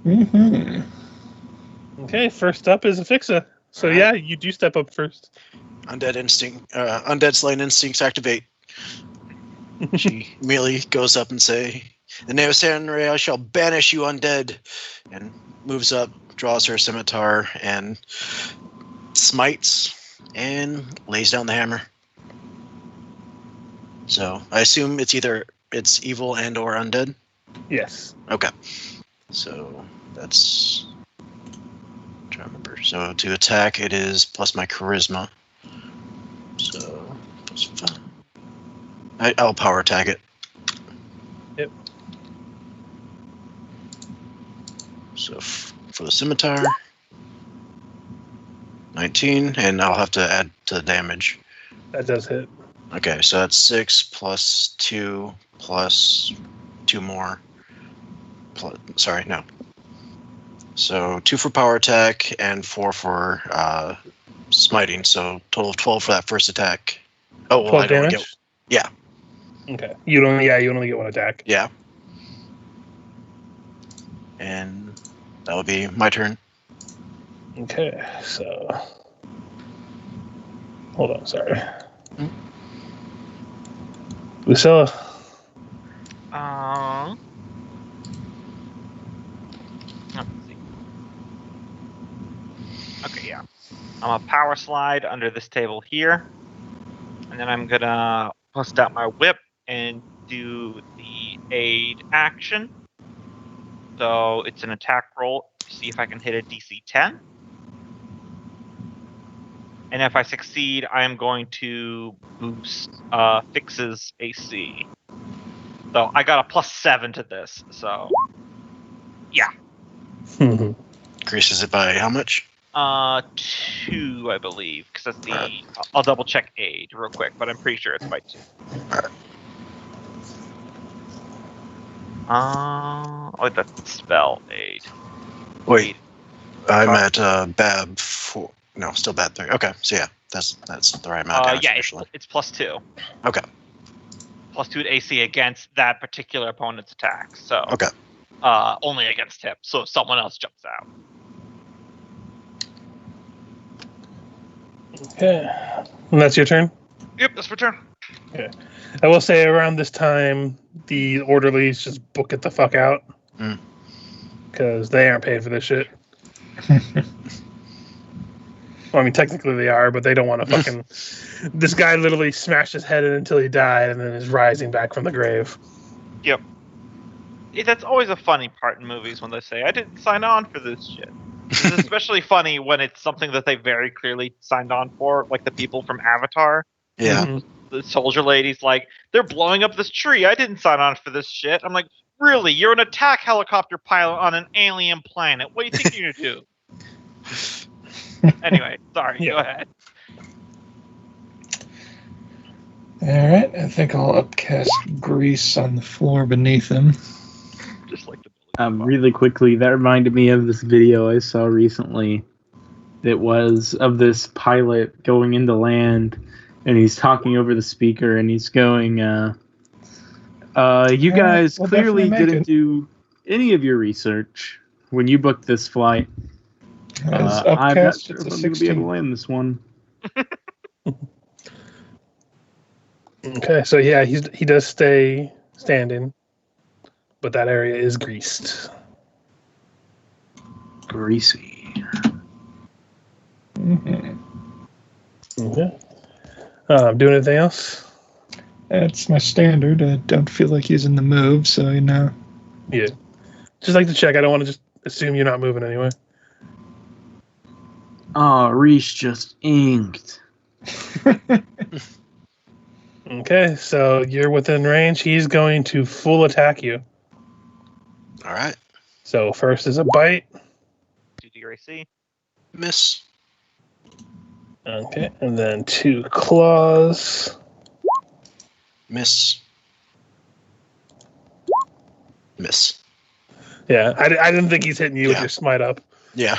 Mm-hmm. Okay, first up is Ephixa. So yeah, you do step up first. Undead slaying instincts activate. She immediately goes up and say, "In the name of Sanray, I shall banish you, undead," and moves up, draws her scimitar, and smites, and lays down the hammer. So I assume it's evil and or undead? Yes. Okay. So that's... I'm trying to remember. So to attack, it is plus my charisma. So plus 5. I'll power attack it. Yep. So for the scimitar, 19, and I'll have to add to the damage. That does hit. Okay, so that's 6 plus 2 plus 2 more. So 2 for power attack and 4 for smiting. So total of 12 for that first attack. Oh, well, 12 damage? Yeah. Okay. You only get 1 attack. Yeah. And that will be my turn. Okay, so hold on, sorry. Lucilla. Let's see. Okay, yeah. I'm gonna power slide under this table here, and then I'm gonna bust out my whip and do the aid action. So it's an attack roll to see if I can hit a DC 10. And if I succeed, I am going to boost Fix's AC. So I got a +7 to this. So yeah. Increases it by how much? 2, I believe, because that's the. Right. I'll double check aid real quick, but I'm pretty sure it's by 2. All right. That's spell aid. Wait, I'm at BAB 4. No, still BAB 3. Okay, so yeah, that's the right amount. Of yeah, it's +2. Okay. +2 to AC against that particular opponent's attack. So okay. Only against him. So if someone else jumps out. Okay. And that's your turn? Yep, that's my turn. Okay. I will say around this time, the orderlies just book it the fuck out. Because they aren't paid for this shit. Well, I mean, technically they are, but they don't want to fucking... This guy literally smashed his head in until he died and then is rising back from the grave. Yep. That's always a funny part in movies when they say, I didn't sign on for this shit. It's especially funny when it's something that they very clearly signed on for, like the people from Avatar. Yeah. Mm-hmm. The soldier lady's like, they're blowing up this tree. I didn't sign on for this shit. I'm like, really? You're an attack helicopter pilot on an alien planet. What do you think you're going to do? Anyway, sorry. Yeah. Go ahead. Alright, I think I'll upcast grease on the floor beneath him. Just like the really quickly, that reminded me of this video I saw recently. It was of this pilot going into land, and he's talking over the speaker, and he's going, you guys clearly didn't do any of your research when you booked this flight. I'm not sure if I'm going to be able to land this one. Okay, so yeah, he does stay standing, but that area is greased. Greasy. Mm-hmm. Okay. Do anything else? That's my standard. I don't feel like using the move, so you know. Yeah. Just like to check. I don't want to just assume you're not moving anyway. Oh, Ris'sh just inked. Okay, so you're within range. He's going to full attack you. All right. So first is a bite. 2 AC. Miss. Okay, and then 2 claws. Miss. Miss. Yeah, I didn't think he's hitting you with your smite up. Yeah.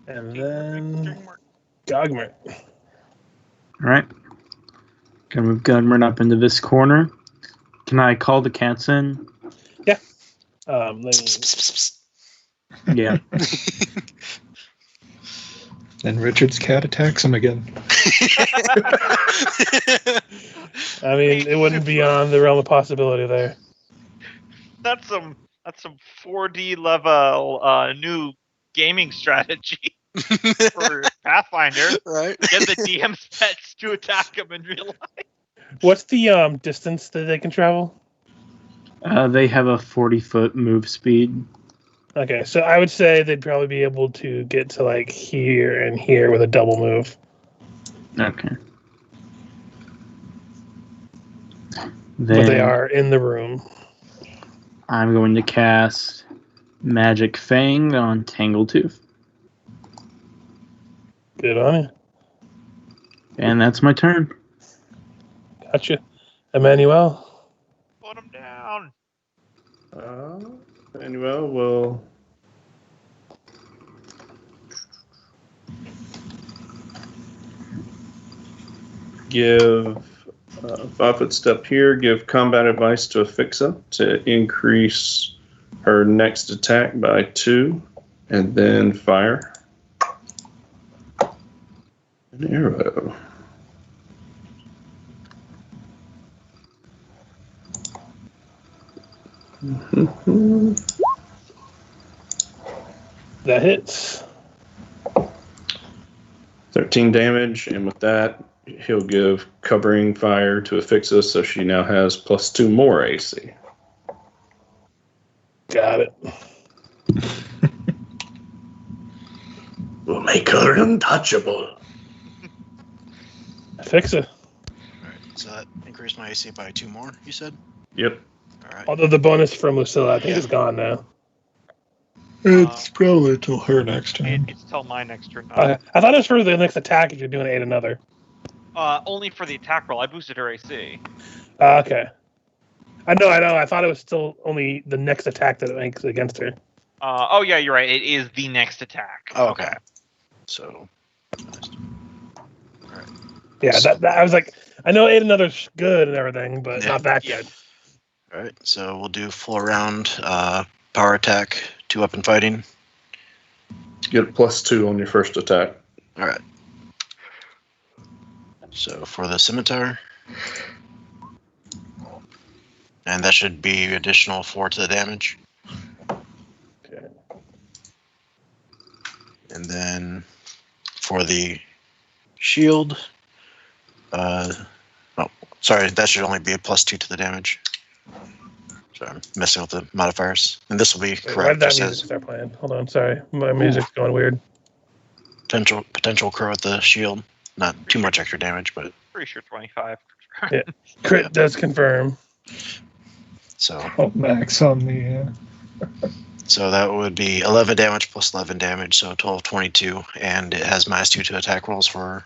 And then Gogmert. All right. Gonna move Gogmert up into this corner. Can I call the cats in? Yeah. Yeah. Then Richard's cat attacks him again. I mean, it wouldn't be on the realm of possibility there. That's some 4D level new gaming strategy for Pathfinder. Right. Get the DM's pets to attack him in real life. What's the distance that they can travel? They have a 40-foot move speed. Okay, so I would say they'd probably be able to get to like here and here with a double move. Okay. But they are in the room. I'm going to cast Magic Fang on Tangletooth. Good on you. And that's my turn. Gotcha. Emanuele? Put him down. Emanuele will give 5-foot step here, give combat advice to Ephixa to increase her next attack by 2, and then fire an arrow. That hits. 13 damage, and with that, he'll give covering fire to Ephixa, so she now has +2 more AC. Got it. We'll make her untouchable. Ephixa. Alright, so that increased my AC by 2 more, you said? Yep. Alright. Although the bonus from Lucilla, I think, is gone now. It's probably till her next turn. It's till my next turn. I thought it was for the next attack if you're doing Aid Another. Only for the attack roll. I boosted her AC. Okay. I know. I thought it was still only the next attack that it makes against her. Oh, yeah, you're right. It is the next attack. Oh, okay. So. Alright. Yeah, that I was like, I know Aid Another's good and everything, but not that good. Alright, so we'll do full round power attack, 2-weapon fighting. Get a +2 on your first attack. Alright. So for the scimitar. And that should be additional 4 to the damage. Okay. And then for the shield, sorry, that should only be a +2 to the damage. Sorry, I'm messing with the modifiers. And this will be correct. Why did that music start playing? Hold on, sorry. My music's going weird. Potential crit with the shield. Not too much extra damage, but... Pretty sure 25. Yeah. Crit does confirm. So... Oh, max on the... So that would be 11 damage plus 11 damage, so a total of 22. And it has -2 to attack rolls for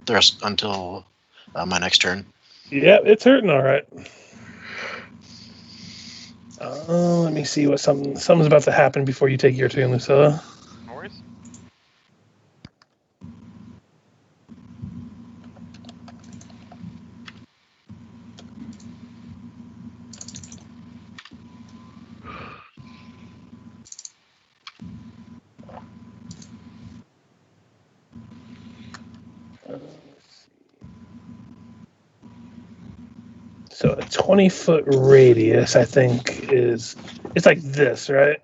the rest until my next turn. Yep, it's hurting all right. Let me see what something's about to happen before you take your turn, Lucilla. No worries. So a 20-foot radius, I think, it's like this, right?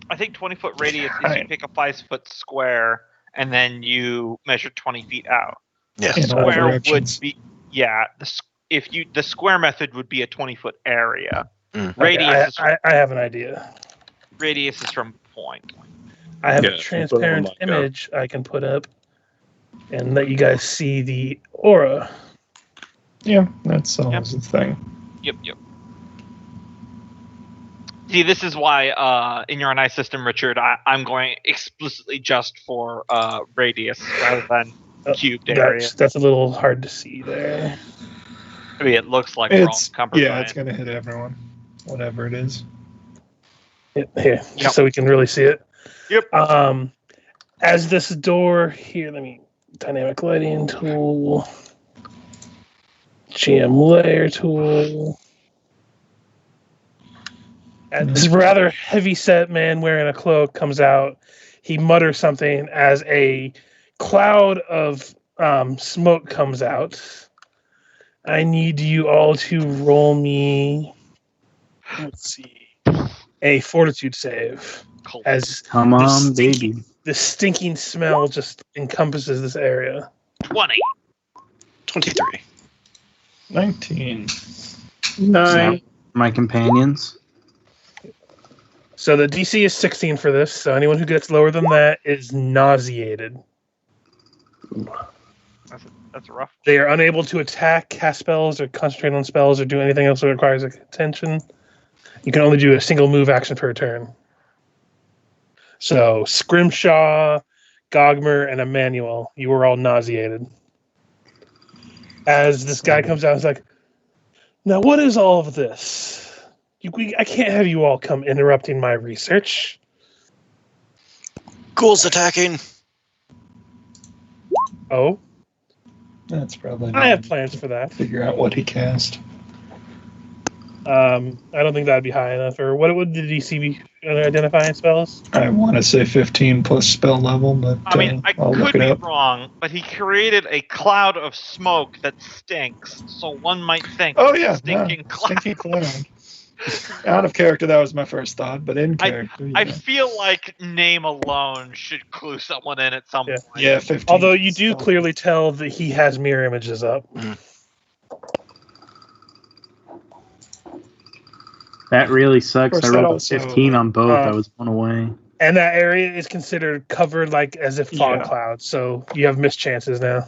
I think 20-foot radius is you pick a 5-foot square and then you measure 20 feet out. Yeah. The square would be the square method would be a 20-foot area. Radius. Okay, I have an idea. Radius is from point. I have a transparent image I can put up and let you guys see the aura. Yeah, that's always the thing. Yep. See, this is why in your NI system, Richard, I'm going explicitly just for radius rather than cubed area. That's a little hard to see there. I mean, it looks like we're all encumbered. Yeah, it's going to hit everyone, whatever it is. Here, just so we can really see it. Yep. As this door here, let me dynamic lighting tool. GM layer tool. And this rather heavy-set man wearing a cloak comes out. He mutters something as a cloud of smoke comes out. I need you all to roll me. Let's see, a fortitude save. As come on, baby. The stinking smell just encompasses this area. 20. 23. 19. 9. My companions. So the DC is 16 for this, so anyone who gets lower than that is nauseated. That's rough. They are unable to attack, cast spells, or concentrate on spells, or do anything else that requires attention. You can only do a single move action per turn. So Scrimshaw, Gogmert, and Emanuele, you were all nauseated. As this guy comes out, he's like, now what is all of this? I can't have you all come interrupting my research. Ghouls attacking. Oh? That's probably. I have plans for that. Figure out what he cast. I don't think that'd be high enough. Or what would the DC be identifying spells? I want to say 15 plus spell level, but I mean, I I'll look could it be up. wrong, but he created a cloud of smoke that stinks, so one might think Oh it's a yeah, stinking cloud. stinking cloud. Out of character, that was my first thought, but in character, I feel like name alone should clue someone in at some point. Yeah, 15. Although you do clearly tell that he has mirror images up. That really sucks. Of I course, that rolled a also, 15 on both. I was one away. And that area is considered covered like as if fog Yeah. clouds, so you have missed chances now.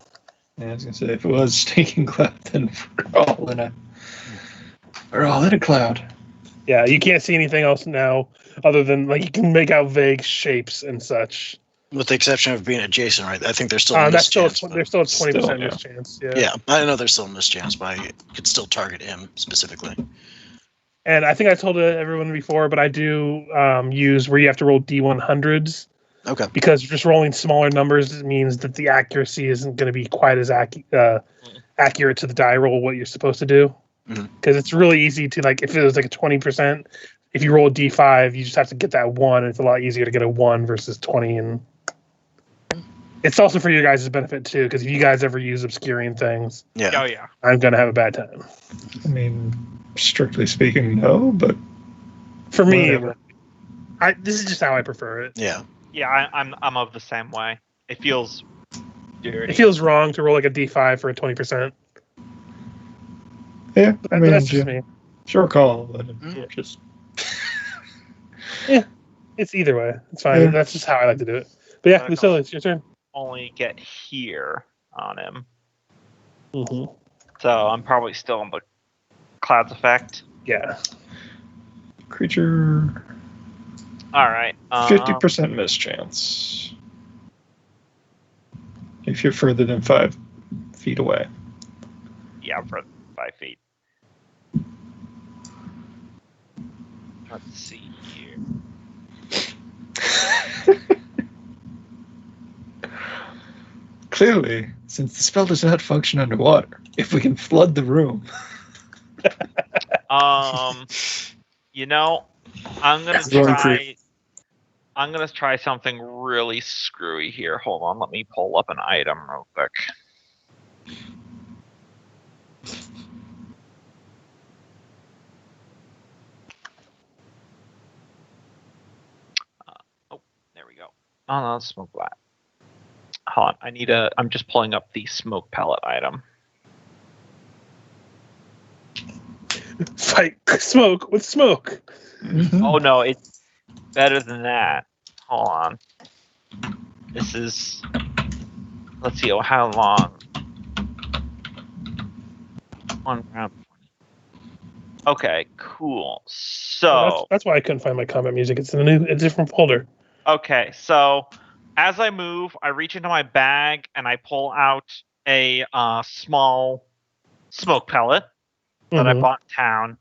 Yeah, I was gonna say if it was stinking cloud, then we're all in a cloud. Yeah, you can't see anything else now other than like you can make out vague shapes and such. With the exception of being adjacent, right? I think there's still That's still mischance. there's still a 20% Still, yeah. mischance. Yeah. Yeah, I know there's still a mischance, but I could still target him specifically. And I think I told everyone before, but I do use where you have to roll D100s. Okay. Because just rolling smaller numbers means that the accuracy isn't going to be quite as accurate to the die roll what you're supposed to do. Because it's really easy to, like, if it was like a 20%, if you roll a D5, you just have to get that 1, and it's a lot easier to get a 1 versus 20. And it's also for your guys' benefit, too, because if you guys ever use obscuring things, Oh yeah. I'm going to have a bad time. I mean, strictly speaking, no, but For me, whatever. this is just how I prefer it. Yeah. Yeah, I'm of the same way. It feels dirty. It feels wrong to roll like a D5 for a 20%. yeah, I mean, That's just me. sure call, but just It's either way. It's fine. Yeah. That's just how I like to do it. But yeah, Lucilla, it's your turn. only get here on him, Mm-hmm. so I'm probably still on the clouds effect. Yeah. creature All right. 50% mischance if you're further than 5 feet away. Yeah, for 5 feet. Let's see here. Clearly, since the spell does not function underwater, if we can flood the room. You know, I'm gonna Going try. I'm gonna try something really screwy here. Hold on, let me pull up an item real quick. Oh, there we go. Oh no, smoke pellet. Hold on, I'm just pulling up the smoke pellet item. Fight smoke with smoke. Oh no, it's better than that. Hold on. This is. Let's see, how long? 1 round. Okay, cool. So That's why I couldn't find my combat music. It's in a different folder. okay, so as I move, I reach into my bag and I pull out a small smoke pellet that I bought in town,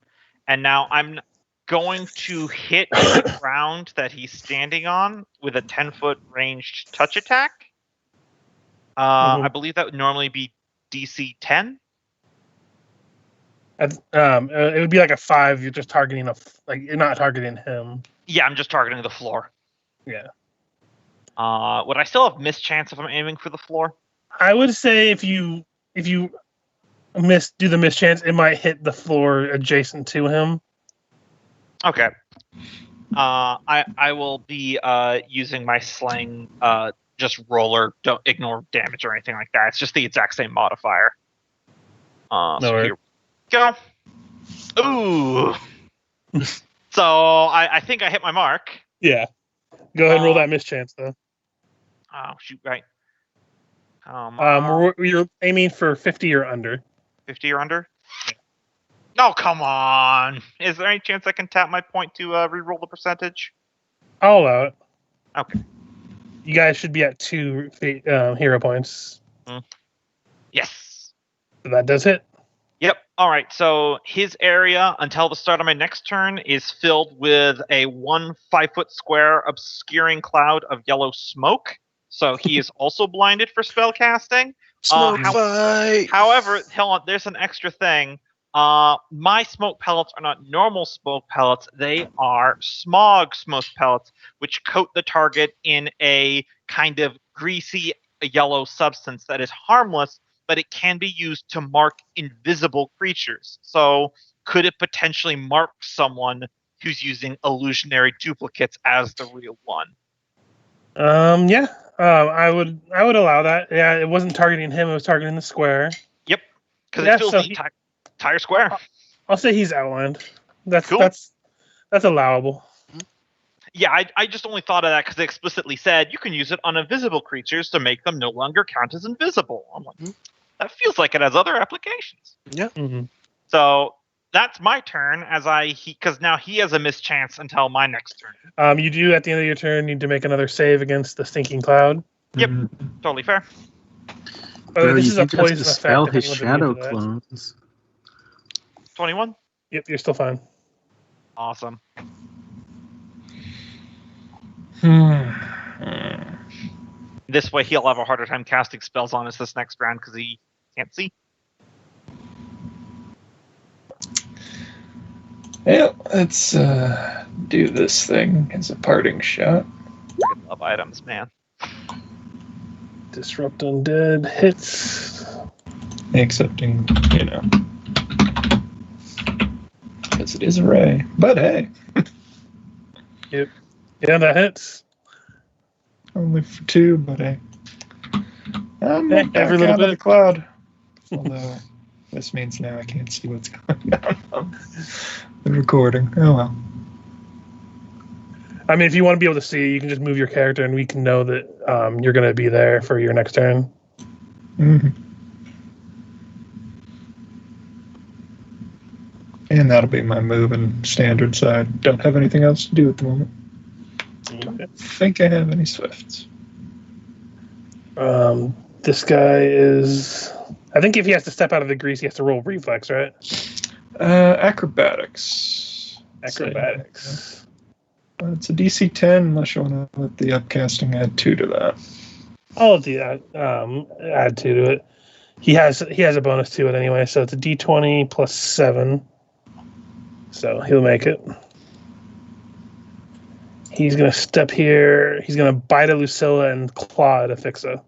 and now I'm going to hit the ground that he's standing on with a 10-foot ranged touch attack. I believe that would normally be DC 10. It would be like a 5. You're just targeting you're not targeting him. Yeah, I'm just targeting the floor. Yeah. Would I still have mischance if I'm aiming for the floor? I would say if you do the mischance, it might hit the floor adjacent to him. Okay. I will be using my sling just roller. Don't ignore damage or anything like that. It's just the exact same modifier. So here we go. Ooh. So I think I hit my mark. Yeah. Go ahead and roll that mischance though. Oh shoot! Right. You're aiming for 50 or under. 50 or under. Oh, come on. Is there any chance I can tap my point to reroll the percentage? I'll allow it. Okay. You guys should be at 2 hero points. Yes. So that does hit. Yep. All right, so his area until the start of my next turn is filled with a 1 5-foot square obscuring cloud of yellow smoke. So he is also blinded for spell casting. Smoke fight. However, hold on, there's an extra thing. My smoke pellets are not normal smoke pellets; they are smog smoke pellets, which coat the target in a kind of greasy yellow substance that is harmless, but it can be used to mark invisible creatures. So, could it potentially mark someone who's using illusionary duplicates as the real one? Yeah. I would allow that. Yeah, it wasn't targeting him; it was targeting the square. Yep, because it fills the entire square. I'll say he's outlined. That's cool. That's allowable. Yeah, I just only thought of that because they explicitly said you can use it on invisible creatures to make them no longer count as invisible. I'm like, that feels like it has other applications. Yeah. Mm-hmm. So that's my turn because now he has a mischance until my next turn. You do at the end of your turn need to make another save against the stinking cloud. Yep, totally fair. Bro, this is a poison dispel effect. His shadow clones. 21? Yep, you're still fine. Awesome. This way he'll have a harder time casting spells on us this next round because he can't see. Yeah, let's do this thing as a parting shot. I love items, man. Disrupt Undead hits. Excepting, because it is a ray. But hey. Yep. Yeah, that hits. Only for 2, but hey. I'm Hey, back every little out of bit. the cloud. Although, this means now I can't see what's going on the recording. Oh well. I mean, if you want to be able to see, you can just move your character, and we can know that you're going to be there for your next turn. Mm-hmm. And that'll be my move and standard side. Don't have anything else to do at the moment. Don't think I have any swifts. This guy is... I think if he has to step out of the grease, he has to roll reflex, right? Acrobatics. Acrobatics. It's a DC 10 unless you want to let the upcasting add 2 to that. I'll do that. Add 2 to it. He has a bonus to it anyway, so it's a D20 plus 7. So he'll make it. He's going to step here. He's going to bite at Lucilla and claw at Ephixa.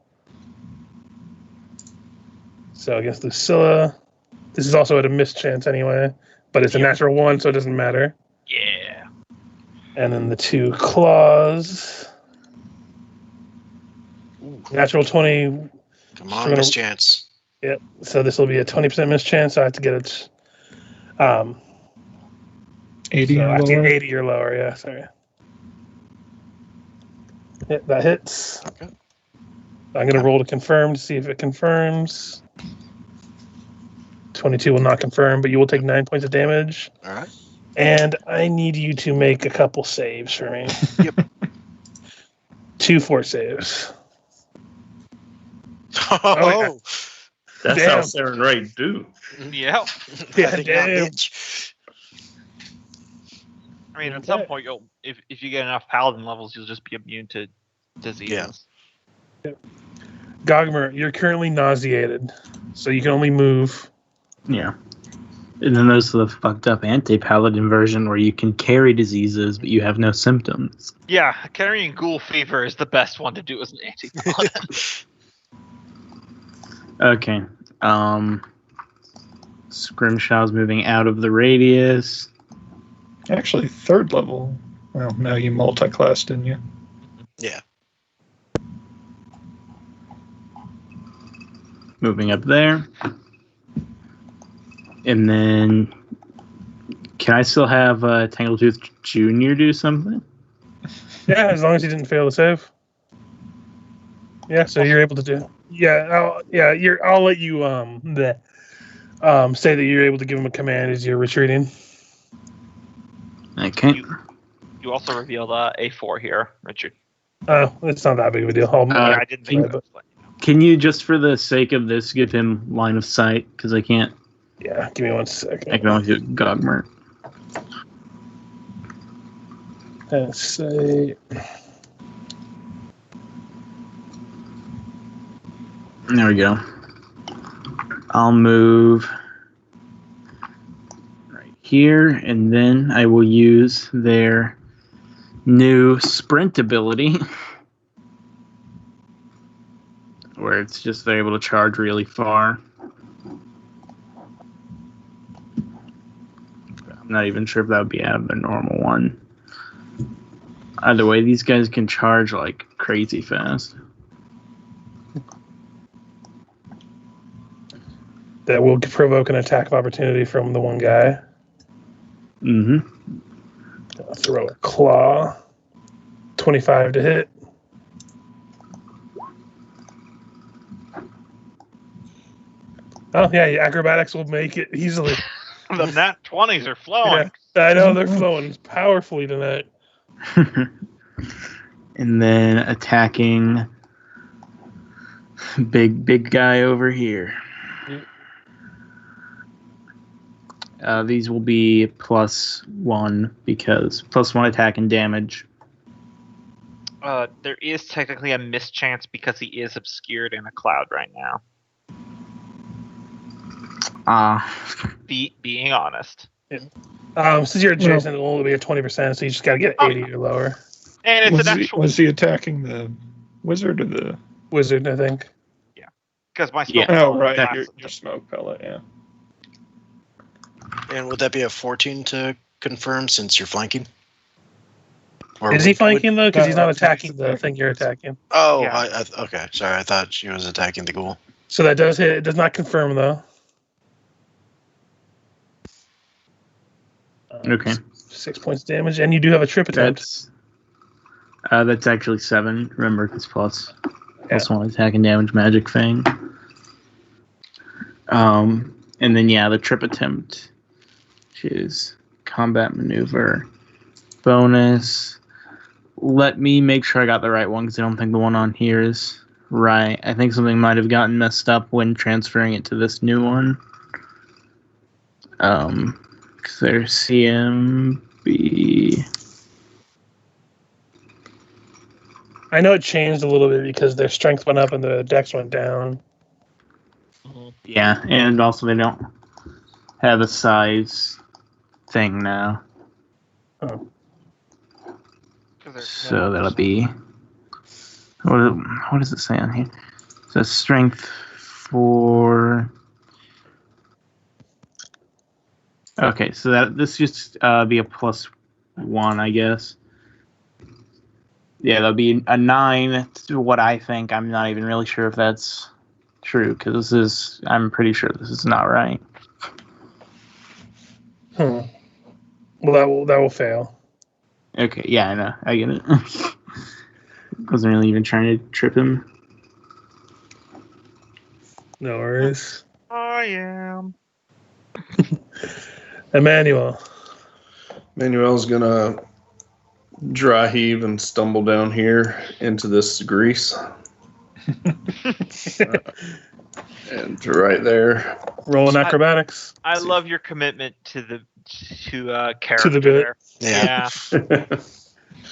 So against Lucilla, this is also at a mischance anyway, but it's a natural 1, so it doesn't matter. Yeah. And then the 2 claws. Natural 20. Come on, mischance. Yep. So this will be a 20% mischance. So I have to get it. 80 or lower. 80 or lower. Yeah. Sorry. Yep, that hits. Okay. I'm going to roll to confirm to see if it confirms. 22 will not confirm, but you will take 9 points of damage. All right. And I need you to make a couple saves for me. Yep. 2 fort saves. Oh, that's Damn. how Saren Ray do. Yeah. Yeah, I think damn. not, bitch. I mean, at some point, if you get enough paladin levels, you'll just be immune to diseases. Yeah. Gogmert, you're currently nauseated, so you can only move. Yeah. And then there's the fucked up anti-paladin version where you can carry diseases, but you have no symptoms. Yeah, carrying ghoul fever is the best one to do as an anti-paladin. Okay. Scrimshaw's moving out of the radius. Actually, 3rd level. Well, now you multi-class, didn't you? Yeah. Moving up there. And then, can I still have Tangletooth Jr. do something? Yeah, as long as he didn't fail to save. Yeah, so you're able to do. Yeah, I'll let you say that you're able to give him a command as you're retreating. Okay. You also revealed A4 here, Richard. Oh, it's not that big of a deal. I didn't think Can you, just for the sake of this, give him line of sight? Because I can't Yeah, give me 1 second. I can only do Gogmert. Let's say. There we go. I'll move right here, and then I will use their new sprint ability, where it's just they're able to charge really far. I'm not even sure if that would be out of the normal one. Either way, these guys can charge like crazy fast. That will provoke an attack of opportunity from the one guy. Mm-hmm. I'll throw a claw. 25 to hit. Oh, yeah, acrobatics will make it easily. The nat 20s are flowing. Yeah, I know, they're flowing powerfully tonight. And then attacking big guy over here. These will be +1 because +1 attack and damage. There is technically a mischance because he is obscured in a cloud right now. Being honest. Yeah. Since you're adjacent, it'll only be a 20%, so you just got to get 80 or lower. And it's was he attacking the wizard or the wizard? I think. Yeah, because my smoke. Oh, right, your smoke pellet. Yeah. And would that be a 14 to confirm since you're flanking? Or is he flanking though? Because he's not attacking the thing you're attacking. Oh, yeah. Okay. Sorry, I thought she was attacking the ghoul. So that does hit. It does not confirm though. Okay. 6 points damage, and you do have a trip attempt. That's actually 7. Remember, it's +1 attack and damage magic thing. And then the trip attempt, which is combat maneuver bonus. Let me make sure I got the right one because I don't think the one on here is right. I think something might have gotten messed up when transferring it to this new one. Because there's CMB. I know it changed a little bit because their strength went up and the dex went down. Yeah, and also they don't have a size thing now. Oh. So that'll be... What does it say on here? It says strength for... Okay, so this just be a +1, I guess. Yeah, that'll be a 9 to what I think. I'm not even really sure if that's true, because I'm pretty sure this is not right. Well, that will fail. Okay, yeah, I know. I get it. Wasn't really even trying to trip him. No worries. I am. Emanuele's gonna dry heave and stumble down here into this grease. And right there. Rolling acrobatics. I love your commitment to character. To the bit. There. Yeah.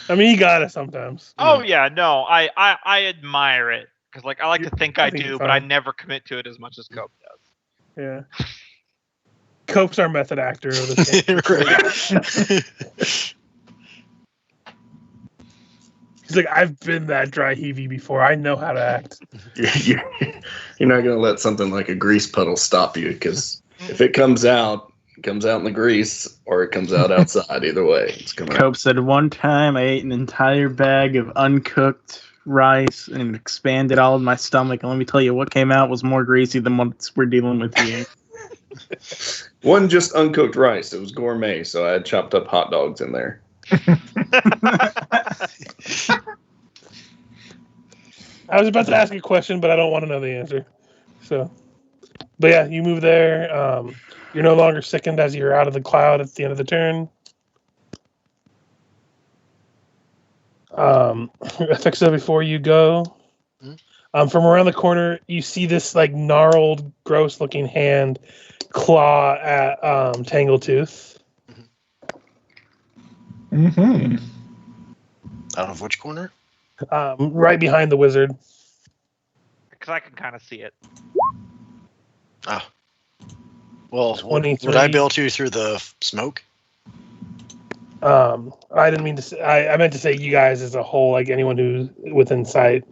I mean, you got it sometimes. Oh yeah, no, I admire it because I like to think I do, but I never commit to it as much as Cope does. Yeah. Cope's our method actor of the game. He's like, I've been that dry heavy before. I know how to act. You're not going to let something like a grease puddle stop you, because if it comes out in the grease, or it comes out outside. Either way, it's coming out. Cope said, one time I ate an entire bag of uncooked rice and expanded all of my stomach. And let me tell you, what came out was more greasy than what we're dealing with here. Wasn't just uncooked rice. It was gourmet, so I had chopped up hot dogs in there. I was about to ask a question, but I don't want to know the answer. So, but yeah, you move there. You're no longer sickened as you're out of the cloud at the end of the turn. Ephixa, before you go, From around the corner, you see this like gnarled, gross-looking hand claw at Tangletooth. Mm-hmm. Out of which corner? Right behind the wizard. Because I can kind of see it. Oh. Well, 23. would I be able to through the smoke? I didn't mean to say, I meant to say you guys as a whole, like anyone who's within sight.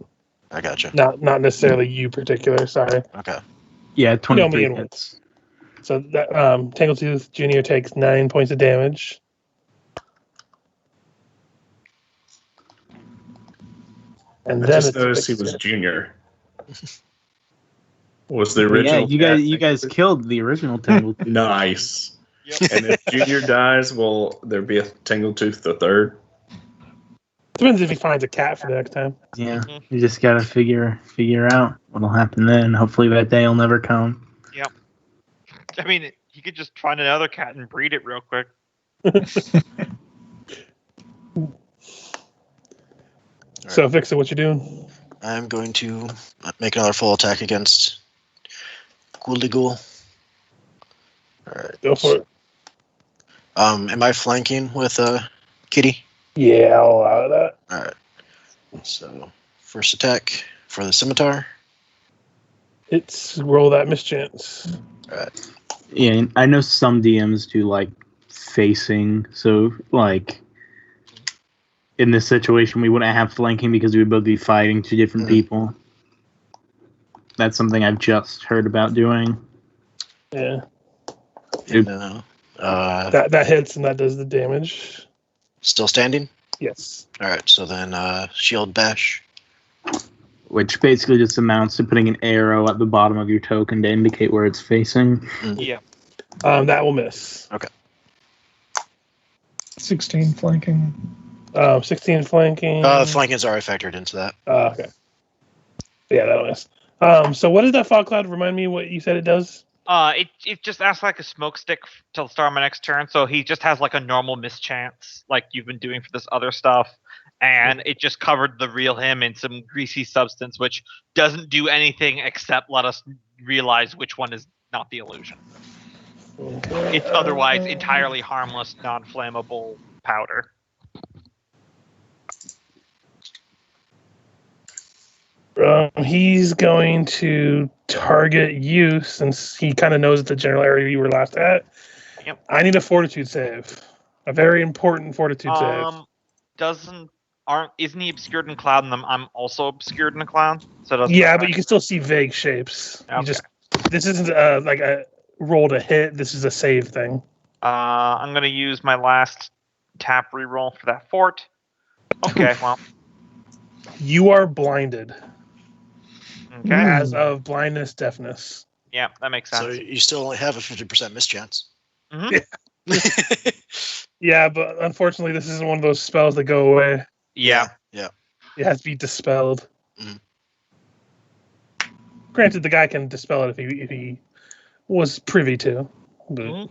I gotcha. Not necessarily you particular, sorry. Okay. Yeah, You know me 23 and hits. So that Tangletooth Jr. takes 9 points of damage. And I then just it's noticed he Ephixa. was junior. Was the Yeah, original? you guys killed the original Tangletooth. Nice. Yep. And if Junior dies, will there be a Tangletooth the third? Depends if he finds a cat for the next time. Yeah, you just gotta figure out what'll happen then. Hopefully that day will never come. Yep. I mean, he could just find another cat and breed it real quick. So, Ephixa, what you doing? I'm going to make another full attack against Ghoul. Alright. Go for it. Am I flanking with Kitty? Yeah, I'll allow that. Alright. So, first attack for the scimitar. It's roll that mischance. Alright. Yeah, I know some DMs do like facing, so like in this situation we wouldn't have flanking because we would both be fighting two different people. That's something I've just heard about doing. Yeah. No. That hits and that does the damage. Still standing? Yes. Alright, so then shield bash. Which basically just amounts to putting an arrow at the bottom of your token to indicate where it's facing. Yeah. That will miss. Okay. 16 flanking. 16 flanking. Flanking's already factored into that. Okay. Yeah, that'll miss. So what does that fog cloud remind me what you said it does? It just acts like a smoke stick till the start of my next turn, so he just has like a normal mischance, like you've been doing for this other stuff, and it just covered the real him in some greasy substance, which doesn't do anything except let us realize which one is not the illusion. Okay. It's otherwise entirely harmless, non-flammable powder. He's going to target you since he kind of knows the general area you were last at. Yep. I need a fortitude save. A very important fortitude save. Isn't he obscured in cloud, and I'm also obscured in a cloud? So but you can still see vague shapes. Okay. This isn't like a roll to hit. This is a save thing. I'm gonna use my last tap reroll for that fort. Okay, well. You are blinded. Okay. As of blindness, deafness. Yeah, that makes sense. So you still only have a 50% mischance. Mm-hmm. Yeah, but unfortunately, this isn't one of those spells that go away. Yeah. It has to be dispelled. Mhm. Granted, the guy can dispel it if he was privy to. But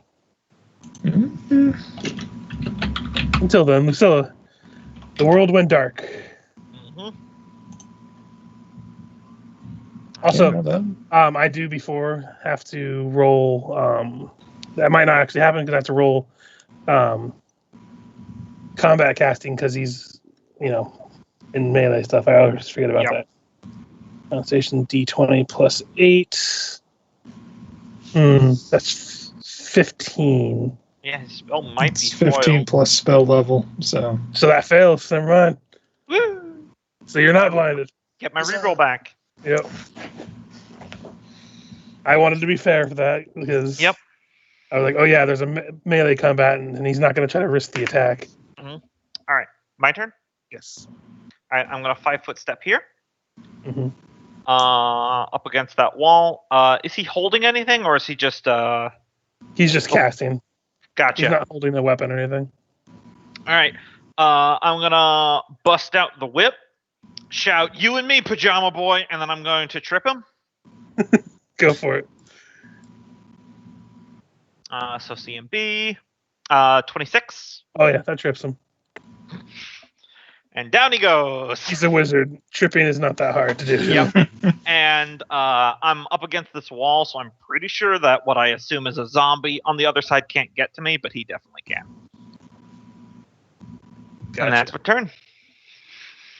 until then, Lucilla, the world went dark. Mm-hmm. Also, I do before have to roll. That might not actually happen because I have to roll combat casting because he's, in melee stuff. I always forget about that. Station D20 plus 8. That's 15. Yeah, his spell might It's be 15 foiled. plus spell level, so that fails. Never mind. Woo! So you're not blinded. Get my reroll back. Yep. I wanted to be fair for that because I was like, oh yeah, there's a melee combatant and he's not going to try to risk the attack. Mm-hmm. All right, my turn. Yes. All right, I'm gonna 5-foot step here. Mm-hmm. Up against that wall. Is he holding anything, or is he just? He's just casting. Gotcha. He's not holding a weapon or anything. All right. I'm gonna bust out the whip, shout "You and me, Pajama Boy," and then I'm going to trip him. Go for it. So CMB, 26. Oh yeah, that trips him. And down he goes. He's a wizard. Tripping is not that hard to do. Yep. And I'm up against this wall, so I'm pretty sure that what I assume is a zombie on the other side can't get to me, but he definitely can. Gotcha. And that's my turn.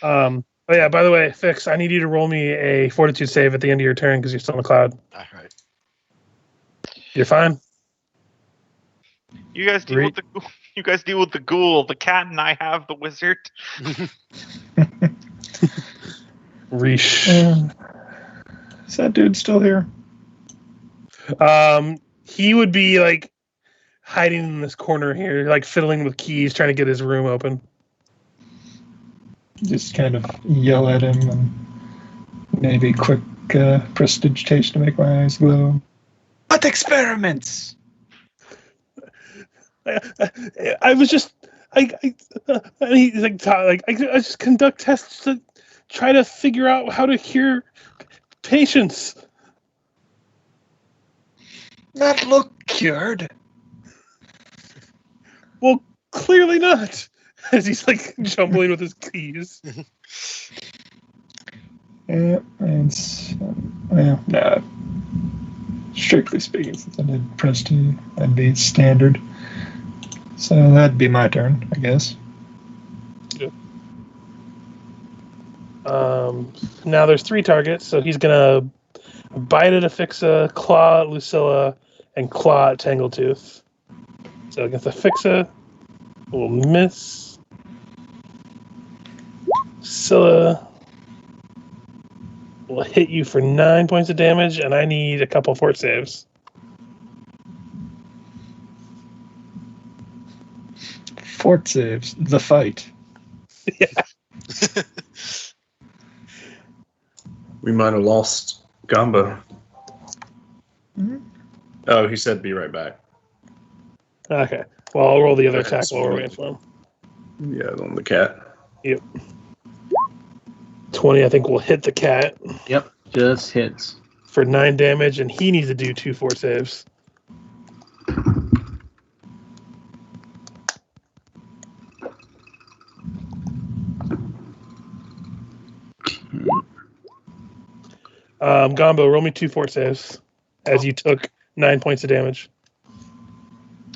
Oh yeah, by the way, Fix, I need you to roll me a fortitude save at the end of your turn because you're still in the cloud. All right. You're fine. You guys deal with the ghoul. The cat and I have the wizard. Ris'sh. Is that dude still here? He would be like hiding in this corner here, like fiddling with keys, trying to get his room open. Just kind of yell at him and maybe quick prestidigitation to make my eyes glow. What experiments? I was just, he's like, I just conduct tests to try to figure out how to cure patients. Not look cured. Well, clearly not. As he's like jumbling with his keys. Yeah, it's no. Strictly speaking, since I did Prestige, that'd be standard. So that'd be my turn, I guess. Yep. Now there's 3 targets, so he's gonna bite at Ephixa, claw at Lucilla, and claw at Tangletooth. So against Ephixa, we'll miss. Lucilla will hit you for 9 points of damage, and I need a couple fort saves. Fort saves. The fight. Yeah. We might have lost Gombo. Mm-hmm. Oh, he said be right back. Okay. Well, I'll roll the other attack while we're waiting for him. Yeah, on the cat. Yep. 20, I think, will hit the cat. Yep, just hits. For 9 damage, and he needs to do 2 fort saves. Gombo, roll me 2 fort saves as you took 9 points of damage.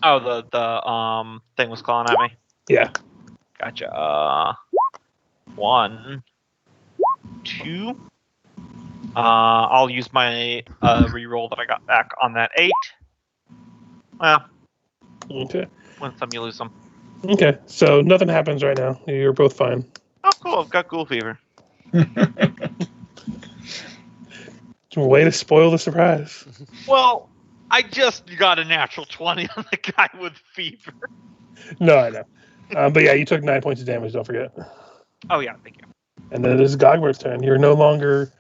Oh, the thing was calling at me. Yeah. Gotcha. 1, 2. I'll use my reroll that I got back on that 8. Well, Okay. win some, you lose some. Okay. So nothing happens right now. You're both fine. Oh, cool. I've got ghoul fever. Way to spoil the surprise. Well, I just got a natural 20 on the guy with fever. No, I know. But yeah, you took 9 points of damage, don't forget. Oh, yeah. Thank you. And then it is Gogmert's turn. You're no longer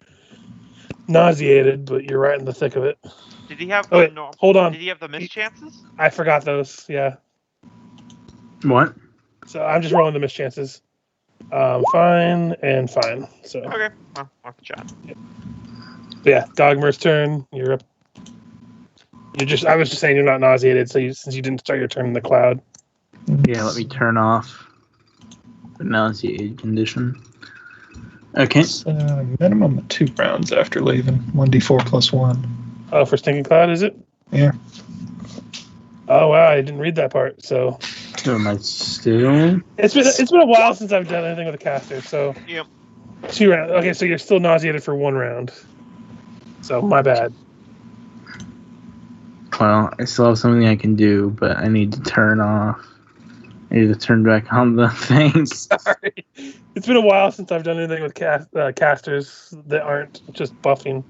nauseated, but you're right in the thick of it. Did he have hold on. Did he have the mischances? I forgot those, yeah. What? So I'm just rolling the mischances. Fine and fine. So Okay. Well, off the chat. But yeah, Gogmer's turn. You're up. I was just saying you're not nauseated, so since you didn't start your turn in the cloud. Yeah, let me turn off the nauseated condition. Okay. It's minimum of 2 rounds after leaving. 1d4 plus 1. Oh, for Stinking Cloud, is it? Yeah. Oh wow, I didn't read that part. So Am I still? it's been a while since I've done anything with a caster. So Yep. 2 rounds. Okay, so you're still nauseated for 1 round. So my bad. Well, I still have something I can do, but I need to turn off. I need to turn back on the thing. Sorry. It's been a while since I've done anything with casters that aren't just buffing.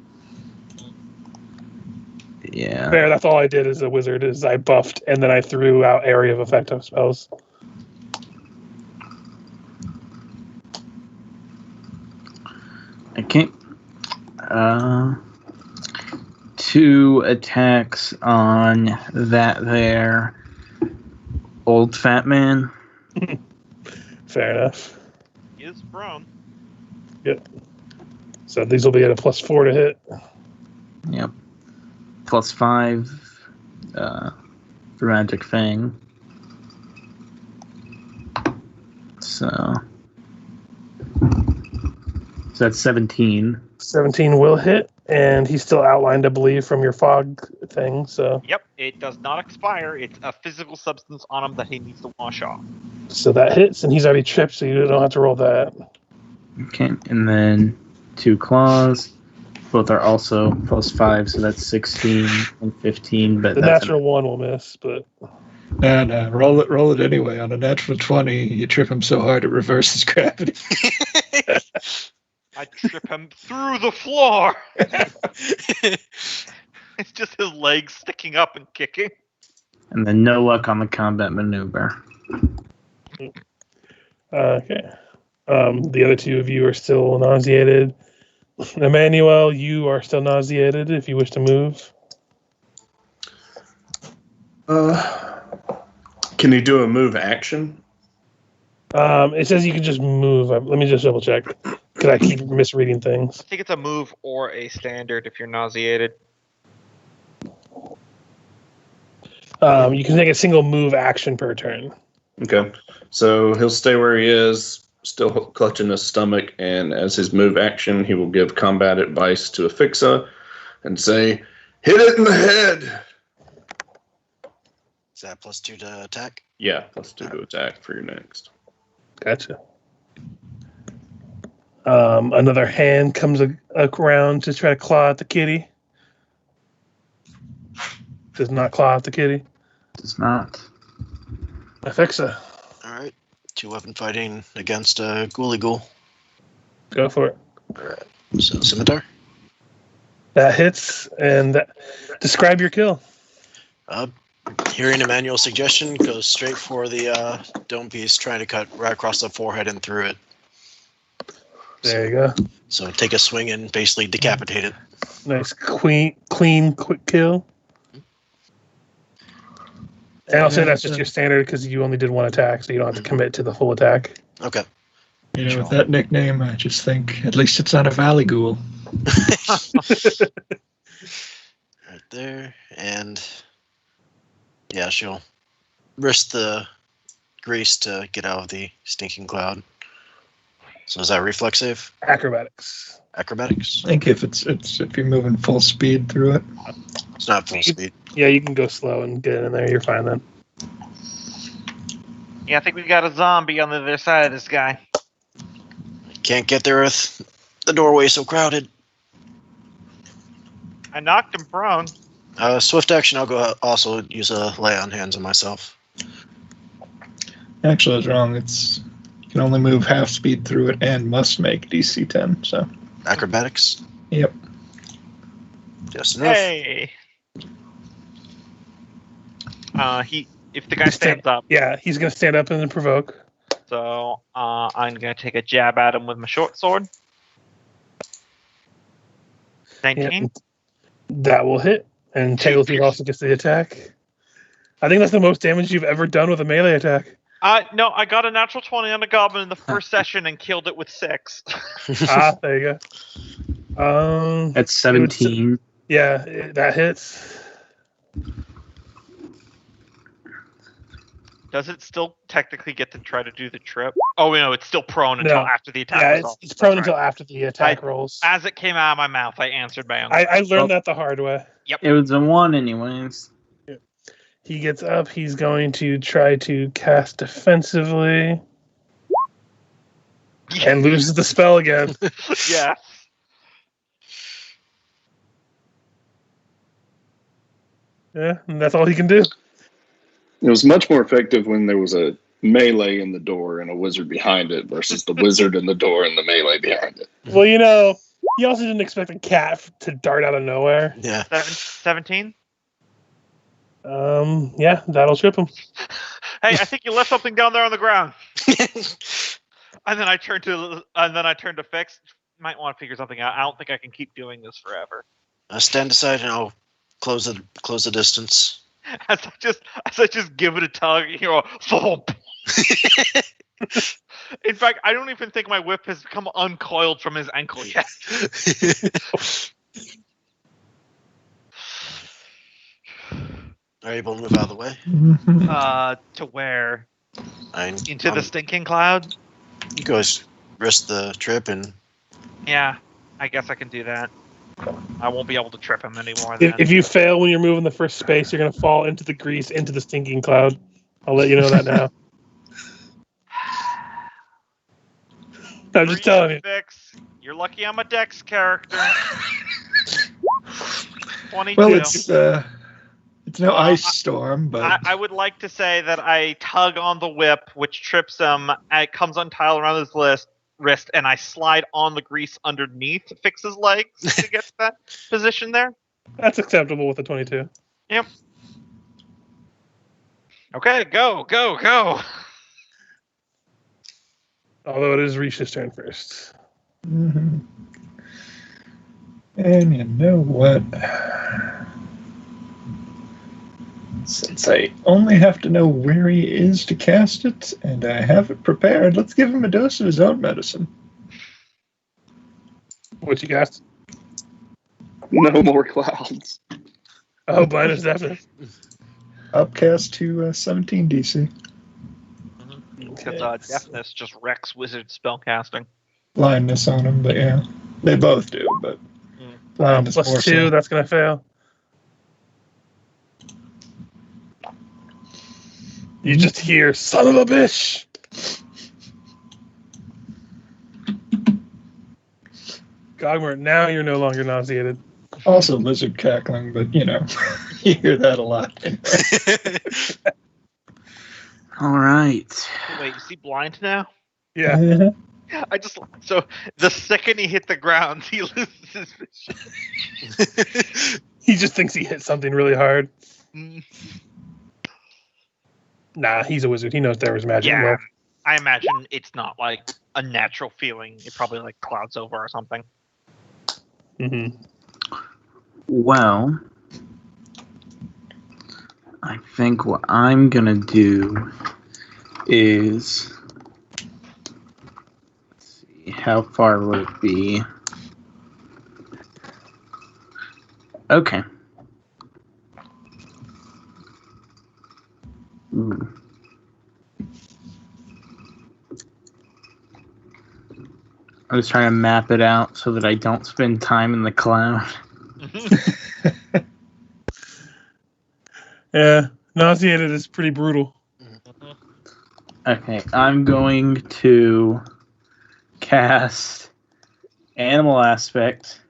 Yeah. Fair, that's all I did as a wizard, is I buffed, and then I threw out area of effect of spells. Okay. 2 attacks on that there old fat man. Fair enough. He is prone. Yep. So these will be at a +4 to hit. Yep. +5 for Magic Fang. So So that's 17. 17 will hit, and he's still outlined, I believe, from your fog thing. So. Yep, it does not expire. It's a physical substance on him that he needs to wash off. So that hits, and he's already tripped, so you don't have to roll that. Okay, and then 2 claws. Both are also +5, so that's 16 and 15. But the natural one will miss, but no, roll it anyway. On a natural 20, you trip him so hard it reverses gravity. I trip him through the floor. It's just his legs sticking up and kicking. And then no luck on the combat maneuver. Okay. The other 2 of you are still nauseated. Emanuele, you are still nauseated if you wish to move. Can you do a move action? It says you can just move. Let me just double check, because I keep misreading things. I think it's a move or a standard if you're nauseated. You can take a single move action per turn. Okay. So he'll stay where he is, still clutching his stomach, and as his move action, he will give combat advice to Ephixa and say, "Hit it in the head!" Is that +2 to attack? Yeah, +2 to attack for your next. Gotcha. Another hand comes around to try to claw at the kitty. Does not claw at the kitty. Does not. Ephixa. All right. 2 weapon fighting against a ghoulie ghoul. Go for it. All right. So scimitar. That hits, and describe your kill. Hearing Emanuele's suggestion, goes straight for the dome piece, trying to cut right across the forehead and through it. There you go. So take a swing and basically decapitate it. Nice, clean, quick kill. And I'll say that's just your standard because you only did 1 attack, so you don't have to commit to the full attack. Okay. With that nickname, I just think at least it's not a valley ghoul. Right there, and yeah, she'll risk the grease to get out of the stinking cloud. So is that reflex save? Acrobatics. Acrobatics? I think if if you're moving full speed through it. It's not full speed. Yeah, you can go slow and get in there. You're fine then. Yeah, I think we got a zombie on the other side of this guy. Can't get there with the doorway so crowded. I knocked him prone. Swift action, I'll go also use a lay on hands on myself. Actually, I was wrong. You can only move half speed through it and must make DC 10. So Acrobatics? Yep. Just enough. Hey! If the guy stands up. Yeah, he's going to stand up and then provoke. So I'm going to take a jab at him with my short sword. 19. Yeah, that will hit. And Tailteeth also gets the attack. I think that's the most damage you've ever done with a melee attack. No, I got a natural 20 on the Goblin in the first session and killed it with 6. There you go. That's 17. Yeah, that hits. Does it still technically get to try to do the trip? Oh, no, it's still prone until after the attack. Yeah, it's prone until after the attack rolls. As it came out of my mouth, I answered my own. I learned that the hard way. Yep. It was a 1 anyways. He gets up. He's going to try to cast defensively. And loses the spell again. Yeah. Yeah, and that's all he can do. It was much more effective when there was a melee in the door and a wizard behind it versus the wizard in the door and the melee behind it. Well, he also didn't expect a cat to dart out of nowhere. Yeah. 17? Yeah, that'll trip him. Hey, I think you left something down there on the ground. And then I turned to Fix. Might want to figure something out. I don't think I can keep doing this forever. Stand aside and I'll close the distance. As I just give it a tug, thump. In fact, I don't even think my whip has become uncoiled from his ankle yet. Are you able to move out of the way? To where? Into the stinking cloud? You guys risk the trip and Yeah, I guess I can do that. I won't be able to trip him anymore then. If you fail when you're moving the first space, you're going to fall into the grease, into the stinking cloud. I'll let you know that now. I'm just telling you. Fix. You're lucky I'm a Dex character. 22. Well, it's no ice storm, but I would like to say that I tug on the whip, which trips him. It comes untied around his wrist, and I slide on the grease underneath to fix his legs to get to that position there. That's acceptable with a 22. Yep. Okay, go. Although it is Ris'sh's turn first. Mm-hmm. And you know what? Since I only have to know where he is to cast it, and I have it prepared, let's give him a dose of his own medicine. What you cast? No more clouds. Oh, blindness deafness. Upcast to 17 DC. Because deafness just wrecks wizard spellcasting. Blindness on him, but yeah. They both do, but blindness more +2, so. that's going to fail. You just hear, son of a bitch! Gogmert, now you're no longer nauseated. Also lizard cackling, but you know, you hear that a lot. All right. Wait, is he blind now? Yeah. So the second he hit the ground, he loses his vision. He just thinks he hit something really hard. Nah, he's a wizard. He knows there was magic. Yeah, Well. I imagine it's not like a natural feeling. It probably like clouds over or something. Mm-hmm. Well, I think what I'm gonna do is, let's see, how far would it be? Okay. Ooh. I was trying to map it out so that I don't spend time in the cloud. Yeah, nauseated is pretty brutal. Okay, I'm going to cast Animal Aspect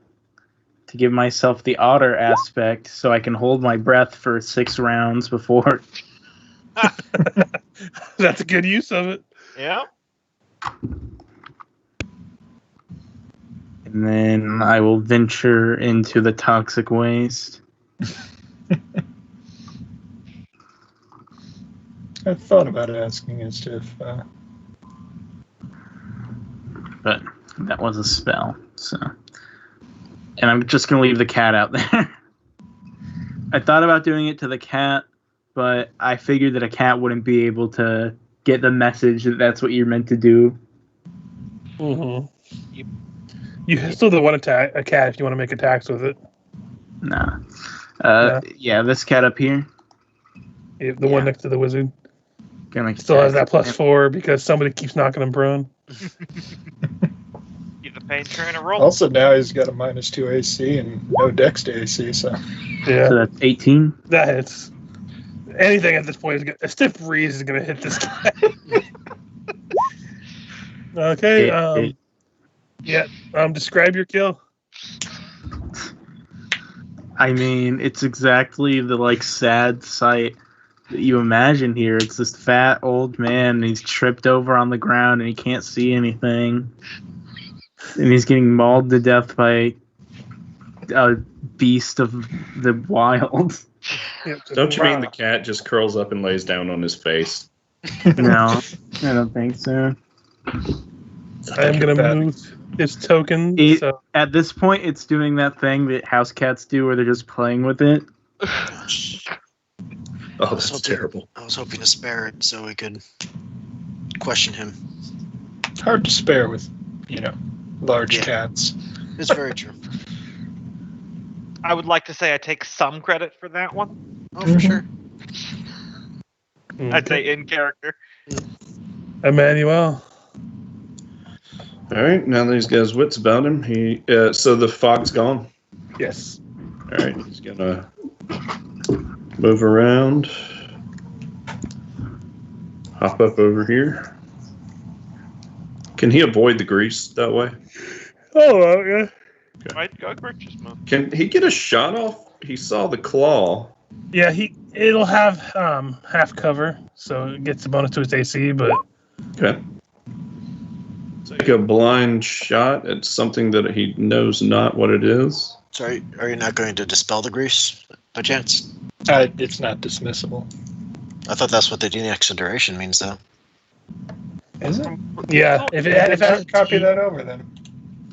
to give myself the Otter aspect so I can hold my breath for 6 rounds before. That's a good use of it. Yeah. And then I will venture into the toxic waste. I thought about asking as to if... But that was a spell, so... And I'm just going to leave the cat out there. I thought about doing it to the cat, but I figured that a cat wouldn't be able to get the message that that's what you're meant to do. Mm-hmm. You still don't want to attack a cat if you want to make attacks with it. Nah. No. Yeah, this cat up here. The one next to the wizard. Still has that +4 because somebody keeps knocking him prone. Give the painter in a roll. Also, now he's got a -2 AC and no dex to AC, so... Yeah. So that's 18? That hits. Anything at this point is a stiff breeze is going to hit this guy. Okay. Describe your kill. I mean, it's exactly the sad sight that you imagine here. It's this fat old man, and he's tripped over on the ground, and he can't see anything, and he's getting mauled to death by a beast of the wild. Don't you mean the cat just curls up and lays down on his face? No, I don't think so. I'm going to move its token. At this point, it's doing that thing that house cats do where they're just playing with it. Oh, that's terrible. I was hoping to spare it so we could question him. Hard to spare with, large cats. It's very true. I would like to say I take some credit for that one. Oh, for sure. I'd say in character. Emanuele. All right, now that he's got his wits about him, so the fog's gone. Yes. All right, he's gonna move around, hop up over here. Can he avoid the grease that way? Oh, yeah. Okay. Right, Gogmert just moved. Can he get a shot off? He saw the claw. Yeah, it'll have half cover, so it gets a bonus to its AC, but... Okay. Take a blind shot at something that he knows not what it is. Sorry, are you not going to dispel the grease by chance? It's not dismissible. I thought that's what the de-next duration means, though. Is it? Yeah, if it has... Copy that over, then.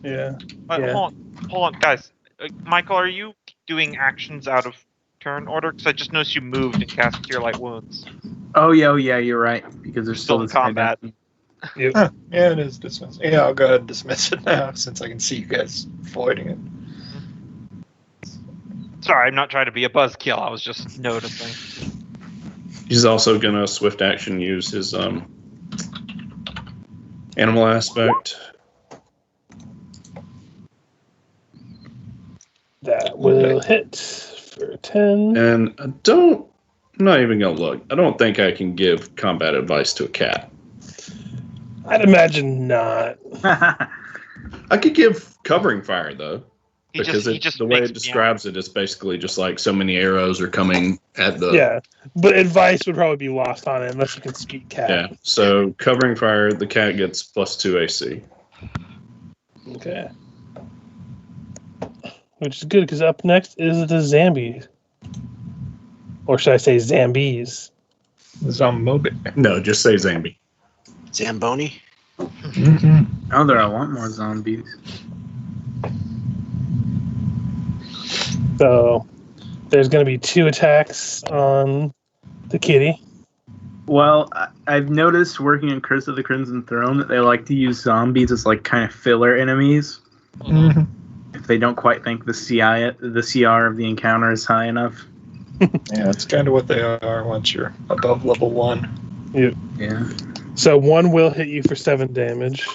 Yeah. Hold on, guys. Michael, are you doing actions out of turn order? Because I just noticed you moved and cast Cure Light Wounds. Oh yeah, you're right. Because there's Still in this combat. Yep. Huh. Yeah, it is dismissed. Yeah, I'll go ahead and dismiss it now, since I can see you guys avoiding it. Sorry, I'm not trying to be a buzzkill. I was just noticing. He's also gonna swift action use his animal aspect. That will hit for 10. And I'm not even gonna look. I don't think I can give combat advice to a cat. I'd imagine not. I could give covering fire though, because the way makes it describes it is basically just like so many arrows are coming at the. Yeah, but advice would probably be lost on it unless you can speak cat. Yeah. So covering fire, the cat gets +2 AC. Okay. Which is good because up next is the Zambies. Or should I say Zambies? Zombobi. No, just say Zambi. Zamboni? Mm-hmm. Oh, there are a lot more zombies. So there's going to be 2 attacks on the kitty. Well, I've noticed working in Curse of the Crimson Throne that they like to use zombies as like kind of filler enemies. Mm-hmm. If they don't quite think the CR of the encounter is high enough. Yeah, that's kind of what they are once you're above level 1. Yep. Yeah. So 1 will hit you for 7 damage.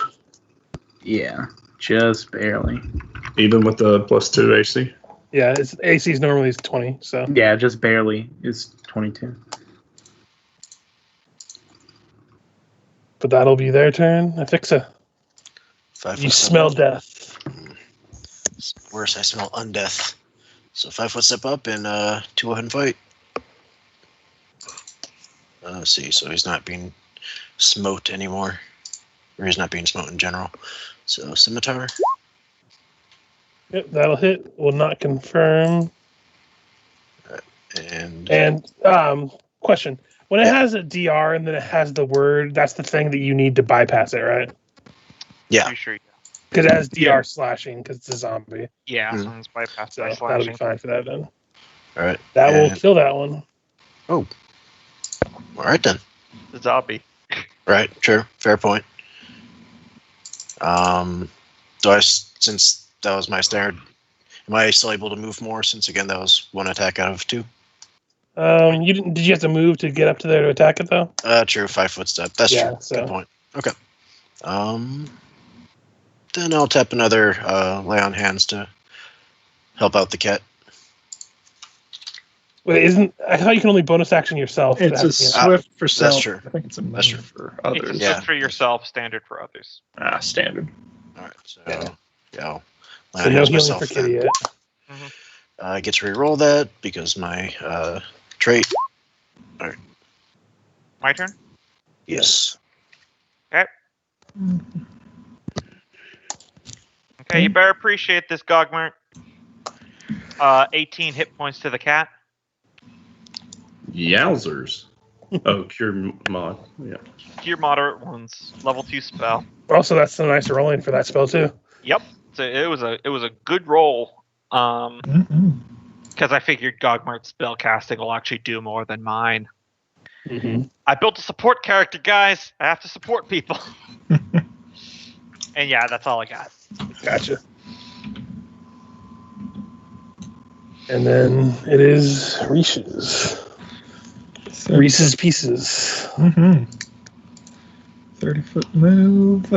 Yeah, just barely. Even with the +2 AC. Yeah, its AC is normally 20, so. Yeah, just barely is 22. But that'll be their turn. Ephixa. You smell death. Worse, I smell undeath. So 5 foot step up and 2 go ahead and fight. Let's see, so he's not being smote anymore. Or he's not being smote in general. So scimitar. Yep, that'll hit. Will not confirm. And question. When it has a DR and then it has the word, that's the thing that you need to bypass it, right? Yeah. Pretty sure. Because it has DR slashing because it's a zombie. Yeah, someone's bypassed So by that'll slashing. be fine for that then. All right. That will kill that one. Oh. All right then. The zombie. Right. Sure. Fair point. Since that was my standard, am I still able to move more? Since again that was 1 attack out of 2. You didn't? Did you have to move to get up to there to attack it though? True. 5 foot step. That's true. So. Good point. Okay. Then I'll tap another lay on hands to help out the cat. Wait, I thought you can only bonus action yourself. It's a swift for self. That's true. I think it's a That's move true. for others. It's a swift for yourself, standard for others. Standard. All right. So yeah, I'll lay So on no hands healing myself for kitty then. yet. I get to re-roll that because my trait. My turn? Yes. Okay, you better appreciate this, Gogmert. 18 hit points to the cat. Yowzers. Oh, cure mod. Yeah. Cure moderate wounds. Level 2 spell. Also, that's some nice rolling for that spell too. Yep. So it was a good roll. Because I figured Gogmert's spell casting will actually do more than mine. Mm-hmm. I built a support character, guys. I have to support people. And yeah, that's all I got. Gotcha. And then it is Ris'sh's. Reese's Pieces. 30-foot move.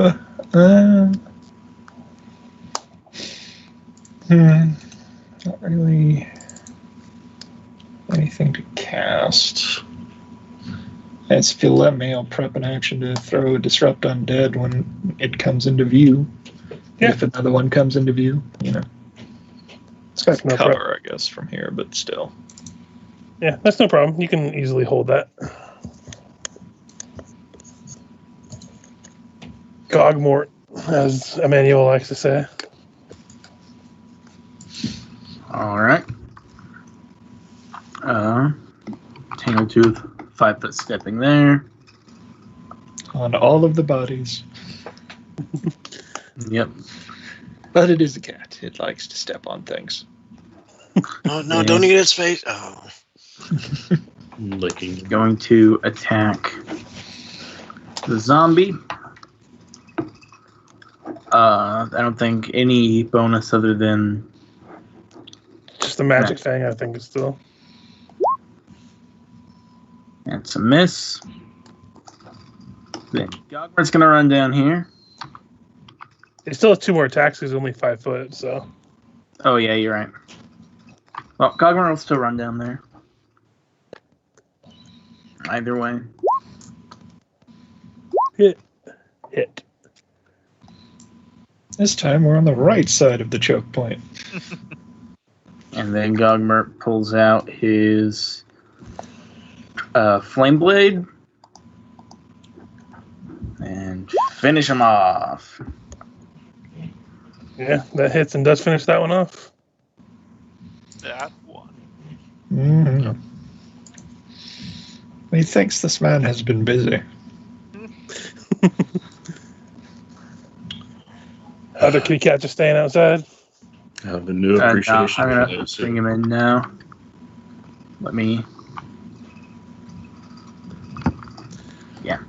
Not really anything to cast. As if you'll let me, I'll prep an action to throw a Disrupt Undead when it comes into view. Yeah. If another one comes into view, It's got no cover, I guess, from here, but still. Yeah, that's no problem. You can easily hold that. Gogmert, as Emanuele likes to say. All right. Tangled 5 foot stepping there. On all of the bodies. Yep. But it is a cat. It likes to step on things. No, don't eat its face. Oh. Licking. Going to attack the zombie. I don't think any bonus other than just the magic thing, I think, is still. That's a miss. Then Gogmert's gonna run down here. He still has 2 more attacks. He's only 5 foot, so. Oh yeah, you're right. Well, Gogmert will still run down there. Either way. Hit. This time we're on the right side of the choke point. And then Gogmert pulls out his flame blade and finish him off. Yeah, that hits and does finish that one off. That one. Mm-hmm. He thinks this man has been busy. Other kitty cat just staying outside. I have a new appreciation. I'm going to bring him in now. Let me... Yeah.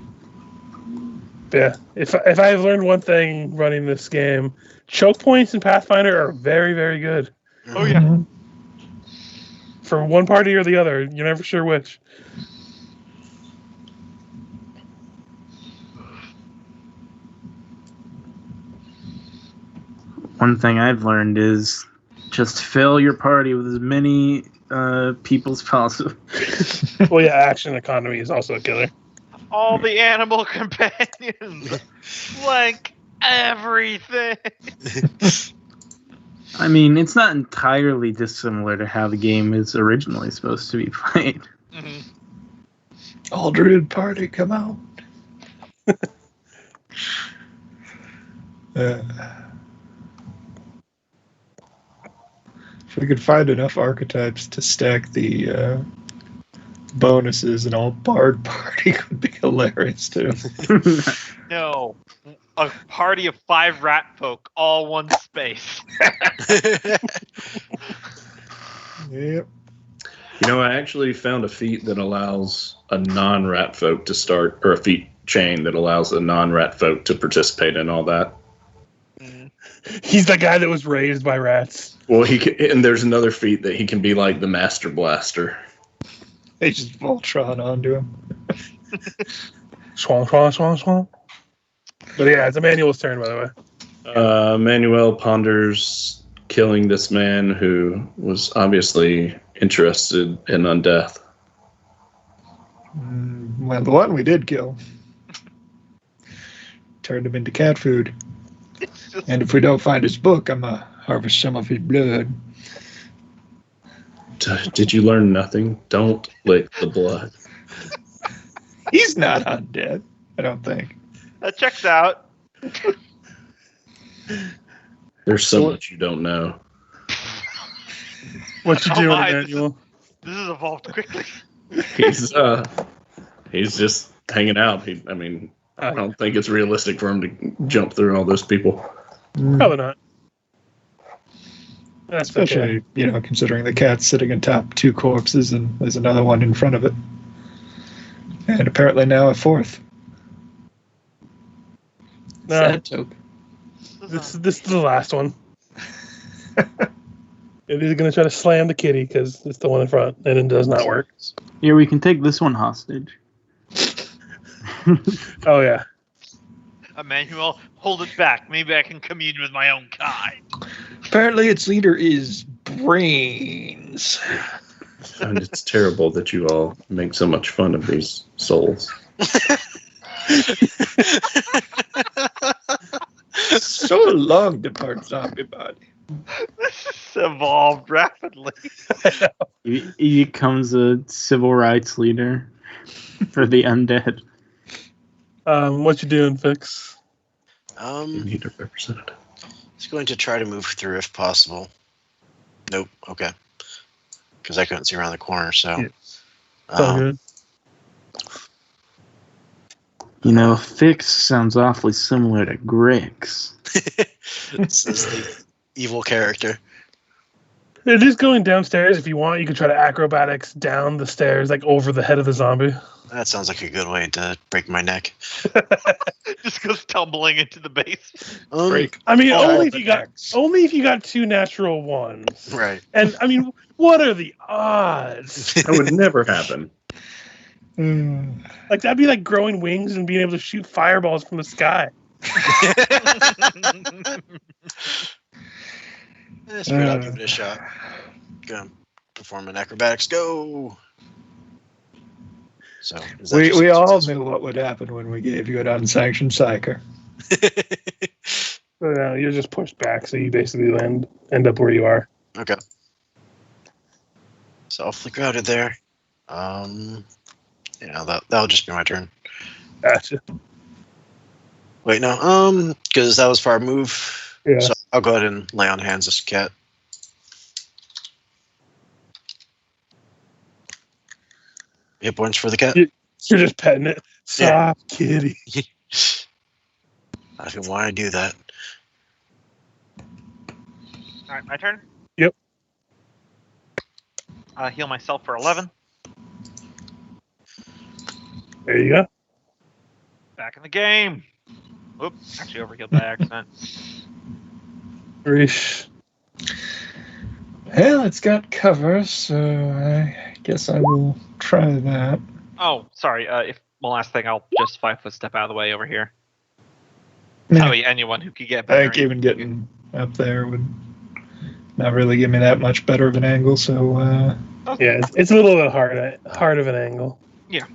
Yeah. If I've learned one thing running this game, choke points in Pathfinder are very, very good. Oh, yeah. Mm-hmm. For one party or the other. You're never sure which. One thing I've learned is just fill your party with as many people as possible. Well, yeah, action economy is also a killer. All the animal companions. Like everything. I mean, it's not entirely dissimilar to how the game is originally supposed to be played. Mm-hmm. All Druid party, come out. If we could find enough archetypes to stack the bonuses, an all bard party would be hilarious too. No. A party of 5 rat folk, all one space. Yep. You know, I actually found a feat that allows a non-rat folk to start, or a feat chain that allows a non-rat folk to participate in all that. He's the guy that was raised by rats. Well, and there's another feat that he can be like the Master Blaster. They just Voltron onto him. Swang, swang, swang, swang. But yeah, it's Emanuele's turn, by the way. Emanuele ponders killing this man who was obviously interested in undeath. Well, the one we did kill turned him into cat food. And if we don't find his book, I'm going to harvest some of his blood. Did you learn nothing? Don't lick the blood. He's not undead, I don't think. That checks out. There's so much you don't know. What you doing, Emanuele? This has evolved quickly. He's just hanging out. I don't think it's realistic for him to jump through all those people. Probably not. That's especially, okay. Considering the cat's sitting atop 2 corpses and there's another one in front of it. And apparently now a 4th. Sad toke. This is the last one. It is going to try to slam the kitty because it's the one in front, and it does not work. Here, we can take this one hostage. Oh, yeah. Emanuele, hold it back. Maybe I can commune with my own kind. Apparently its leader is Brains. And it's terrible that you all make so much fun of these souls. So long, depart zombie body. This evolved rapidly. He becomes a civil rights leader for the undead. What you doing, Fix? You need a representative. He's going to try to move through if possible. Nope. Okay. Because I couldn't see around the corner, so. Yeah. All good. You know, Fix sounds awfully similar to Grix. Says the evil character. It is going downstairs. If you want, you could try to acrobatics down the stairs, like over the head of the zombie. That sounds like a good way to break my neck. Just goes tumbling into the base. I mean, only if you got 2 natural ones. Right. And I mean, what are the odds? That would never happen. Like that'd be like growing wings and being able to shoot fireballs from the sky. Screw it, I'll give it a shot. Gonna perform an acrobatics. Go. So we all knew what would happen when we gave you an unsanctioned psyker. So you're just pushed back, so you basically end up where you are. Okay. So I'll flicker out of there. That'll just be my turn. Gotcha. Wait, no. Because that was for our move. Yeah. So I'll go ahead and lay on hands this cat. Hit points for the cat. You're just petting it. Stop, kitty. I didn't want to do that. All right, my turn. Yep. Heal myself for 11. There you go. Back in the game. Oops, actually overhealed by accident. Ris'sh. Well, it's got cover, so I guess I will try that. Oh, sorry. One last thing, I'll just 5-foot step out of the way over here. Yeah. Oh, yeah, anyone who could get I better. think even getting up there would not really give me that much better of an angle, so... Yeah, it's a little bit hard of an angle. Yeah.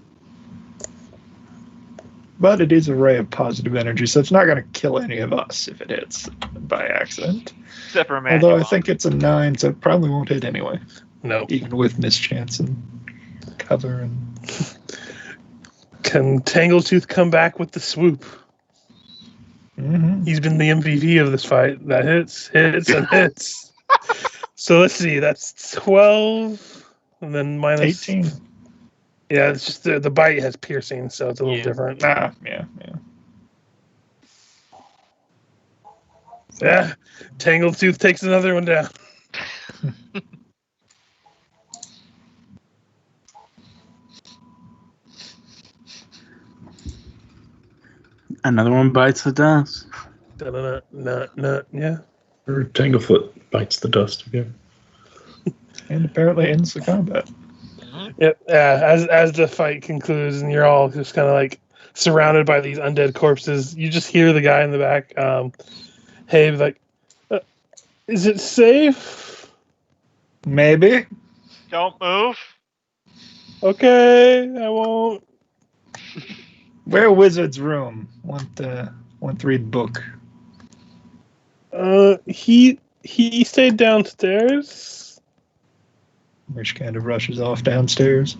But it is a ray of positive energy, so it's not going to kill any of us if it hits by accident. Except for Emanuele. Although I think it's a 9, so it probably won't hit anyway. No. Even with mischance and cover and... Can Tangletooth come back with the swoop? Mm-hmm. He's been the MVP of this fight. That hits, and hits. So let's see. That's 12, and then minus 18. Yeah, it's just the bite has piercing, so it's a little different. Yeah. Yeah, Tangletooth takes another one down. Another one bites the dust. Yeah. Or Tanglefoot bites the dust again. And apparently ends the combat. Yep. As the fight concludes, and you're all just kind of like surrounded by these undead corpses, you just hear the guy in the back. Hey, like, is it safe? Maybe. Don't move. Okay, I won't. Where wizard's room? Want to read book. He stayed downstairs. Ris'sh kind of rushes off downstairs.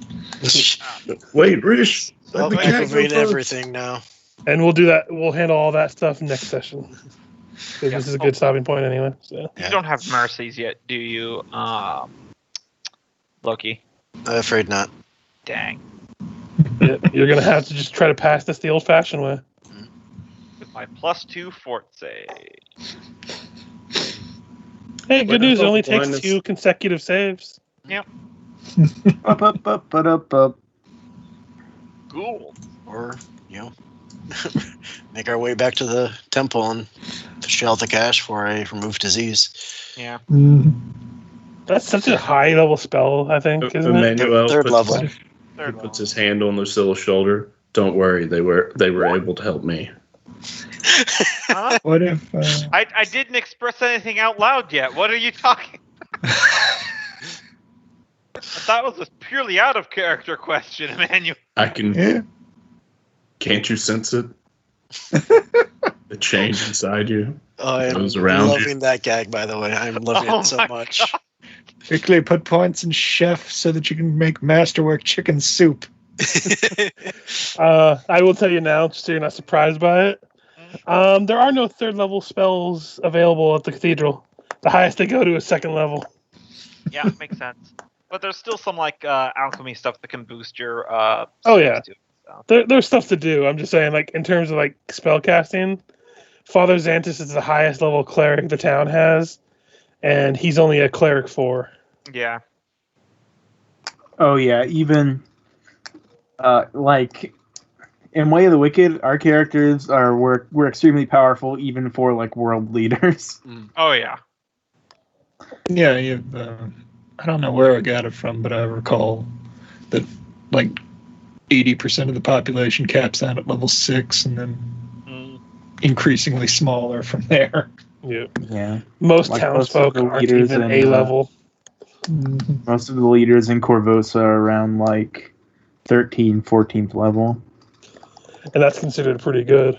Wait, Ris'sh. I'll read everything now. And we'll do that. We'll handle all that stuff next session. This is a good stopping point anyway. So. You don't have mercies yet, do you, Loki? I'm afraid not. Dang. You're going to have to just try to pass this the old-fashioned way. With my +2 fort save. Hey, good news. It only takes 2 consecutive saves. Yep. Up. Cool. Or, make our way back to the temple and fish out the cash for a remove disease. Yeah. That's such a high-level spell, I think, isn't it? Emanuele Third level. Third puts his hand on Lucilla's shoulder. Don't worry, they were able to help me. Huh? What if? I didn't express anything out loud yet. What are you talking? That was a purely out of character question, Emanuele. I can. Yeah. Can't you sense it? The change inside you. I'm Those around loving that gag, by the way. I'm loving it so much. God. Quickly put points in chef so that you can make masterwork chicken soup. I will tell you now, just so you're not surprised by it. There are no third level spells available at the cathedral. The highest they go to is second level. Yeah, makes sense. But there's still some like alchemy stuff that can boost your. Oh yeah, too, so. there's stuff to do. I'm just saying, like in terms of like spell casting, Father Xantus is the highest level cleric the town has, and he's only a cleric 4. Yeah. Oh yeah, even like in Way of the Wicked, our characters we're extremely powerful, even for like world leaders. Oh yeah. Yeah, you've. I don't know where I got it from, but I recall that like 80% of the population caps out at level 6, and then increasingly smaller from there. Yeah. Most like townsfolk aren't even A level. Most of the leaders in Corvosa are around like 13th, 14th level. And that's considered pretty good.